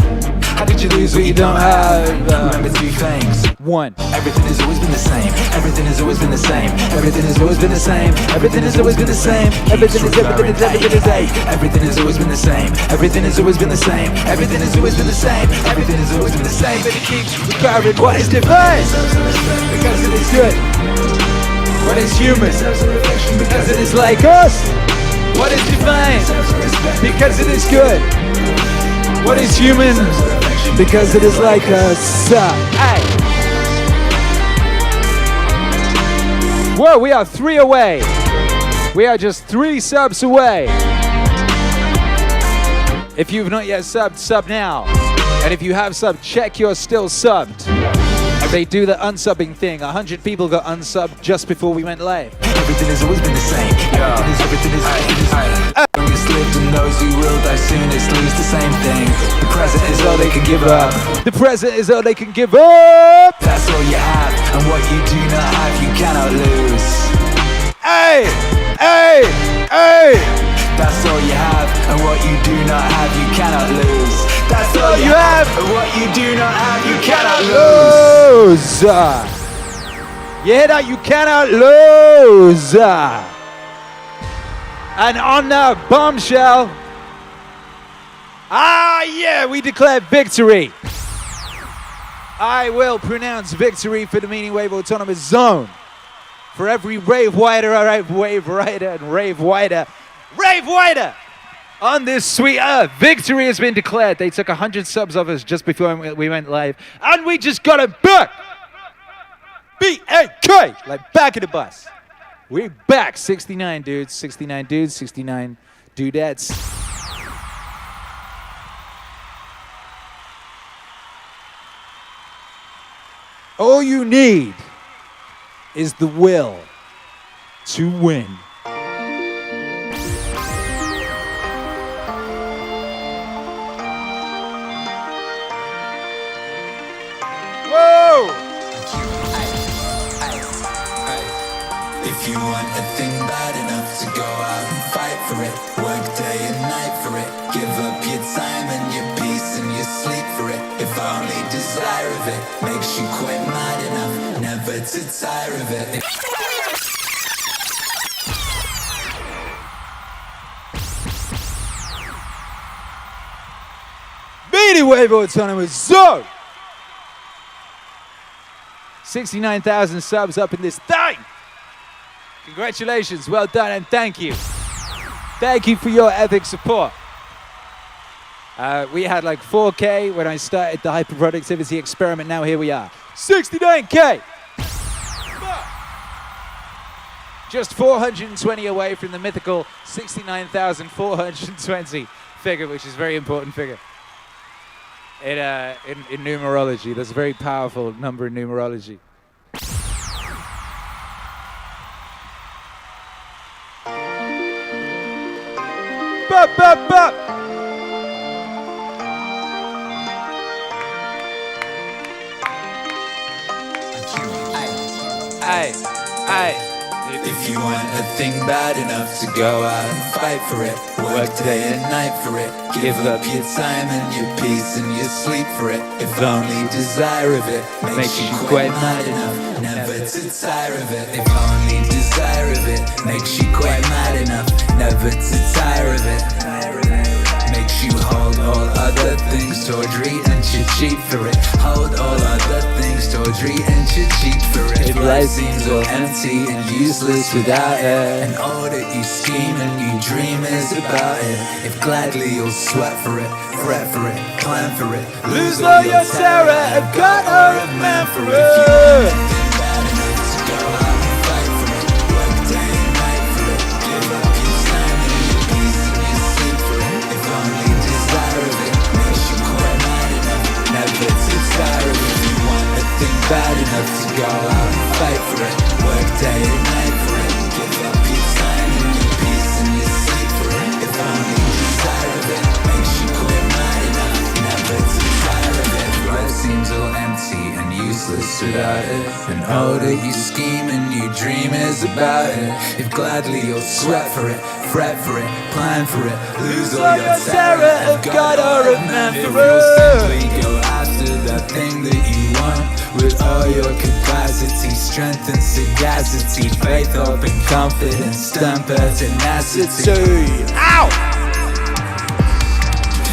How did you lose what you don't have? Remember 2 things. 1. Everything has always been the same. Everything has always been the same. Everything has always been the same. Everything has always been the same. Everything has always been the same. Everything has always been the same. Everything has always been the same. Everything has always been the same. Everything has always been the same. But it keeps recurring. What is divine? Because it is good. What is human? Because it is like us. What is divine? Because it is good. What is human? Because it is like us. Hey. Whoa, we are 3 away. We are just 3 subs away. If you've not yet subbed, sub now. And if you have subbed, check you're still subbed. They do the unsubbing thing. 100 people got unsubbed just before we went live. Everything has always been the same. Everything is longest lived and those who will die soonest lose the same thing. The present is all they can give up. The present is all they can give up. That's all you have, and what you do not have, you cannot lose. Hey, hey, hey. That's all you have, and what you do not have, you cannot lose. That's all you have, and what you do not have, you cannot lose. Yeah, that you cannot lose. And on that bombshell, we declare victory. I will pronounce victory for the Meaningwave Autonomous Zone. For every rave wider, wave rider, and rave wider on this sweet earth. Victory has been declared. They took 100 subs of us just before we went live, and we just got it back. B-A-K, like back of the bus. We're back. 69 dudes, 69 dudes, 69 dudettes. All you need is the will to win. Whoa! If you want a thing bad enough to go out and fight for it, work day and night for it, give up your time and your peace and your sleep for it. If only desire of it makes you quite mad enough never to tire of it. Meaningwave Autonomous Zone! 69,000 subs up in this thing! Congratulations, well done, and thank you. Thank you for your epic support. We had like 4K when I started the hyperproductivity experiment. Now here we are. 69K! Just 420 away from the mythical 69,420 figure, which is a very important figure. In numerology, that's a very powerful number in numerology. Bop, bop, bop. Aye, aye. If you want a thing bad enough to go out and fight for it, work day and night for it, give up your time and your peace and your sleep for it. If only desire of it makes you quite mad enough never to tire of it. If only desire of it makes you quite mad enough never to tire of it. Makes you hold all other things tawdry and you cheat for it. Hold all other things tawdry and you cheat for it. If life seems all empty and useless without it, and all that you scheme and you dream is about it, if gladly you'll sweat for it, fret for it, plan for it, lose all your terror and God or a man for it. Bad enough to go out and fight for it, work day and night for it, give up your time and your peace and your sleep for it. If only desire of it makes you quit mad enough never to tire of it. Life seems all empty and useless without it, and all that you scheme and you dream is about it. If gladly you'll sweat for it, fret for it, plan for it, lose all your terror of God or of man for it. If you'll simply go after that thing that you want with all your capacity, strength and sagacity, faith, hope and confidence, stamp tenacity. Ow!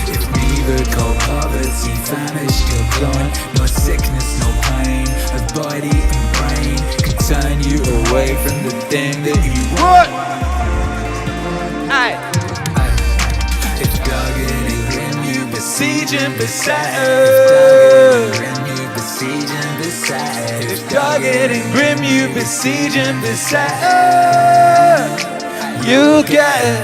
If neither cold poverty famished your glowing, nor sickness, no pain of body and brain can turn you away from the thing that you want. Aye. If dogged and grim you besiege and beset. If dogged and grim you besiege and beset, you'll get it.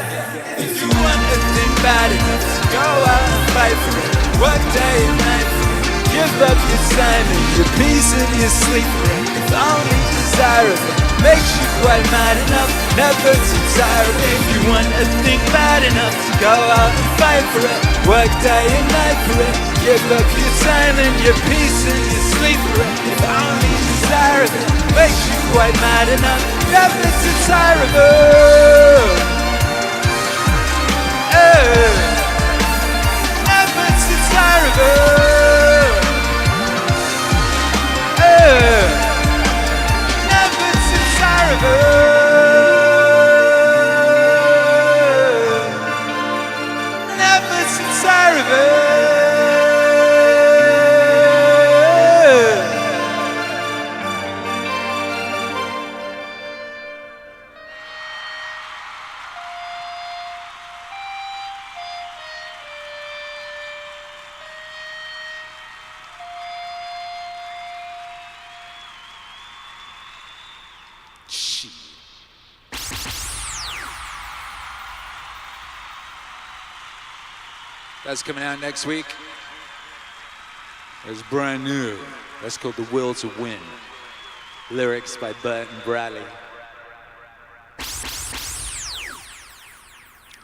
If you want a thing bad enough to go out and fight for it, work day and night for it, give up your time and your peace and your sleep for it. If only desire of it makes you quite mad enough never to tire of it. If you want a thing bad enough to go out and fight for it, work day and night for it, give up your time and your peace and your sleep for it. If only desire of it makes you quite mad enough never to tire of it. Never to tire of it. Never to tire of it. Never to tire of it. That's coming out next week. It's brand new. That's called The Will to Win. Lyrics by Burt and Bradley.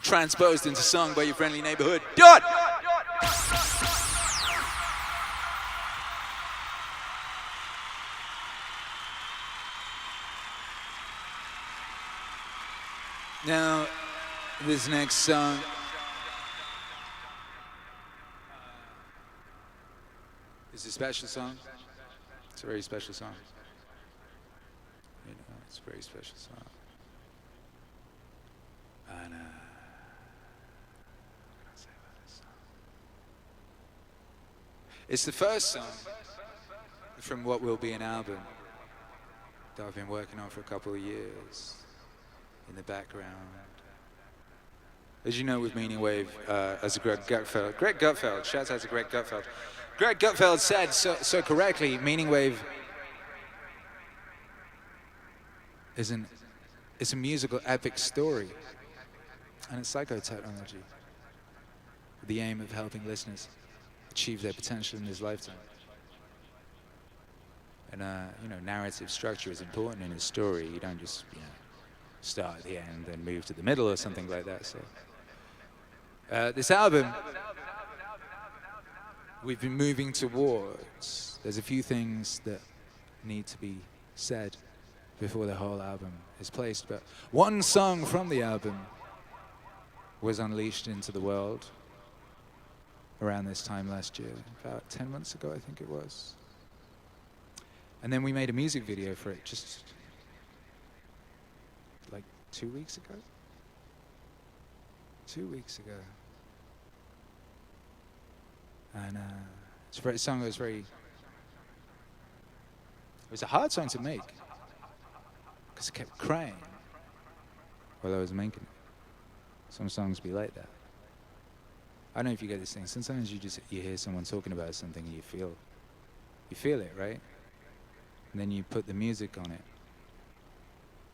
Transposed into song by your friendly neighborhood Dot. Now, this next song is a special song. It's a very special song. You know, it's a very special song. And what can I say about this song? It's the first song from what will be an album that I've been working on for a couple of years in the background. As you know, with MEANINGWAVE, as a Greg Gutfeld, shout out to Greg Gutfeld. Greg Gutfeld said so correctly, MEANINGWAVE isn't It's a musical epic story, and it's psychotechnology, with the aim of helping listeners achieve their potential in this lifetime. And you know, narrative structure is important in a story. You don't just, you know, start at the end and move to the middle or something like that. So this album, we've been moving towards. There's a few things that need to be said before the whole album is placed, but one song from the album was unleashed into the world around this time last year, about 10 months ago, I think it was. And then we made a music video for it just like 2 weeks ago. 2 weeks ago. And it's a very song that was very, it was a hard song to make because I kept crying while I was making it. Some songs be like that. I don't know if you get this thing. Sometimes you hear someone talking about something and you feel it, right? And then you put the music on it,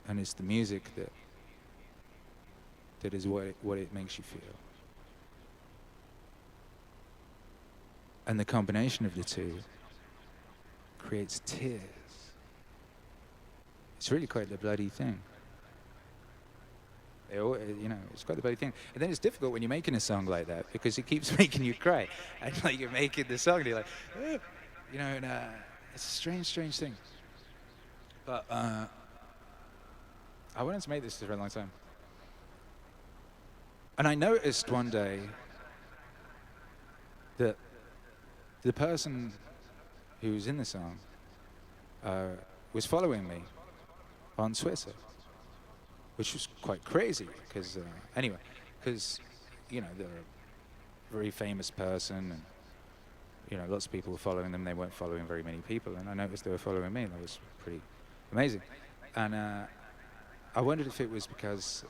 and it's the music that is what it makes you feel. And the combination of the two creates tears. It's really quite the bloody thing. You know, it's quite the bloody thing. And then it's difficult when you're making a song like that because it keeps making you cry. And like you're making the song and you're like, oh, you know, and it's a strange, strange thing. But I wanted to make this for a long time. And I noticed one day that the person who was in the song was following me on Twitter, which was quite crazy because, anyway, because, you know, they're a very famous person and, you know, lots of people were following them. They weren't following very many people, and I noticed they were following me, and that was pretty amazing. And I wondered if it was because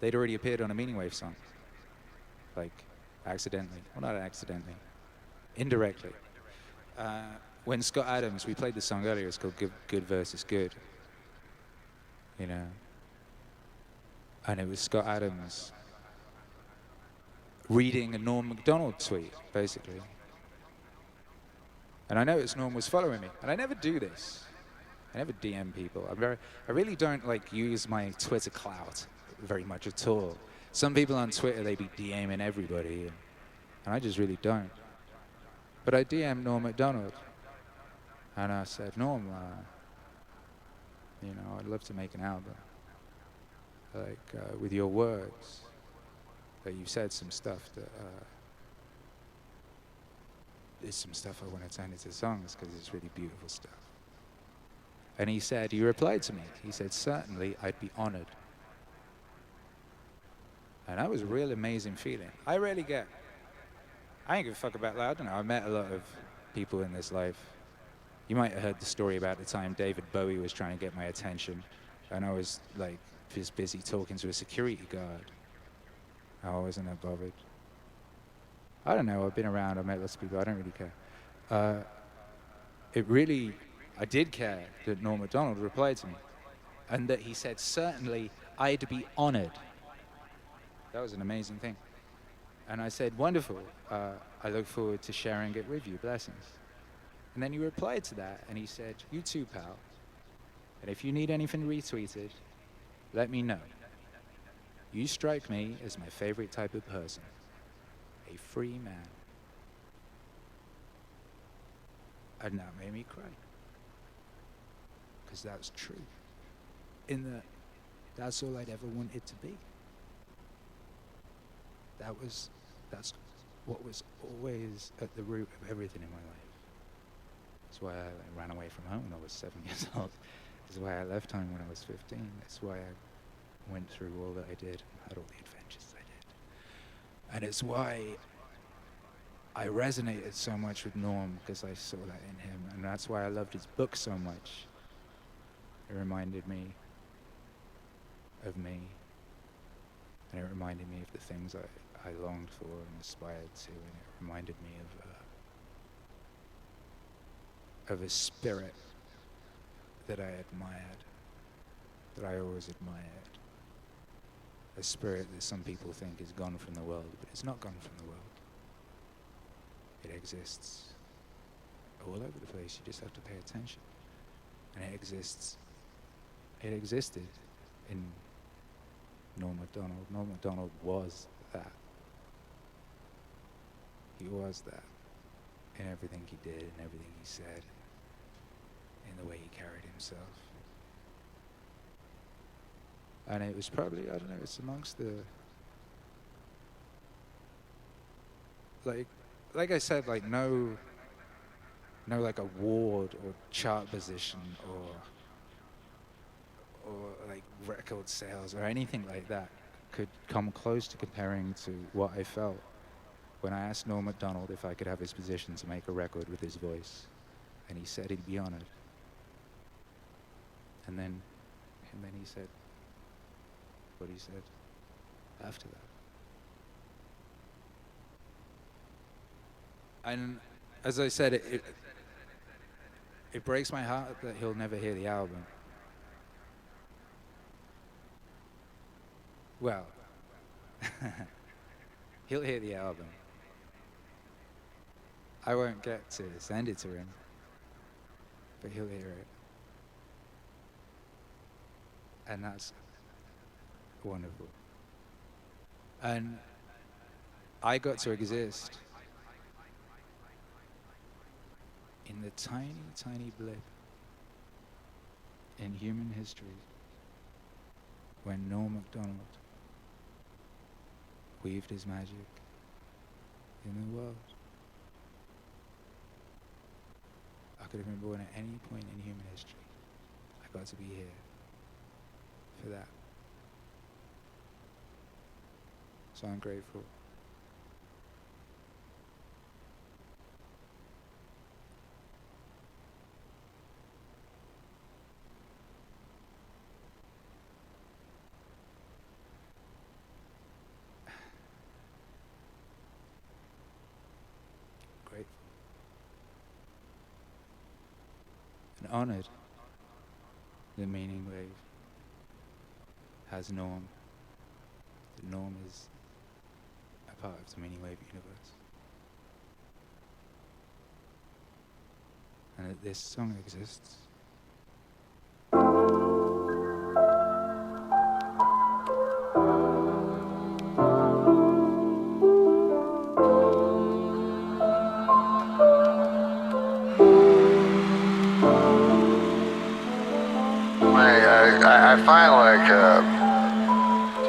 they'd already appeared on a Meaningwave song, like accidentally, well, not accidentally, indirectly. When Scott Adams, we played the song earlier, it's called Good versus Good, you know, and it was Scott Adams reading a Norm Macdonald tweet, basically. And I noticed Norm was following me, and I never do this. I never DM people. I really don't like use my Twitter clout very much at all. Some people on Twitter, they be DMing everybody, and I just really don't. But I DM'd Norm Macdonald, and I said, Norm, you know, I'd love to make an album, like with your words. That you said some stuff that there's some stuff I want to turn into songs because it's really beautiful stuff. And he replied to me. He said, certainly, I'd be honored. And that was a real amazing feeling. I ain't give a fuck about that. I don't know. I met a lot of people in this life. You might have heard the story about the time David Bowie was trying to get my attention, and I was like just busy talking to a security guard. I wasn't that bothered. I don't know. I've been around. I've met lots of people. I don't really care. I did care that Norm Macdonald replied to me, and that he said, certainly, I'd be honored. That was an amazing thing. And I said, wonderful. I look forward to sharing it with you. Blessings. And then he replied to that, and he said, you too, pal. And if you need anything retweeted, let me know. You strike me as my favorite type of person, a free man. And that made me cry. Because that's true. That's all I'd ever wanted to be. That's what was always at the root of everything in my life. That's why I ran away from home when I was 7 years old. That's why I left home when I was 15. That's why I went through all that I did and had all the adventures I did. And it's why I resonated so much with Norm, because I saw that in him. And that's why I loved his book so much. It reminded me of me. And it reminded me of the things I longed for and aspired to. And it reminded me of a spirit that I admired that I always admired. A spirit that some people think is gone from the world, but it's not gone from the world. It exists all over the place. You just have to pay attention. And it exists. It existed in Norm Macdonald. Norm Macdonald was that. He was that in everything he did, in everything he said, in the way he carried himself. And it was probably, I don't know, it's amongst the, like I said, like no like award or chart position or like record sales or anything like that could come close to comparing to what I felt when I asked Norm Macdonald if I could have his position to make a record with his voice, and he said he'd be honored. And then he said what he said after that. And as I said, it breaks my heart that he'll never hear the album. Well, he'll hear the album. I won't get to send it to him, but he'll hear it. And that's wonderful. And I got to exist in the tiny, tiny blip in human history when Norm Macdonald weaved his magic in the world. I could have been born at any point in human history. I got to be here for that. So I'm grateful. Grateful. And honored the Meaning Wave has Norm. The Norm is a part of the Meaning Wave universe. And that this song exists. I find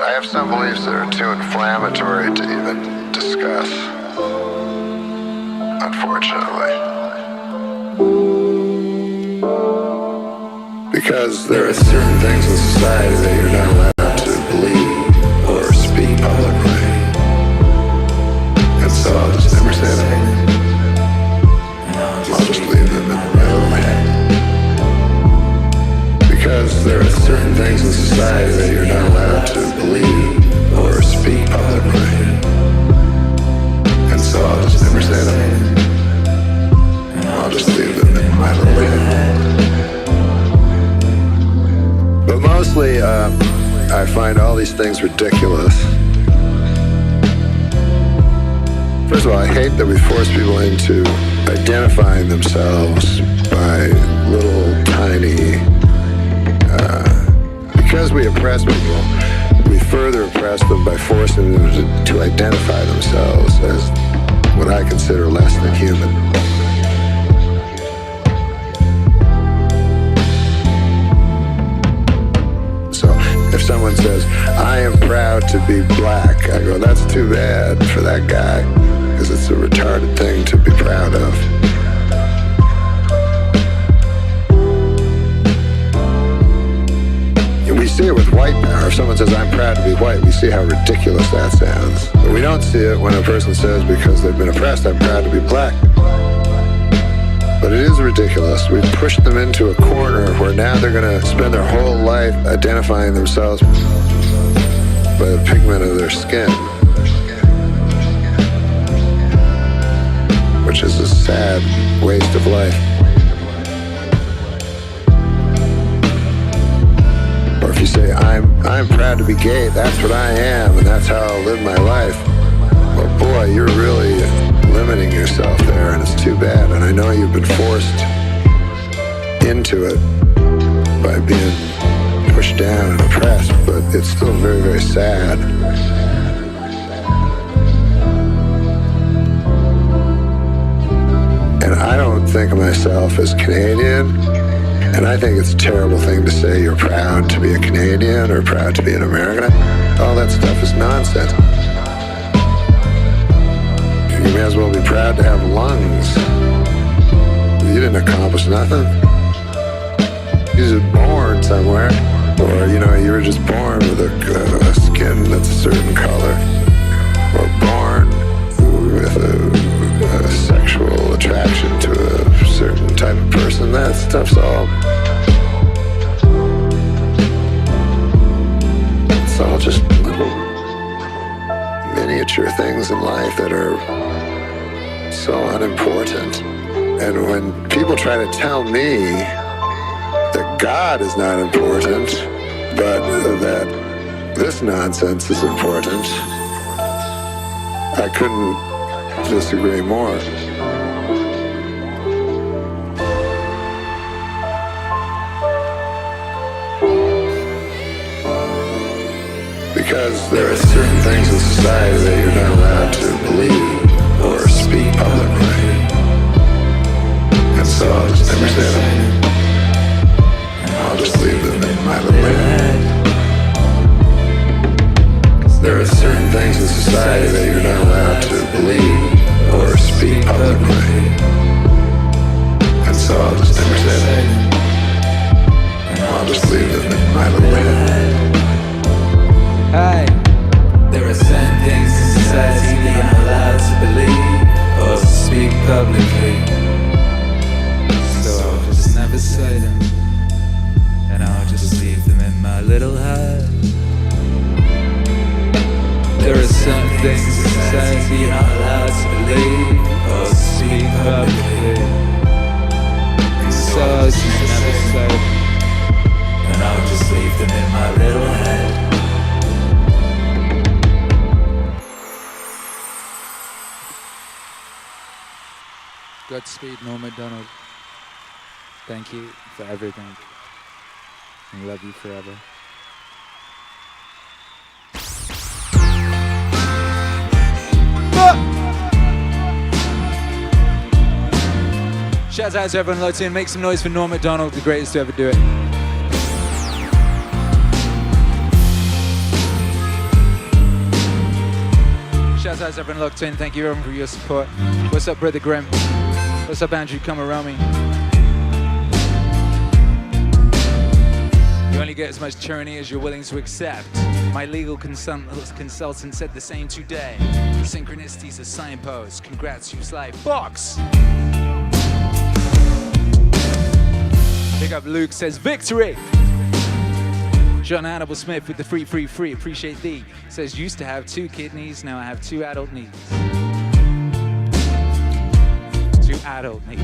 I have some beliefs that are too inflammatory to even discuss, unfortunately. Because there are certain things in society that you're not allowed to believe or speak publicly. And so I'll just never say that. I'll just leave them right over my head. Because there are certain things in society that you're not allowed to believe or speak publicly. And so I'll just never say them. I'll just leave them in my little head. But mostly, I find all these things ridiculous. First of all, I hate that we force people into identifying themselves by little tiny... because we oppress people, we further oppress them by forcing them to identify themselves as what I consider less than human. So if someone says, I am proud to be black, I go, that's too bad for that guy, because it's a retarded thing to be proud of. We see it with white power. If someone says, I'm proud to be white, we see how ridiculous that sounds. But we don't see it when a person says, because they've been oppressed, I'm proud to be black. But it is ridiculous. We've pushed them into a corner where now they're going to spend their whole life identifying themselves by the pigment of their skin, which is a sad waste of life. Or if you you say, I'm proud to be gay, that's what I am, and that's how I'll live my life. Well, boy, you're really limiting yourself there, and it's too bad. And I know you've been forced into it by being pushed down and oppressed, but it's still very, very sad. And I don't think of myself as Canadian, and I think it's a terrible thing to say you're proud to be a Canadian or proud to be an American. All that stuff is nonsense. You may as well be proud to have lungs. You didn't accomplish nothing. You're just born somewhere, or you were just born with a skin that's a certain color, or born with a sexual attraction to a certain type of person. That stuff's all. It's all just little miniature things in life that are so unimportant. And when people try to tell me that God is not important, but that this nonsense is important, I couldn't disagree more. Because there are certain things in society that you're not allowed to believe or speak publicly. And so I'll just never say them. I'll just leave them in my little head. There are certain things in society that you're not allowed to believe or speak publicly. And so I'll just never say them. I'll just leave them in my little head. Hey, there are certain things in society that you're not allowed to believe or speak publicly. So I'll just never say them, and I'll just leave them in my little head. There are certain things in society you're not allowed to believe or speak publicly. So I'll just never say them, and I'll just leave them in my little head. Godspeed, Norm Macdonald. Thank you for everything. I love you forever. Shout out to everyone locked in. Make some noise for Norm Macdonald, the greatest to ever do it. Shout out to everyone locked in. Thank you everyone for your support. What's up, Brother Grim? What's up, Andrew Kamarami? You only get as much tyranny as you're willing to accept. My legal consultant said the same today. Synchronicity's a signpost. Congrats, you slide box. Big up Luke says victory. John Hannibal Smith with the free. Appreciate thee. Says used to have 2 kidneys, now I have 2 adult knees. 2 adult knees.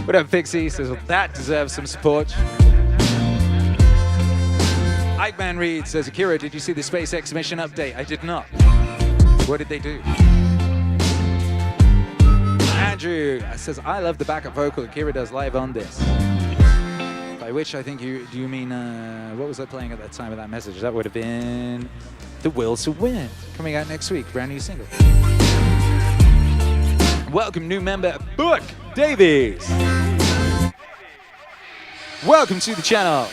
What up, Pixie? Says well, that deserves some support. Ike Man Reed says, Akira, did you see the SpaceX mission update? I did not. What did they do? Andrew says, I love the backup vocal Akira does live on this. By which I think do you mean, what was I playing at that time of that message? That would have been The Will to Win, coming out next week, brand new single. Welcome new member, Book Davies. Welcome to the channel.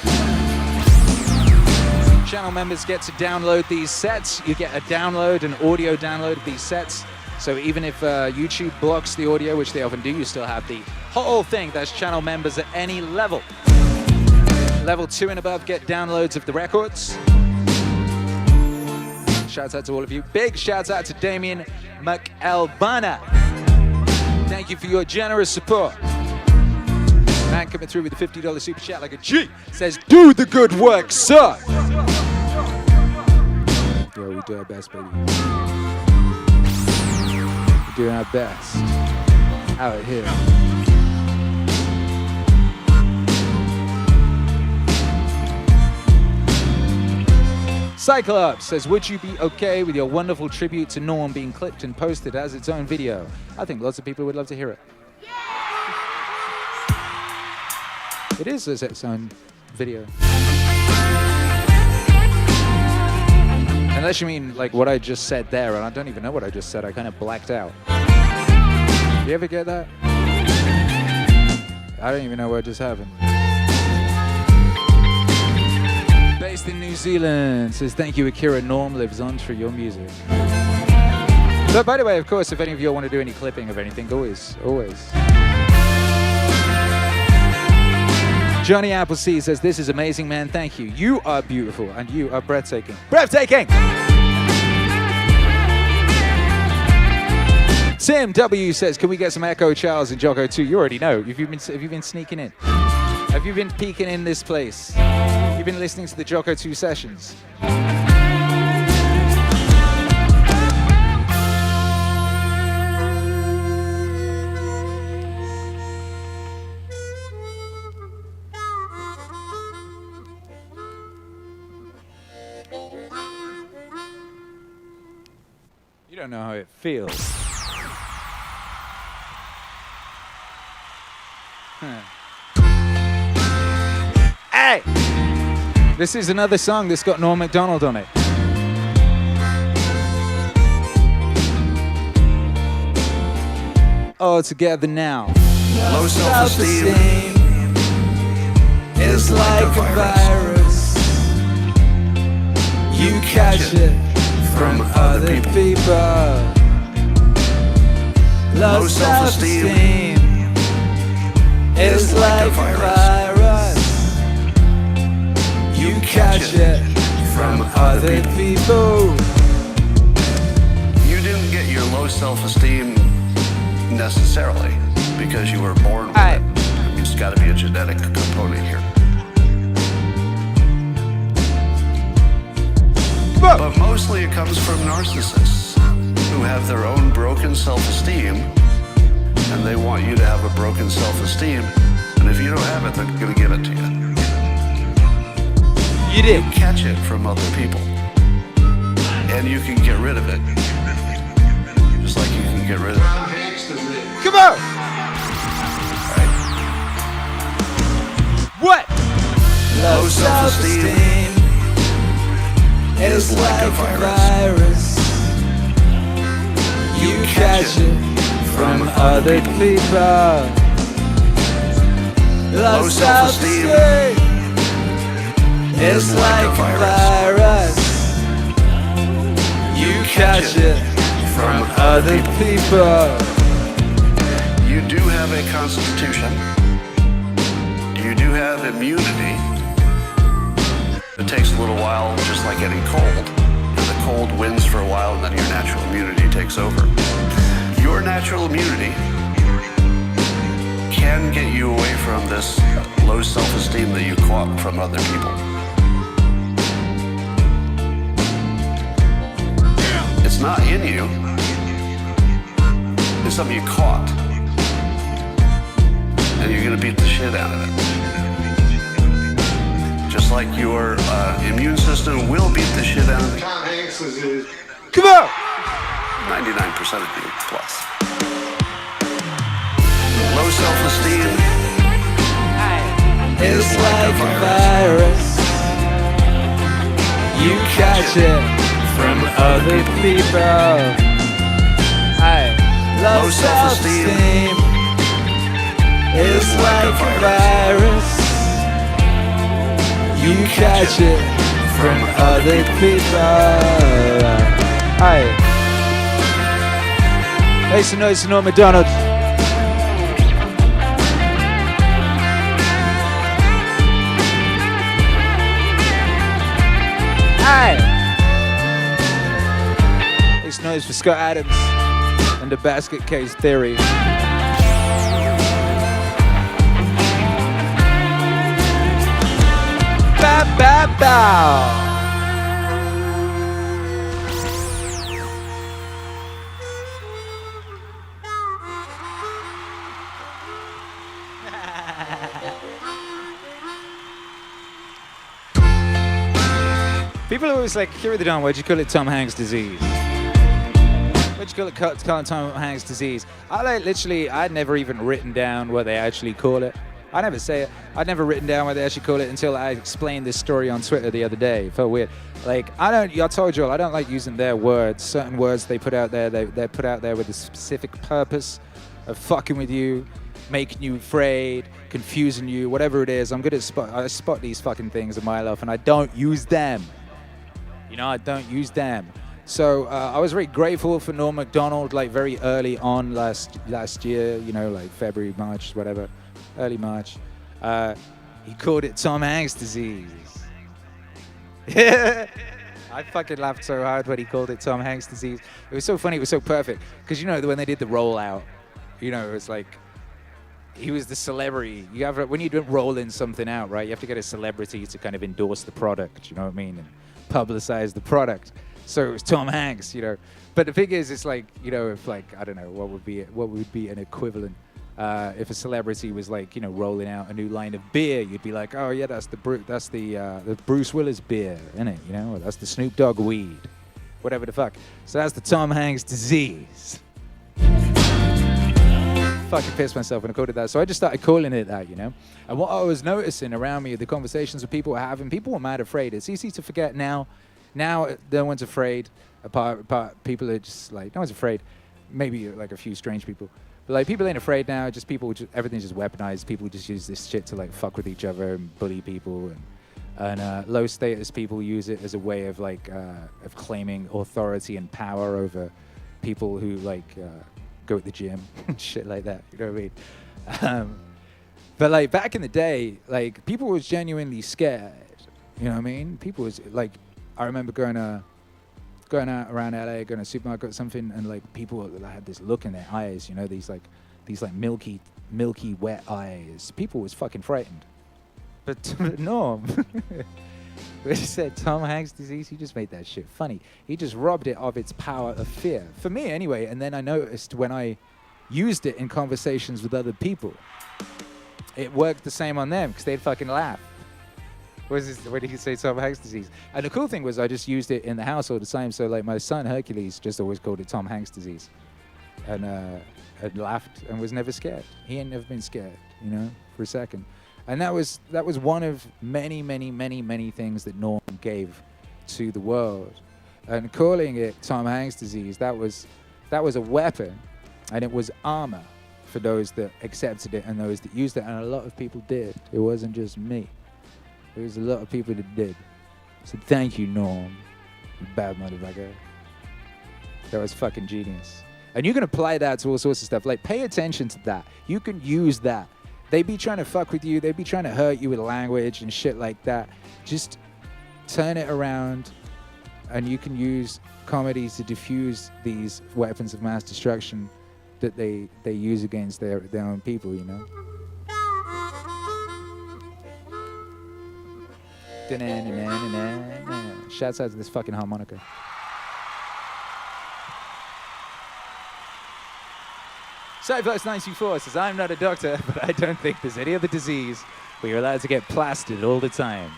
Channel members get to download these sets. You get a download, an audio download of these sets. So even if YouTube blocks the audio, which they often do, you still have the whole thing. That's channel members at any level. Level 2 and above get downloads of the records. Shouts out to all of you. Big shouts out to Damien McElbana. Thank you for your generous support. Man coming through with a $50 super chat like a G. Says, do the good work, sir. Yo, we do our best, baby. We're doing our best. Out here. Cyclops says, would you be okay with your wonderful tribute to Norm being clipped and posted as its own video? I think lots of people would love to hear it. It is as its own video. Unless you mean like what I just said there, and I don't even know what I just said. I kind of blacked out. You ever get that? I don't even know what just happened. Based in New Zealand says, thank you, Akira. Norm lives on through your music. But by the way, of course, if any of you want to do any clipping of anything, always. Johnny Appleseed says, this is amazing, man. Thank you. You are beautiful and you are breathtaking. Breathtaking! Tim W says, can we get some Echo Charles and Jocko too? You already know. Have you been sneaking in? Have you been peeking in this place? You've been listening to the Jocko 2 sessions. You don't know how it feels. Hey! This is another song that's got Norm Macdonald on it. All together now. Low self-esteem is like a virus. You catch it from other people. Low self-esteem is like a virus. You catch it from other people. You didn't get your low self-esteem necessarily because you were born with it. It's got to be a genetic component here. But mostly it comes from narcissists who have their own broken self-esteem, and they want you to have a broken self-esteem, and if you don't have it, they're going to give it to you. You did. You catch it from other people, and you can get rid of it, just like you can get rid of it. Come on! Right. What? Low self-esteem is like a virus. You catch it from other people. Low self-esteem is like a virus. You catch it from other people. You do have a constitution. You do have immunity. It takes a little while, just like getting cold. And the cold wins for a while, and then your natural immunity takes over. Your natural immunity can get you away from this low self-esteem that you caught from other people. It's not in you. It's something you caught. And you're going to beat the shit out of it. Just like your immune system will beat the shit out of it. Tom Hanks is it. Come on! 99% of you plus. Low self-esteem is like a virus. You catch it from other people. Low self-esteem is like a virus. You catch it from other people. Make some noise to Norm Macdonald. Make some noise for Scott Adams and the basket case theory. Bow, bow, bow. People are always like, Akira the Don, why'd you call it Tom Hanks disease? Why'd you call it Tom Hanks disease? I like literally, I'd never even written down what they actually call it. I never say it. I'd never written down what they actually call it until I explained this story on Twitter the other day. It felt weird. Like, I told you all, I don't like using their words. Certain words they put out there, they're put out there with a specific purpose of fucking with you, making you afraid, confusing you, whatever it is. I spot these fucking things in my life and I don't use them. You know, I don't use them. So I was very grateful for Norm Macdonald, like very early on last year, you know, like February, March, whatever, early March. He called it Tom Hanks disease. I fucking laughed so hard when he called it Tom Hanks disease. It was so funny, it was so perfect. Because, you know, when they did the rollout, you know, it was like, he was the celebrity. You have, when you're rolling something out, right, you have to get a celebrity to kind of endorse the product, you know what I mean, and publicize the product. So it was Tom Hanks, you know. But the thing is, it's like, you know, if like, I don't know, what would be an equivalent? If a celebrity was like, you know, rolling out a new line of beer, you'd be like, oh yeah, that's the Bruce Willis beer, isn't it? You know, or that's the Snoop Dogg weed, whatever the fuck. So that's the Tom Hanks disease. Fucking pissed myself when I called it that. So I just started calling it that, you know. And what I was noticing around me, the conversations that people were having, people were mad afraid. It's easy to forget now. Now no one's afraid. Apart people are just like, no one's afraid. Maybe like a few strange people. But like people ain't afraid now. Just people, everything's just weaponized. People just use this shit to like fuck with each other and bully people. And low status people use it as a way of like of claiming authority and power over people who like go at the gym and shit like that. You know what I mean? But like back in the day, like people was genuinely scared. You know what I mean? People was like, I remember going out around LA, going to a supermarket or something, and like people had this look in their eyes, you know, these milky wet eyes. People was fucking frightened. But Norm, when he said Tom Hanks disease, he just made that shit funny. He just robbed it of its power of fear. For me anyway, and then I noticed when I used it in conversations with other people, it worked the same on them because they'd fucking laugh. What did he say, Tom Hanks disease? And the cool thing was I just used it in the house all the time. So like my son Hercules just always called it Tom Hanks disease, and laughed and was never scared. He ain't never been scared, you know, for a second. And that was one of many things that Norm gave to the world. And calling it Tom Hanks disease, that was a weapon, and it was armor for those that accepted it and those that used it. And a lot of people did. It wasn't just me. There was a lot of people that did. So thank you, Norm. You bad motherfucker. That was fucking genius. And you can apply that to all sorts of stuff. Like, pay attention to that. You can use that. They be trying to fuck with you. They be trying to hurt you with language and shit like that. Just turn it around, and you can use comedy to diffuse these weapons of mass destruction that they use against their own people, you know? Shouts out to this fucking harmonica. Cyflex 924 says, I'm not a doctor, but I don't think there's any other disease where you're allowed to get plastered all the time.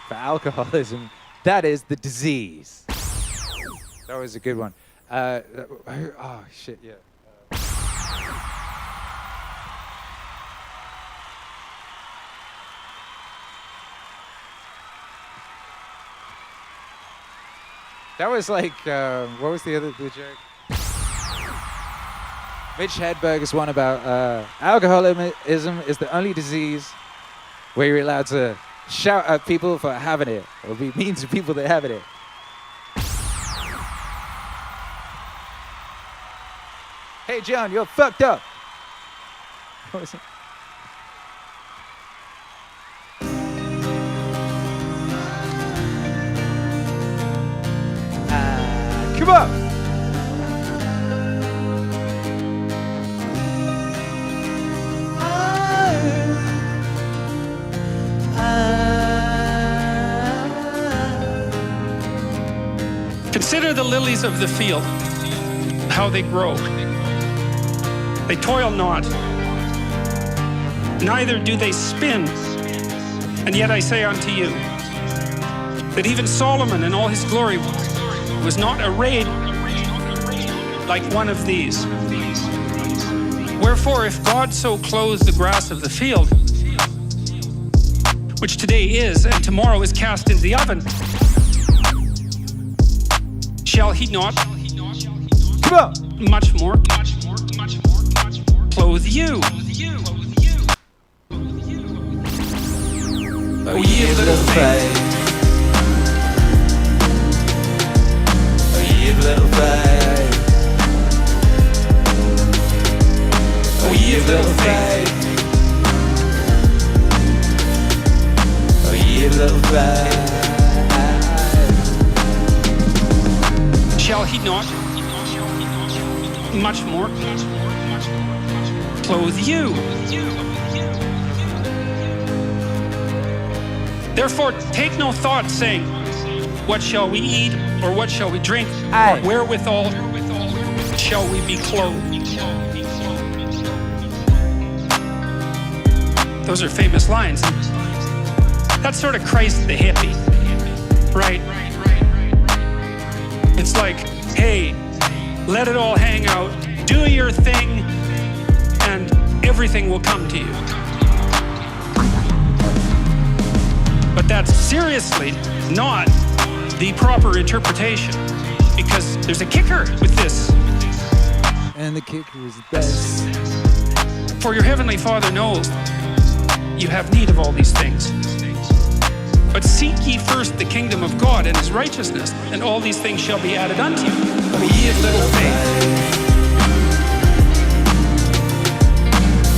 For alcoholism, that is the disease. That was a good one. Oh, shit, yeah. That was like, what was the joke? Mitch Hedberg's one about alcoholism is the only disease where you're allowed to shout at people for having it, or be mean to people that have it. Hey, John, you're fucked up. What was it? Come on! Consider the lilies of the field, how they grow. They toil not, neither do they spin. And yet I say unto you, that even Solomon in all his glory was not arrayed like one of these. Wherefore, if God so clothes the grass of the field, which today is and tomorrow is cast into the oven, shall he not much more clothe you? Oh, ye of little faith. Oh, ye of little faith. Oh, ye of little faith. Oh, ye of little faith. Shall he not much more clothe you? Therefore, take no thought, saying, what shall we eat, or what shall we drink, or wherewithal shall we be clothed? Those are famous lines. That's sort of Christ the hippie, right? It's like, hey, let it all hang out, do your thing, and everything will come to you. But that's seriously not the proper interpretation, because there's a kicker with this. And the kicker is this. For your heavenly Father knows you have need of all these things. But seek ye first the kingdom of God and his righteousness, and all these things shall be added unto you. O ye of little faith.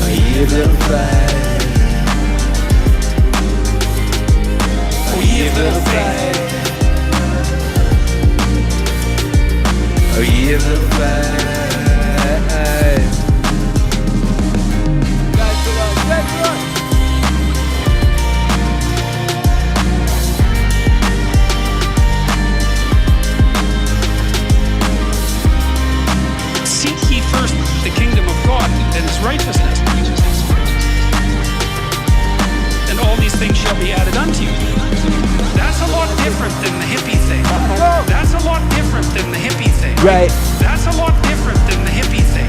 O ye of little faith. O ye of little faith. O ye of little faith. And his righteousness, and all these things shall be added unto you. That's a lot different than the hippie thing. That's a lot different than the hippie thing. Right. That's a lot different than the hippie thing.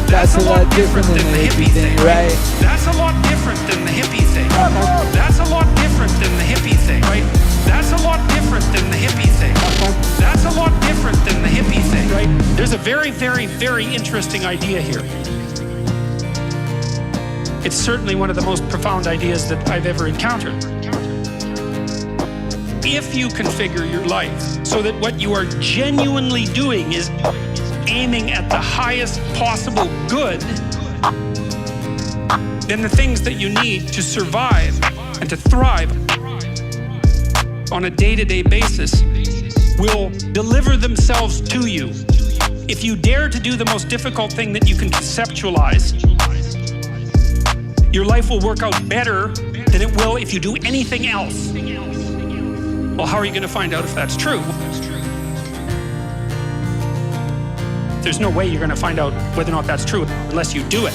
That's a lot different than the hippie thing. Right. That's a lot different than the hippie thing. That's a lot different than the hippie thing. Right. That's a lot different than the hippie thing. That's a lot different than the hippie thing. Right. There's a very, very, very interesting idea here. It's certainly one of the most profound ideas that I've ever encountered. If you configure your life so that what you are genuinely doing is aiming at the highest possible good, then the things that you need to survive and to thrive on a day-to-day basis will deliver themselves to you. If you dare to do the most difficult thing that you can conceptualize, your life will work out better than it will if you do anything else. Well, how are you going to find out if that's true? There's no way you're going to find out whether or not that's true unless you do it.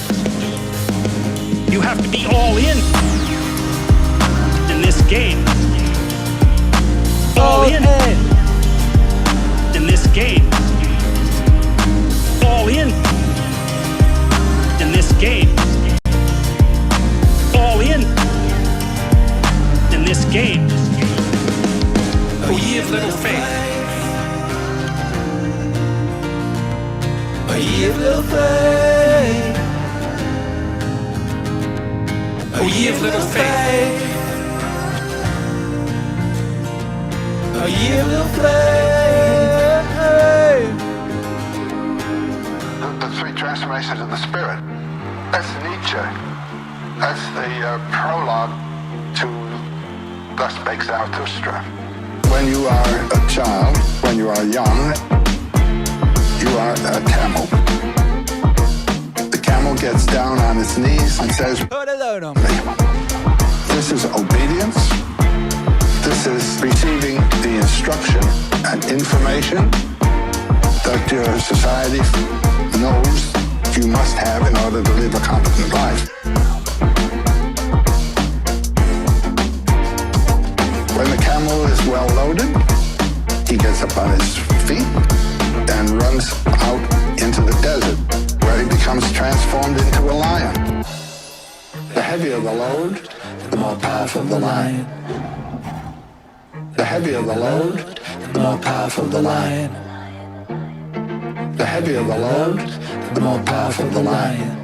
You have to be all in this game. All in this game. All in this game. All in this game. O ye of little faith. O ye of little faith. O ye of little faith. O ye of little faith. The three transformations of the spirit. That's Nietzsche. That's the prologue to Thus Spake Zarathustra. When you are a child, when you are young, you are a camel. The camel gets down on its knees and says, put a load on me. This is obedience. This is receiving the instruction and information that your society knows you must have in order to live a competent life. When the camel is well loaded, he gets up on his feet and runs out into the desert, where he becomes transformed into a lion. The heavier the load, the more powerful the lion. The heavier the load, the more powerful the lion. The heavier the load, the more powerful the lion.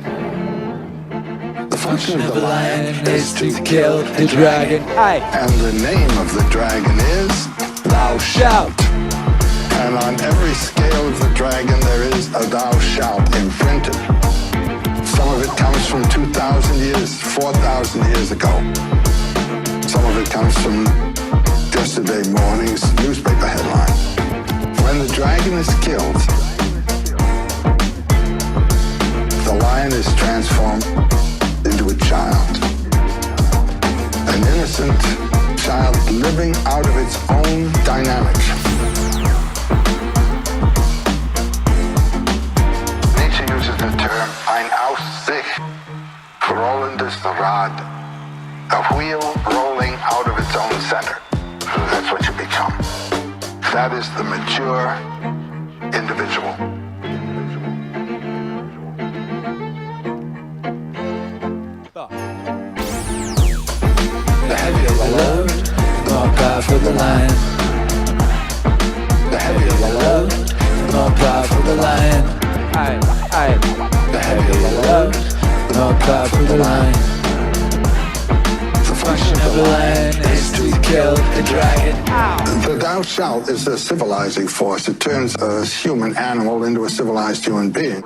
The function of the lion is to kill the dragon. And the name of the dragon is Thou Shalt. And on every scale of the dragon there is a Thou Shalt imprinted. Some of it comes from 2,000 years, 4,000 years ago. Some of it comes from yesterday morning's newspaper headline. When the dragon is killed, the lion is transformed into a child. An innocent child living out of its own dynamic. Nietzsche uses the term ein aus sich. Rollend is the rod. A wheel rolling out of its own center. That's what you become. That is the mature individual. The heavier the load, the more powerful the lion. The heavier the load, the more powerful the lion. The heavier the load, the more powerful the lion. The function of the lion is to kill the dragon. The Thou Shalt is a civilizing force. It turns a human animal into a civilized human being.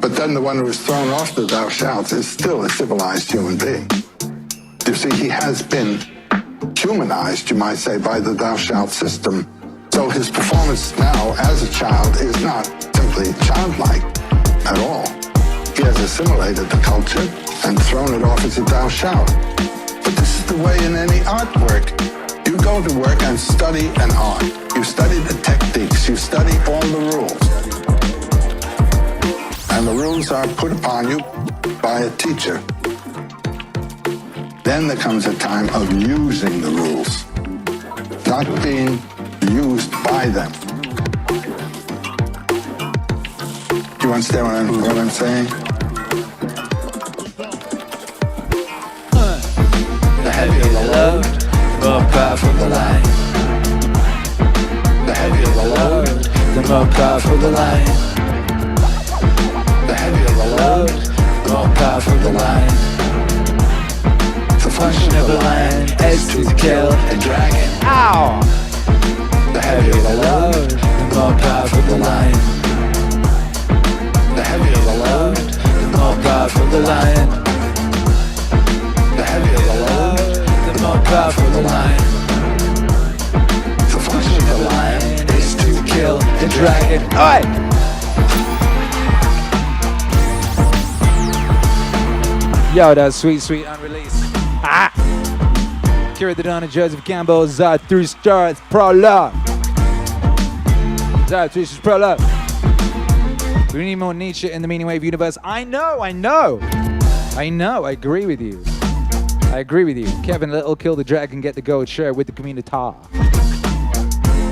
But then the one who is thrown off the Thou Shalt is still a civilized human being. You see, he has been humanized, you might say, by the Thou Shalt system. So his performance now as a child is not simply childlike at all. He has assimilated the culture and thrown it off as a Thou Shalt. But this is the way in any artwork. You go to work and study an art. You study the techniques. You study all the rules. And the rules are put upon you by a teacher. Then there comes a time of using the rules, not being used by them. Do you understand what I'm saying? The heavier the load, the more powerful the lion. The heavier the load, the more powerful the lion. The heavier the load, the more powerful the lion. The function of the lion is to kill a dragon. Ow! The heavier the load, the more powerful the lion. The heavier the load, the more powerful the lion. The heavier the load, the more powerful the lion. The function of the lion is to kill the dragon. Alright! Yo, that's sweet, sweet unreleased. Akira The Don and Joseph Campbell, Zarathustra's Prologue. Zarathustra's Prologue. We need more Nietzsche in the Meaning Wave universe. I know, I agree with you. Kevin, Little Kill the Dragon, get the gold share with the community.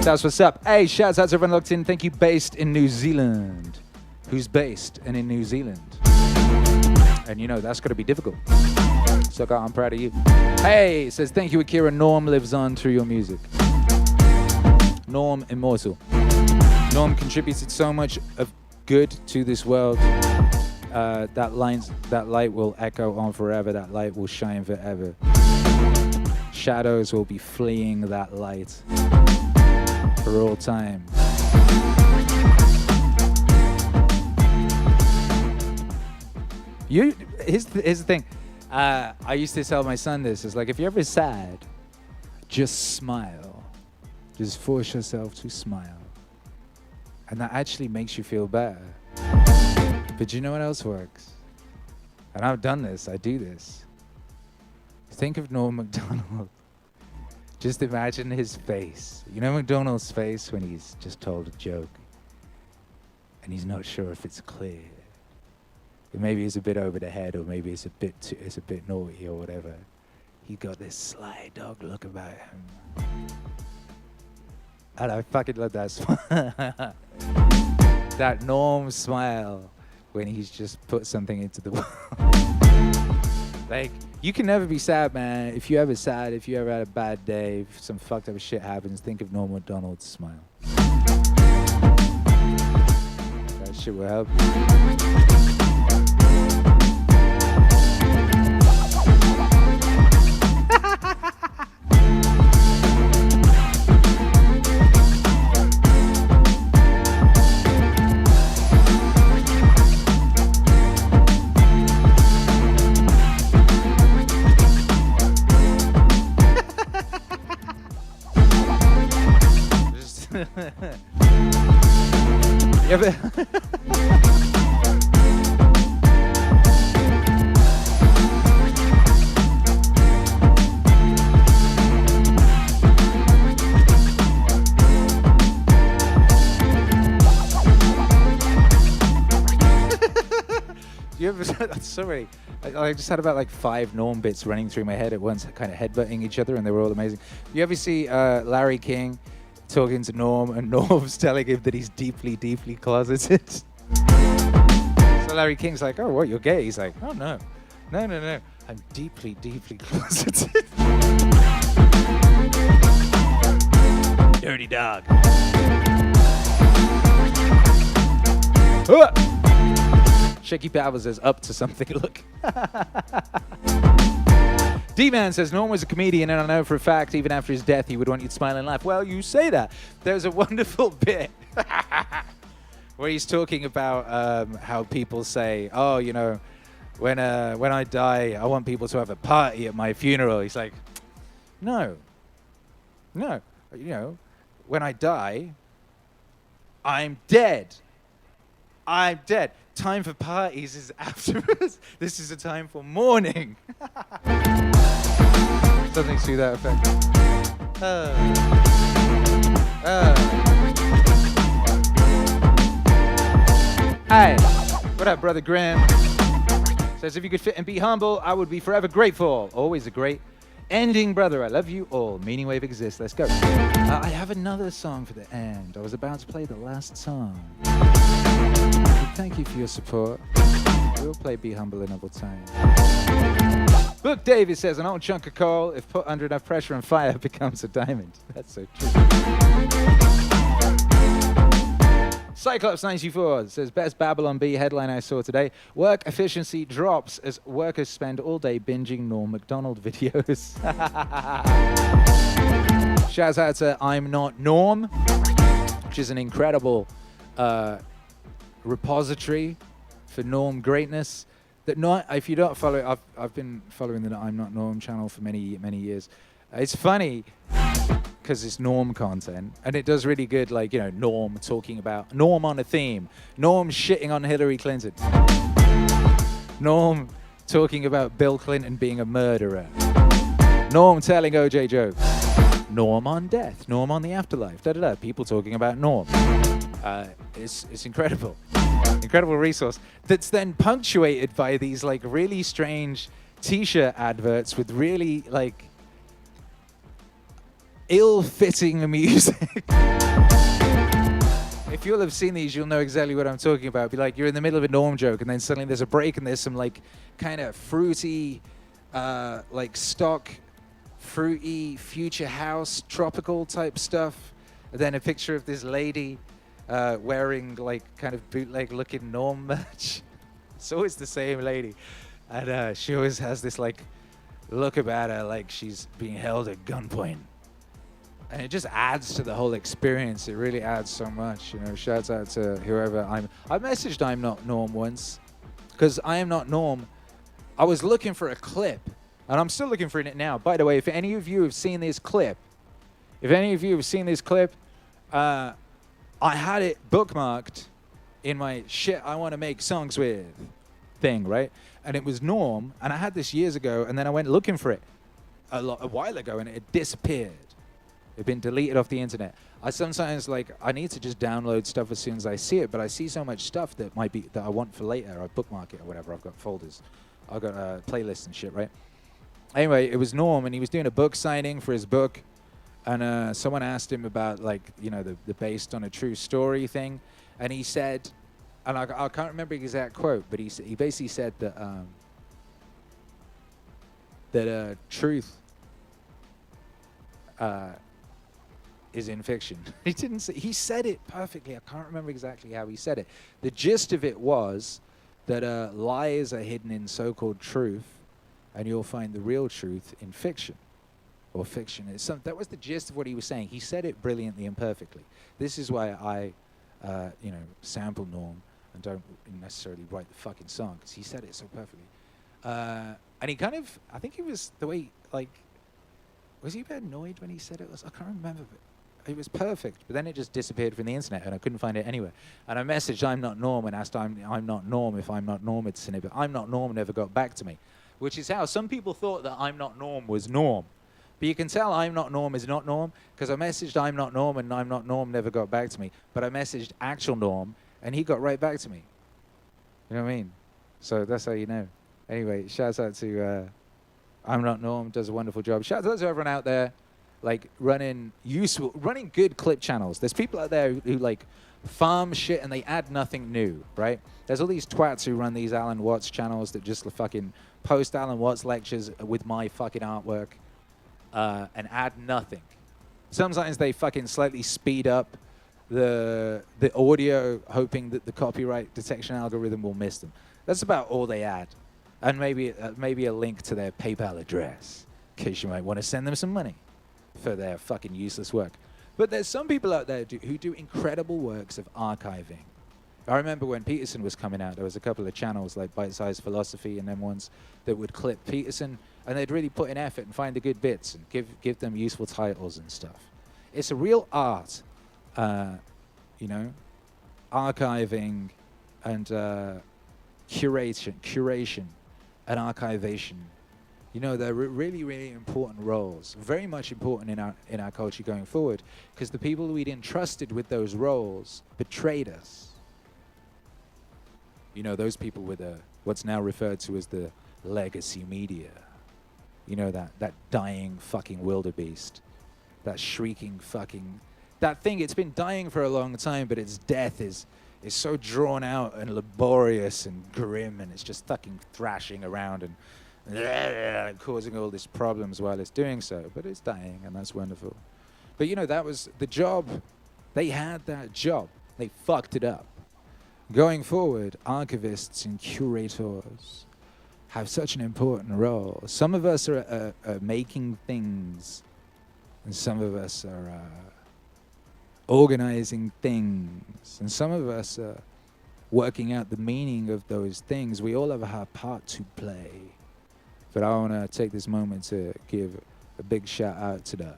That's what's up. Hey, shouts out to everyone locked in. Thank you, based in New Zealand. Who's based and in New Zealand? And you know, that's going to be difficult. So I'm proud of you. Hey, says, thank you, Akira. Norm lives on through your music. Norm immortal. Norm contributed so much of good to this world. That light will echo on forever. That light will shine forever. Shadows will be fleeing that light for all time. Here's the thing. I used to tell my son this. It's like, if you're ever sad, just smile. Just force yourself to smile. And that actually makes you feel better. But you know what else works? And I've done this. I do this. Think of Norm Macdonald. Just imagine his face. You know Macdonald's face when he's just told a joke and he's not sure if it's clear. Maybe it's a bit over the head, or maybe it's a bit naughty or whatever. He got this sly dog look about him. And I fucking love that smile. That Norm smile when he's just put something into the world. Like, you can never be sad, man. If you ever sad, if you ever had a bad day, if some fucked up shit happens, think of Norm Macdonald's smile. That shit will help. Yeah, but you ever? Sorry, I just had about like 5 Norm bits running through my head at once, kind of headbutting each other, and they were all amazing. You ever see Larry King talking to Norm, and Norm's telling him that he's deeply, deeply closeted? So Larry King's like, "Oh, what? You're gay?" He's like, "Oh no, no. I'm deeply, deeply closeted." Dirty dog. Shaky Powers is up to something. Look. D-Man says, Norm was a comedian, and I know for a fact, even after his death, he would want you to smile and laugh. Well, you say that. There's a wonderful bit where he's talking about how people say, oh, you know, when I die, I want people to have a party at my funeral. He's like, no. You know, when I die, I'm dead. I'm dead. Time for parties is afterwards. This is a time for mourning. Something to that effect. Hey, what up, brother Graham? Says, if you could fit and be humble, I would be forever grateful. Always a great ending, brother. I love you all. Meaningwave exists. Let's go. I have another song for the end. I was about to play the last song. Thank you for your support. We'll play Be Humble another time. Book Davis says, an old chunk of coal, if put under enough pressure and fire, becomes a diamond. That's so true. Cyclops94 says, best Babylon Bee headline I saw today. Work efficiency drops as workers spend all day binging Norm Macdonald videos. Shouts out to I'm Not Norm, which is an incredible repository for Norm greatness. That not, if you don't follow, I've been following the I'm Not Norm channel for many years. It's funny because it's Norm content, and it does really good, like, you know, Norm talking about Norm on a theme, Norm shitting on Hillary Clinton, Norm talking about Bill Clinton being a murderer, Norm telling OJ jokes, Norm on death, Norm on the afterlife, people talking about Norm. It's incredible. Incredible resource that's then punctuated by these like really strange t-shirt adverts with really like ill-fitting music. If you'll have seen these, you'll know exactly what I'm talking about. Be like, you're in the middle of a Norm joke, and then suddenly there's a break, and there's some like kind of fruity, like stock, fruity, future house, tropical type stuff. And then a picture of this lady wearing like kind of bootleg looking Norm merch. It's always the same lady. And she always has this like look about her like she's being held at gunpoint. And it just adds to the whole experience. It really adds so much. You know, shouts out to whoever I messaged I'm Not Norm once, because I Am Not Norm, I was looking for a clip, and I'm still looking for it now. By the way, if any of you have seen this clip, I had it bookmarked in my shit I want to make songs with thing, right? And it was Norm, and I had this years ago, and then I went looking for it a while ago, and it disappeared. It'd been deleted off the internet. I sometimes I need to just download stuff as soon as I see it, but I see so much stuff that I want for later. I bookmark it or whatever. I've got folders. I've got playlists and shit, right? Anyway, it was Norm, and he was doing a book signing for his book, and someone asked him about, like, you know, the based on a true story thing, and he said, and I can't remember the exact quote, but he basically said that truth is in fiction. He didn't say, he said it perfectly. I can't remember exactly how he said it. The gist of it was that lies are hidden in so-called truth, and you'll find the real truth in fiction, or fiction. That was the gist of what he was saying. He said it brilliantly and perfectly. This is why I, sample Norm and don't necessarily write the fucking song, because he said it so perfectly. And he kind of, I think it was the way, like, was he a bit annoyed when he said it? I can't remember, but it was perfect. But then it just disappeared from the internet, and I couldn't find it anywhere. And I messaged I'm Not Norm and asked I'm Not Norm if I'm Not Norm had seen it, but I'm Not Norm never got back to me. Which is how some people thought that I'm Not Norm was Norm. But you can tell I'm Not Norm is not Norm, because I messaged I'm Not Norm and I'm Not Norm never got back to me. But I messaged actual Norm, and he got right back to me. You know what I mean? So that's how you know. Anyway, shouts out to I'm Not Norm, does a wonderful job. Shouts out to everyone out there, like, running good clip channels. There's people out there who like farm shit and they add nothing new, right? There's all these twats who run these Alan Watts channels that just fucking post Alan Watts lectures with my fucking artwork and add nothing. Sometimes they fucking slightly speed up the audio, hoping that the copyright detection algorithm will miss them. That's about all they add. And maybe a link to their PayPal address, in case you might want to send them some money for their fucking useless work. But there's some people out there who do incredible works of archiving. I remember when Peterson was coming out, there was a couple of channels like Bite Size Philosophy and them ones that would clip Peterson, and they'd really put in effort and find the good bits and give them useful titles and stuff. It's a real art, archiving and curation and archivation. You know, they're really, really important roles, very much important in our culture going forward, because the people we'd entrusted with those roles betrayed us. You know, those people with what's now referred to as the legacy media. You know, that dying fucking wildebeest, that shrieking fucking, that thing, it's been dying for a long time, but its death is so drawn out and laborious and grim, and it's just fucking thrashing around and causing all these problems while it's doing so, but it's dying, and that's wonderful. But you know, that was the job. They had that job. They fucked it up. Going forward, archivists and curators have such an important role. Some of us are making things, and some of us are organizing things, and some of us are working out the meaning of those things. We all have a part to play. But I want to take this moment to give a big shout out to the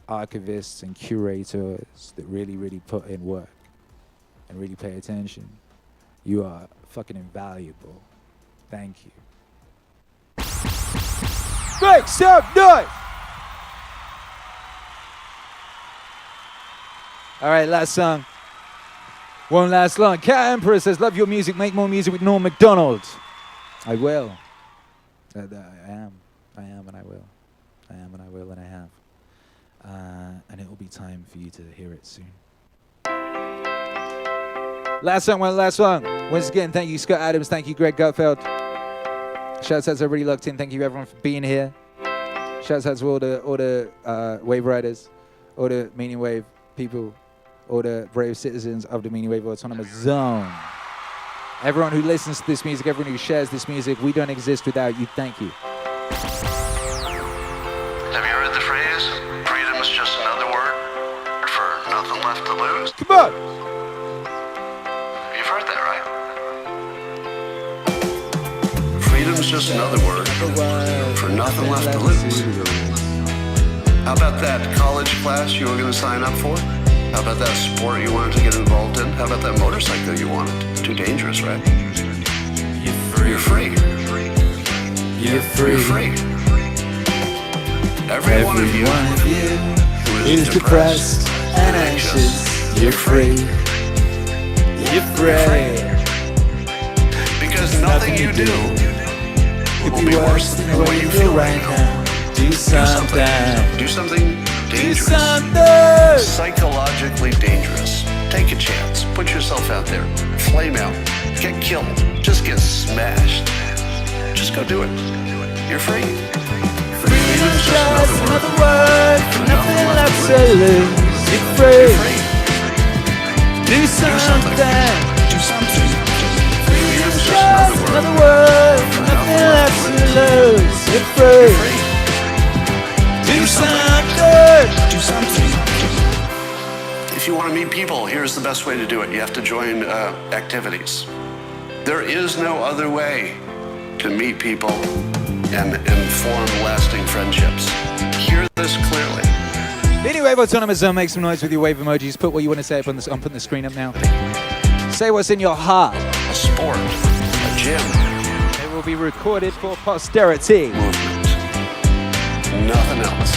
archivists and curators that really, really put in work and really pay attention. You are fucking invaluable. Thank you. Make some noise! All right, last song. One last line. Cat Emperor says, love your music, make more music with Norm Macdonald. I will. I am, and I will. I am, and I will, and I have. And it will be time for you to hear it soon. Last song, last song. Once again, thank you, Scott Adams. Thank you, Greg Gutfeld. Shouts out to everybody locked in. Thank you, everyone, for being here. Shouts out to all the Wave Riders, all the Meaning Wave people, all the brave citizens of the Meaning Wave Autonomous Zone. Everyone who listens to this music, everyone who shares this music, we don't exist without you. Thank you. Have you heard the phrase, freedom is just another word for nothing left to lose? Come on! You've heard that, right? Freedom's just another word for nothing left to lose. How about that college class you were going to sign up for? How about that sport you wanted to get involved in? How about that motorcycle you wanted? Too dangerous, right? You're free. You're free. You're free. You're free. Every one of you who is depressed and anxious, you're free. You're free. Because nothing you do will be worse than the way you feel right now. Do something. Do something dangerous. Do something. Psychologically dangerous. Take a chance. Put yourself out there. Flame out. Get killed. Just get smashed. Just go do it. You're free. Freedom's just another word for nothing left to lose. You're free. Do something. Do something. Freedom's just another word for nothing left to lose. You're free. Do something. Do something. If you want to meet people, here's the best way to do it. You have to join activities. There is no other way to meet people and form lasting friendships. Hear this clearly. Meaningwave Autonomous Zone, make some noise with your wave emojis. Put what you want to say up on the, I'm putting the screen up now. Say what's in your heart. A sport, a gym. It will be recorded for posterity. Movement. Nothing else.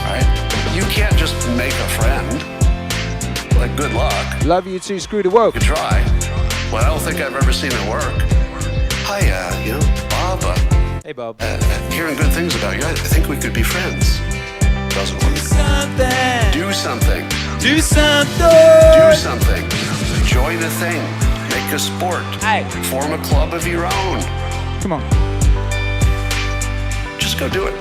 Right? You can't just make a friend. Like, good luck. Love you too, screw the woke. You try. Well, I don't think I've ever seen it work. Hi, Bob. Hey, Bob. Hearing good things about you, I think we could be friends. Doesn't work. Do something. Do something. Do something. Join a thing. Make a sport. Hey. Form a club of your own. Come on. Just go do it.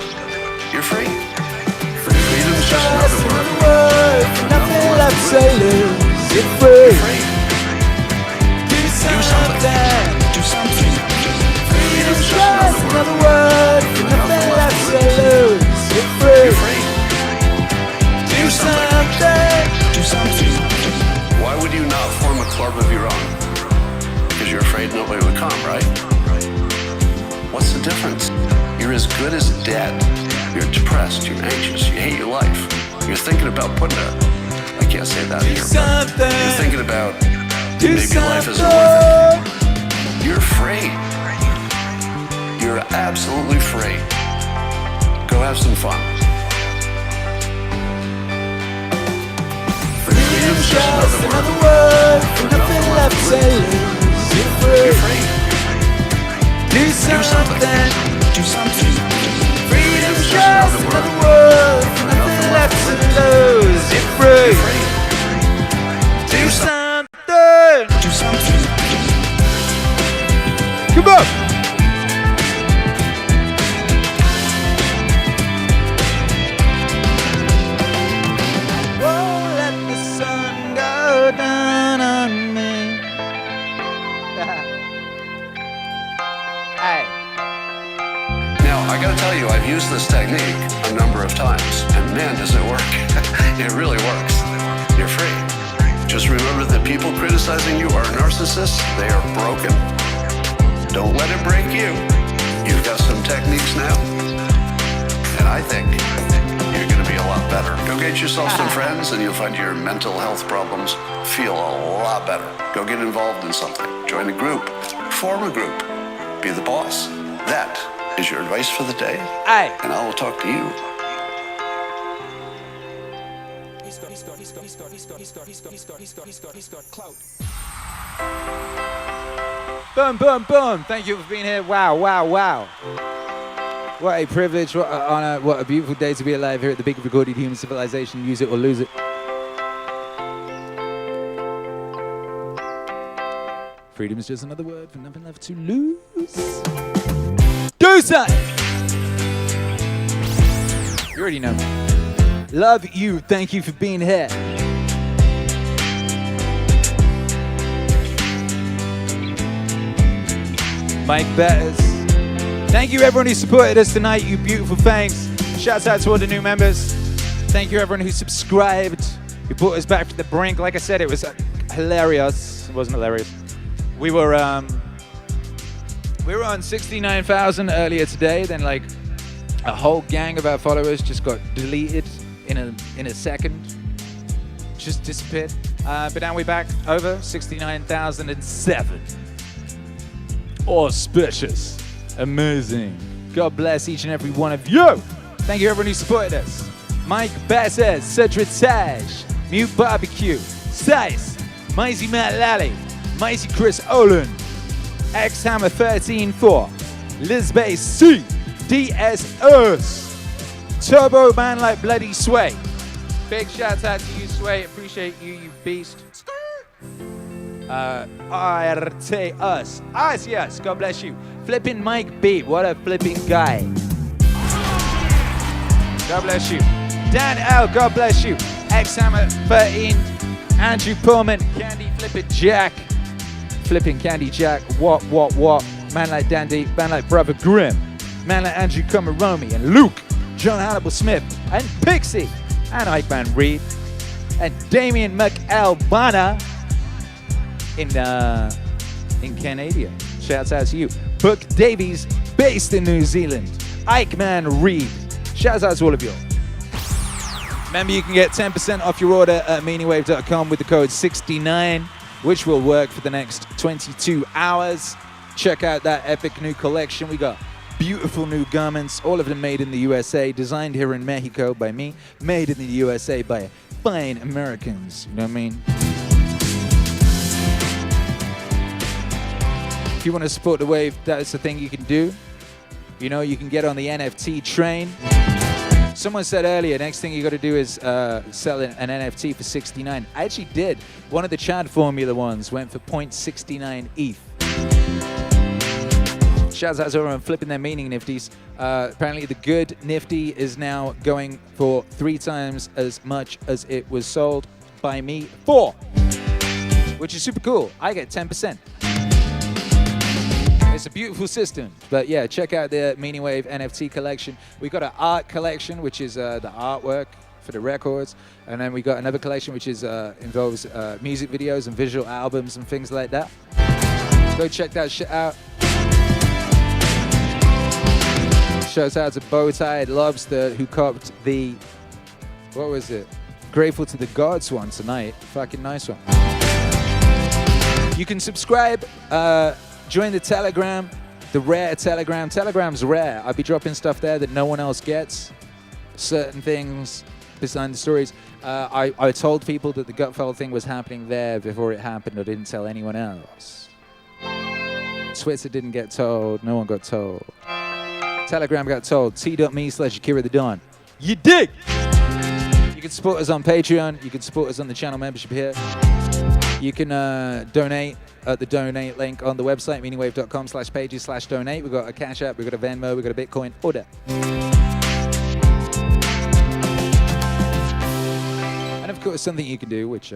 You're free. Freedom's just another word for nothing left to lose. You're free. Do something. Do something. Freedom's just another word for nothing left to lose. You're free. Do something. Do something. Why would you not form a club of your own? Because you're afraid nobody would come, right? What's the difference? You're as good as dead. You're depressed, you're anxious, you hate your life. You're thinking about putting I can't say that here, but you're thinking about maybe life isn't worth it. You're free. You're absolutely free. Go have some fun. Freedom's just another word for nothing left to lose. You're free. Do something. Do something. Freedom's just another word for nothing left to lose. You're free. Do something. Do something. Come on. Won't let the sun go down on me. Hey. Now, I gotta tell you, I've used this technique a number of times, and man, does it work. It really works. You're free. Just remember that people criticizing you are narcissists. They are broken. Don't let it break you. You've got some techniques now, and I think you're gonna be a lot better. Go get yourself some friends, and you'll find your mental health problems feel a lot better. Go get involved in something. Join a group. Form a group. Be the boss. That is your advice for the day. Aye. And I will talk to you. He's got clout. Boom, boom, boom. Thank you for being here. Wow, wow, wow. What a privilege, what an honor, what a beautiful day to be alive here at the Big Recorded Human Civilization. Use it or lose it. Freedom is just another word for nothing left to lose. Do something! You already know. Love you. Thank you for being here. Mike Betters. Thank you everyone who supported us tonight, you beautiful things. Shouts out to all the new members. Thank you everyone who subscribed, who brought us back to the brink. Like I said, it was hilarious. It wasn't hilarious. We were on 69,000 earlier today. Then like a whole gang of our followers just got deleted in a second. Just disappeared. But now we're back over 69,007. Auspicious. Amazing. God bless each and every one of you. Thank you everyone who supported us. Mike Bassett, Cedric Taj, Mute Barbecue, Sice, Maisie Matt Lally, Maisie Chris Olin, X Hammer 13-4, Liz Bay C, DSS, Turbo man like bloody Sway. Big shout out to you, Sway. Appreciate you, you beast. RT us. Us, yes. God bless you. Flipping Mike Beat. What a flipping guy. God bless you. Dan L. God bless you. X Hammer 13. Andrew Pullman. Candy Flipping Jack. Flipping Candy Jack. What? Man like Dandy. Man like Brother Grimm. Man like Andrew Comaromi and Luke. John Hannibal Smith. And Pixie. And Ike Man Reed. And Damien McAlbana. In Canada. Shouts out to you. Book Davies, based in New Zealand. Ike Man Reed. Shouts out to all of you. Remember, you can get 10% off your order at meaningwave.com with the code 69, which will work for the next 22 hours. Check out that epic new collection. We got beautiful new garments, all of them made in the USA, designed here in Mexico by me, made in the USA by fine Americans. You know what I mean? If you want to support the wave, that's the thing you can do. You know, you can get on the NFT train. Someone said earlier, next thing you got to do is sell an NFT for 69. I actually did. One of the Chad Formula ones went for 0.69 ETH. Shouts out to everyone flipping their meaning nifties. Apparently the good nifty is now going for 3 times as much as it was sold by me for, which is super cool. I get 10%. It's a beautiful system, but yeah, check out the Meaningwave NFT collection. We got an art collection, which is the artwork for the records, and then we got another collection which is involves music videos and visual albums and things like that. Go check that shit out. Shouts out to Bowtied Lobster who copped the, what was it? Grateful to the Gods one tonight. Fucking nice one. You can subscribe. Join the Telegram, the rare Telegram. Telegram's rare. I'll be dropping stuff there that no one else gets. Certain things behind the stories. I told people that the Gutfeld thing was happening there before it happened. I didn't tell anyone else. Twitter didn't get told. No one got told. Telegram got told. T.me/Akira The Don. You dig? You can support us on Patreon. You can support us on the channel membership here. You can donate at the donate link on the website, meaningwave.com/pages/donate. We've got a Cash App, we've got a Venmo, we've got a Bitcoin order. And of course, something you can do, which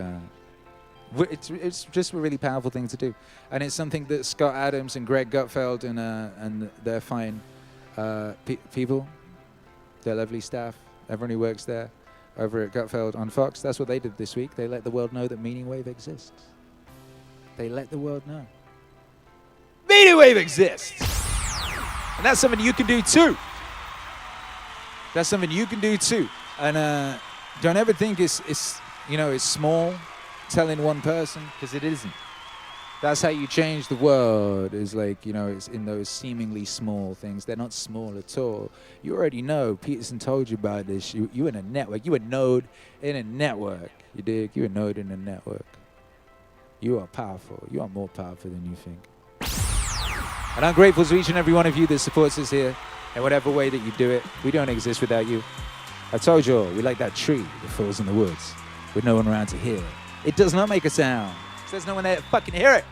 it's just a really powerful thing to do. And it's something that Scott Adams and Greg Gutfeld and their fine people, their lovely staff, everyone who works there, over at Gutfeld on Fox, that's what they did this week. They let the world know that Meaningwave exists. They let the world know. Meaningwave exists! And that's something you can do too. That's something you can do too. And don't ever think it's small, telling one person, because it isn't. That's how you change the world, is like, it's in those seemingly small things. They're not small at all. You already know, Peterson told you about this. You in a network. You a node in a network. You dig? You a node in a network. You are powerful. You are more powerful than you think. And I'm grateful to each and every one of you that supports us here in whatever way that you do it. We don't exist without you. I told you all, we like that tree that falls in the woods with no one around to hear it. It does not make a sound. There's no one there to fucking hear it.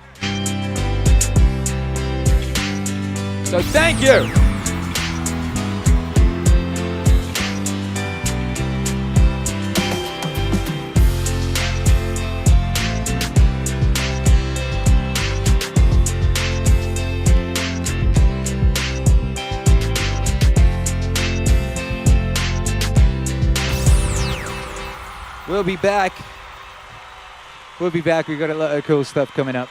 So thank you. We'll be back. We'll be back. We've got a lot of cool stuff coming up.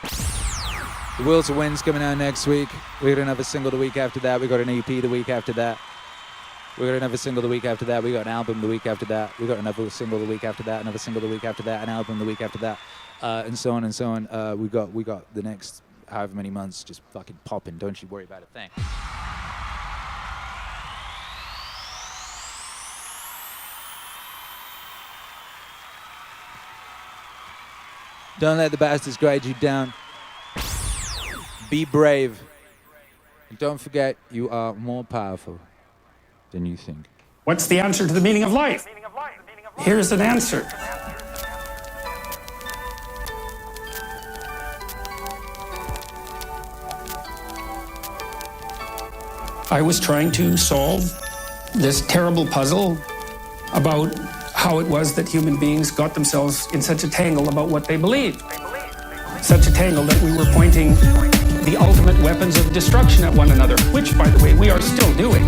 The Will to Win's coming out next week. We got another single the week after that. We got an EP the week after that. We got another single the week after that. We got an album the week after that. We got another single the week after that. Another single the week after that. An album the week after that. And so on and so on. We got the next however many months just fucking popping. Don't you worry about a thing. Don't let the bastards grade you down. Be brave. And don't forget, you are more powerful than you think. What's the answer to the meaning of life? Here's an answer. I was trying to solve this terrible puzzle about how it was that human beings got themselves in such a tangle about what they believed. Such a tangle that we were pointing the ultimate weapons of destruction at one another, which, by the way, we are still doing.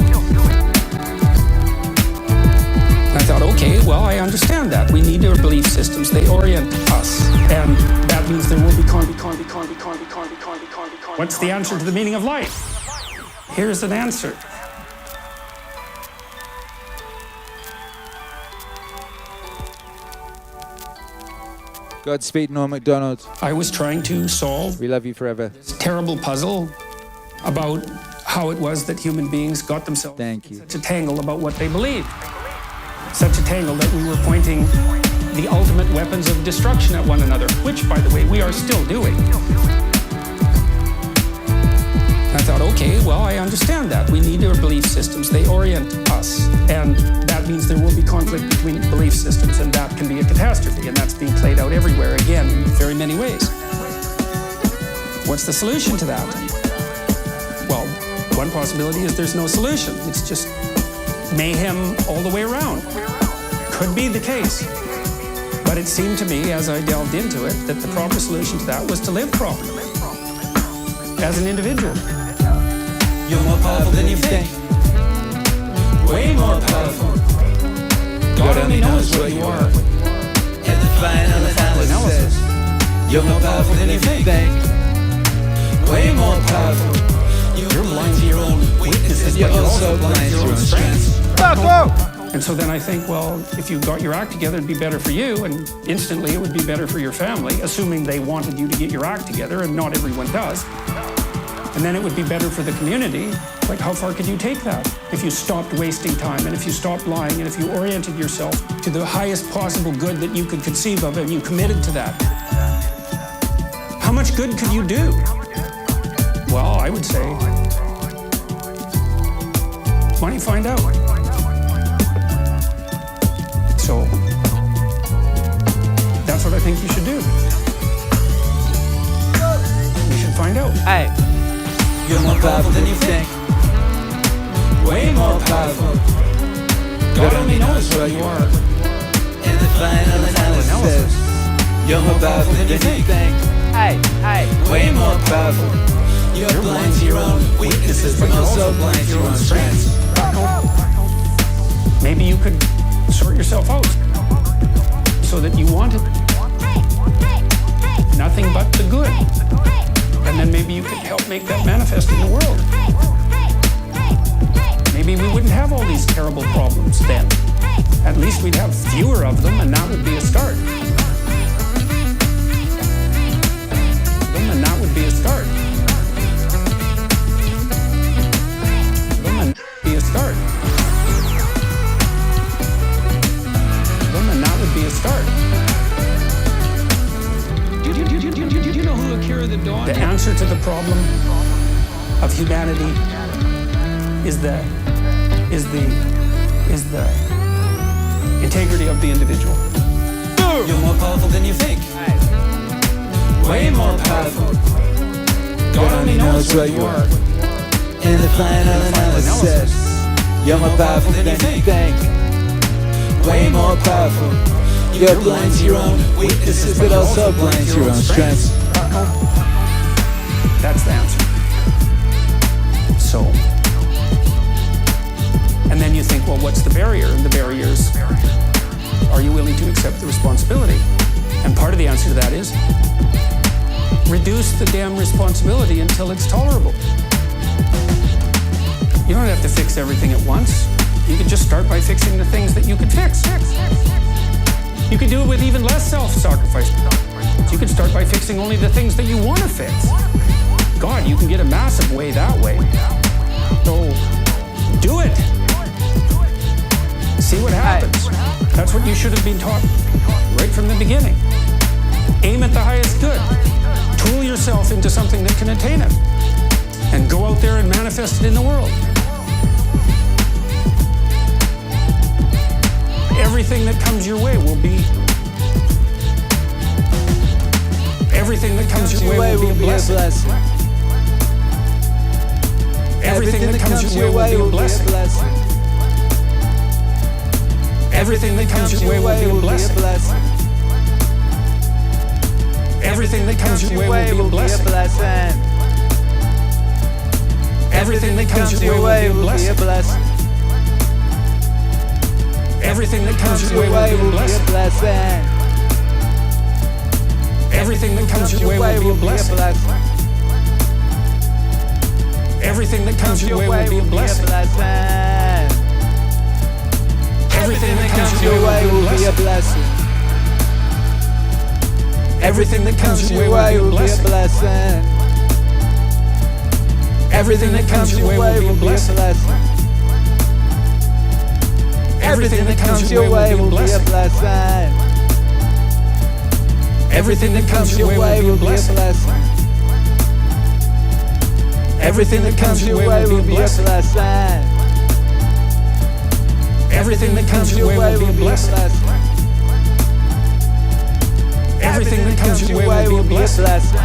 I thought, okay, well, I understand that. We need our belief systems. They orient us. And that means there will be What's the answer to the meaning of life? Here's an answer. Godspeed, Norm Macdonald. I was trying to solve. We love you forever. This terrible puzzle about how it was that human beings got themselves in such a tangle about what they believed. Such a tangle that we were pointing the ultimate weapons of destruction at one another, which, by the way, we are still doing. I thought, okay, well, I understand that. We need our belief systems. They orient us. And that means there will be conflict between belief systems, and that can be a catastrophe. And that's being played out everywhere, again, in very many ways. What's the solution to that? Well, one possibility is there's no solution. It's just mayhem all the way around. Could be the case. But it seemed to me, as I delved into it, that the proper solution to that was to live properly as an individual. You're more powerful than you think. Way more powerful. God only knows what you are. In the final analysis, you're more powerful than you think. Way more powerful. You're blind to your own weaknesses, but you're also blind to your own strengths. And so then I think, well, if you got your act together, it'd be better for you, and instantly it would be better for your family, assuming they wanted you to get your act together, and not everyone does. And then it would be better for the community. Like, how far could you take that? If you stopped wasting time, and if you stopped lying, and if you oriented yourself to the highest possible good that you could conceive of, and you committed to that. How much good could you do? Well, I would say, why don't you find out? So, that's what I think you should do. You should find out. Hey. You're more powerful than you think. Way more powerful. God only knows what you are. In the final analysis, you're more powerful than you think. Hey, hey. Way more powerful. You're blind to your own weaknesses, but you're also blind to your own strengths. Maybe you could sort yourself out so that you wanted nothing but the good. And then maybe you could help make that manifest in the world. Maybe we wouldn't have all these terrible problems then. At least we'd have fewer of them, and that would be a start. And that would be a start. And be a start. And that would be a start. Do you know who Akira The Don? The answer to the problem of humanity is the integrity of the individual. You're more powerful than you think. Way more powerful. God only knows what you are. In the final analysis, you're more powerful than you think. Way more powerful. You're blind to your own weaknesses, but also blind to your own strengths. That's the answer. So, and then you think, well, what's the barrier? And the barrier is, are you willing to accept the responsibility? And part of the answer to that is, reduce the damn responsibility until it's tolerable. You don't have to fix everything at once. You could just start by fixing the things that you could fix. You could do it with even less self-sacrifice. You could start by fixing only the things that you want to fix. God, you can get a massive way that way. So, do it. See what happens. That's what you should have been taught right from the beginning. Aim at the highest good. Tool yourself into something that can attain it. and go out there and manifest it in the world. Everything that comes your way will be. Everything that comes your way will be a blessing. Everything that comes your way will be a blessing. Everything that comes your way will be a blessing. Everything that comes your way will be a blessing. Everything that comes your way will be a blessing. Everything that comes your way will be a blessing. Everything that comes your way will be a blessing. Everything that comes your way will be a blessing. Everything that comes your way will be a blessing. Everything that comes your way will be a blessing. Everything that comes your way will be a blessing. Everything that comes your way will be a blessing. Everything that comes your way will be a blessing. Everything that comes your way will be a blessing. Everything that comes your way will be a blessing. Everything that comes your way will be a blessing.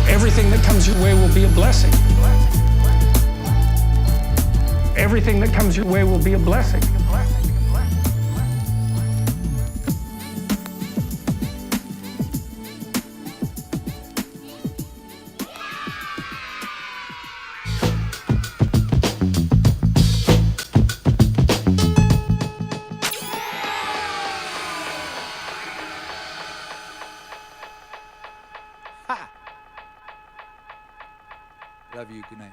Everything that comes your way will be a blessing. Everything that comes your way will be a blessing. Love you. Good night.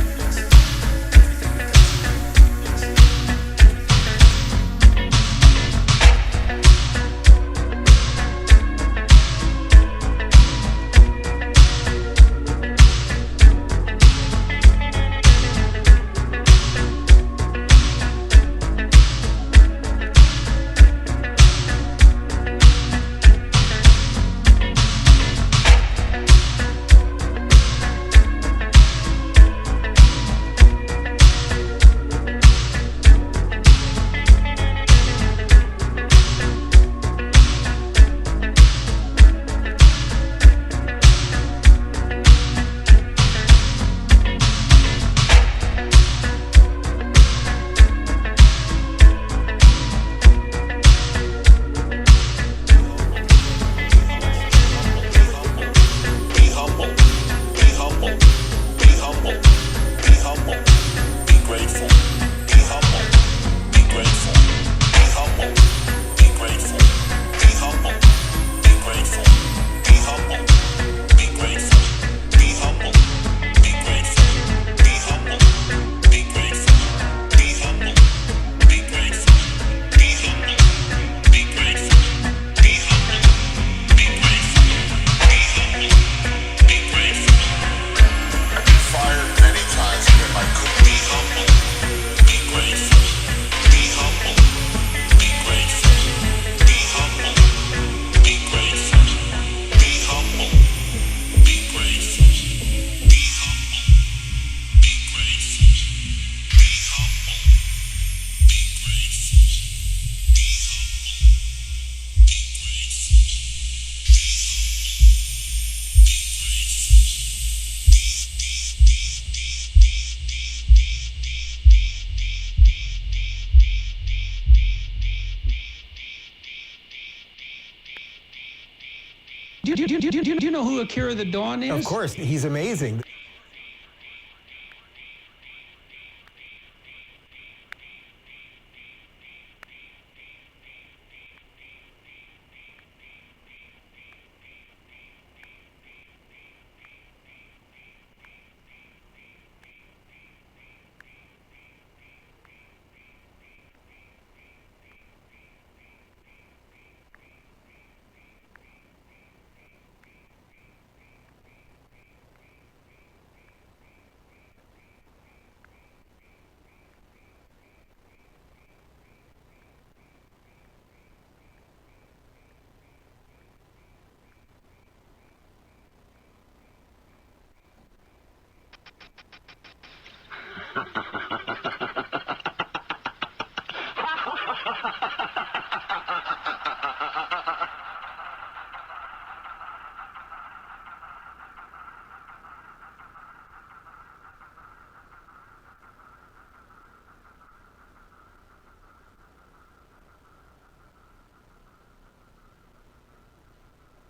Do you know who Akira the Don is? Of course, he's amazing.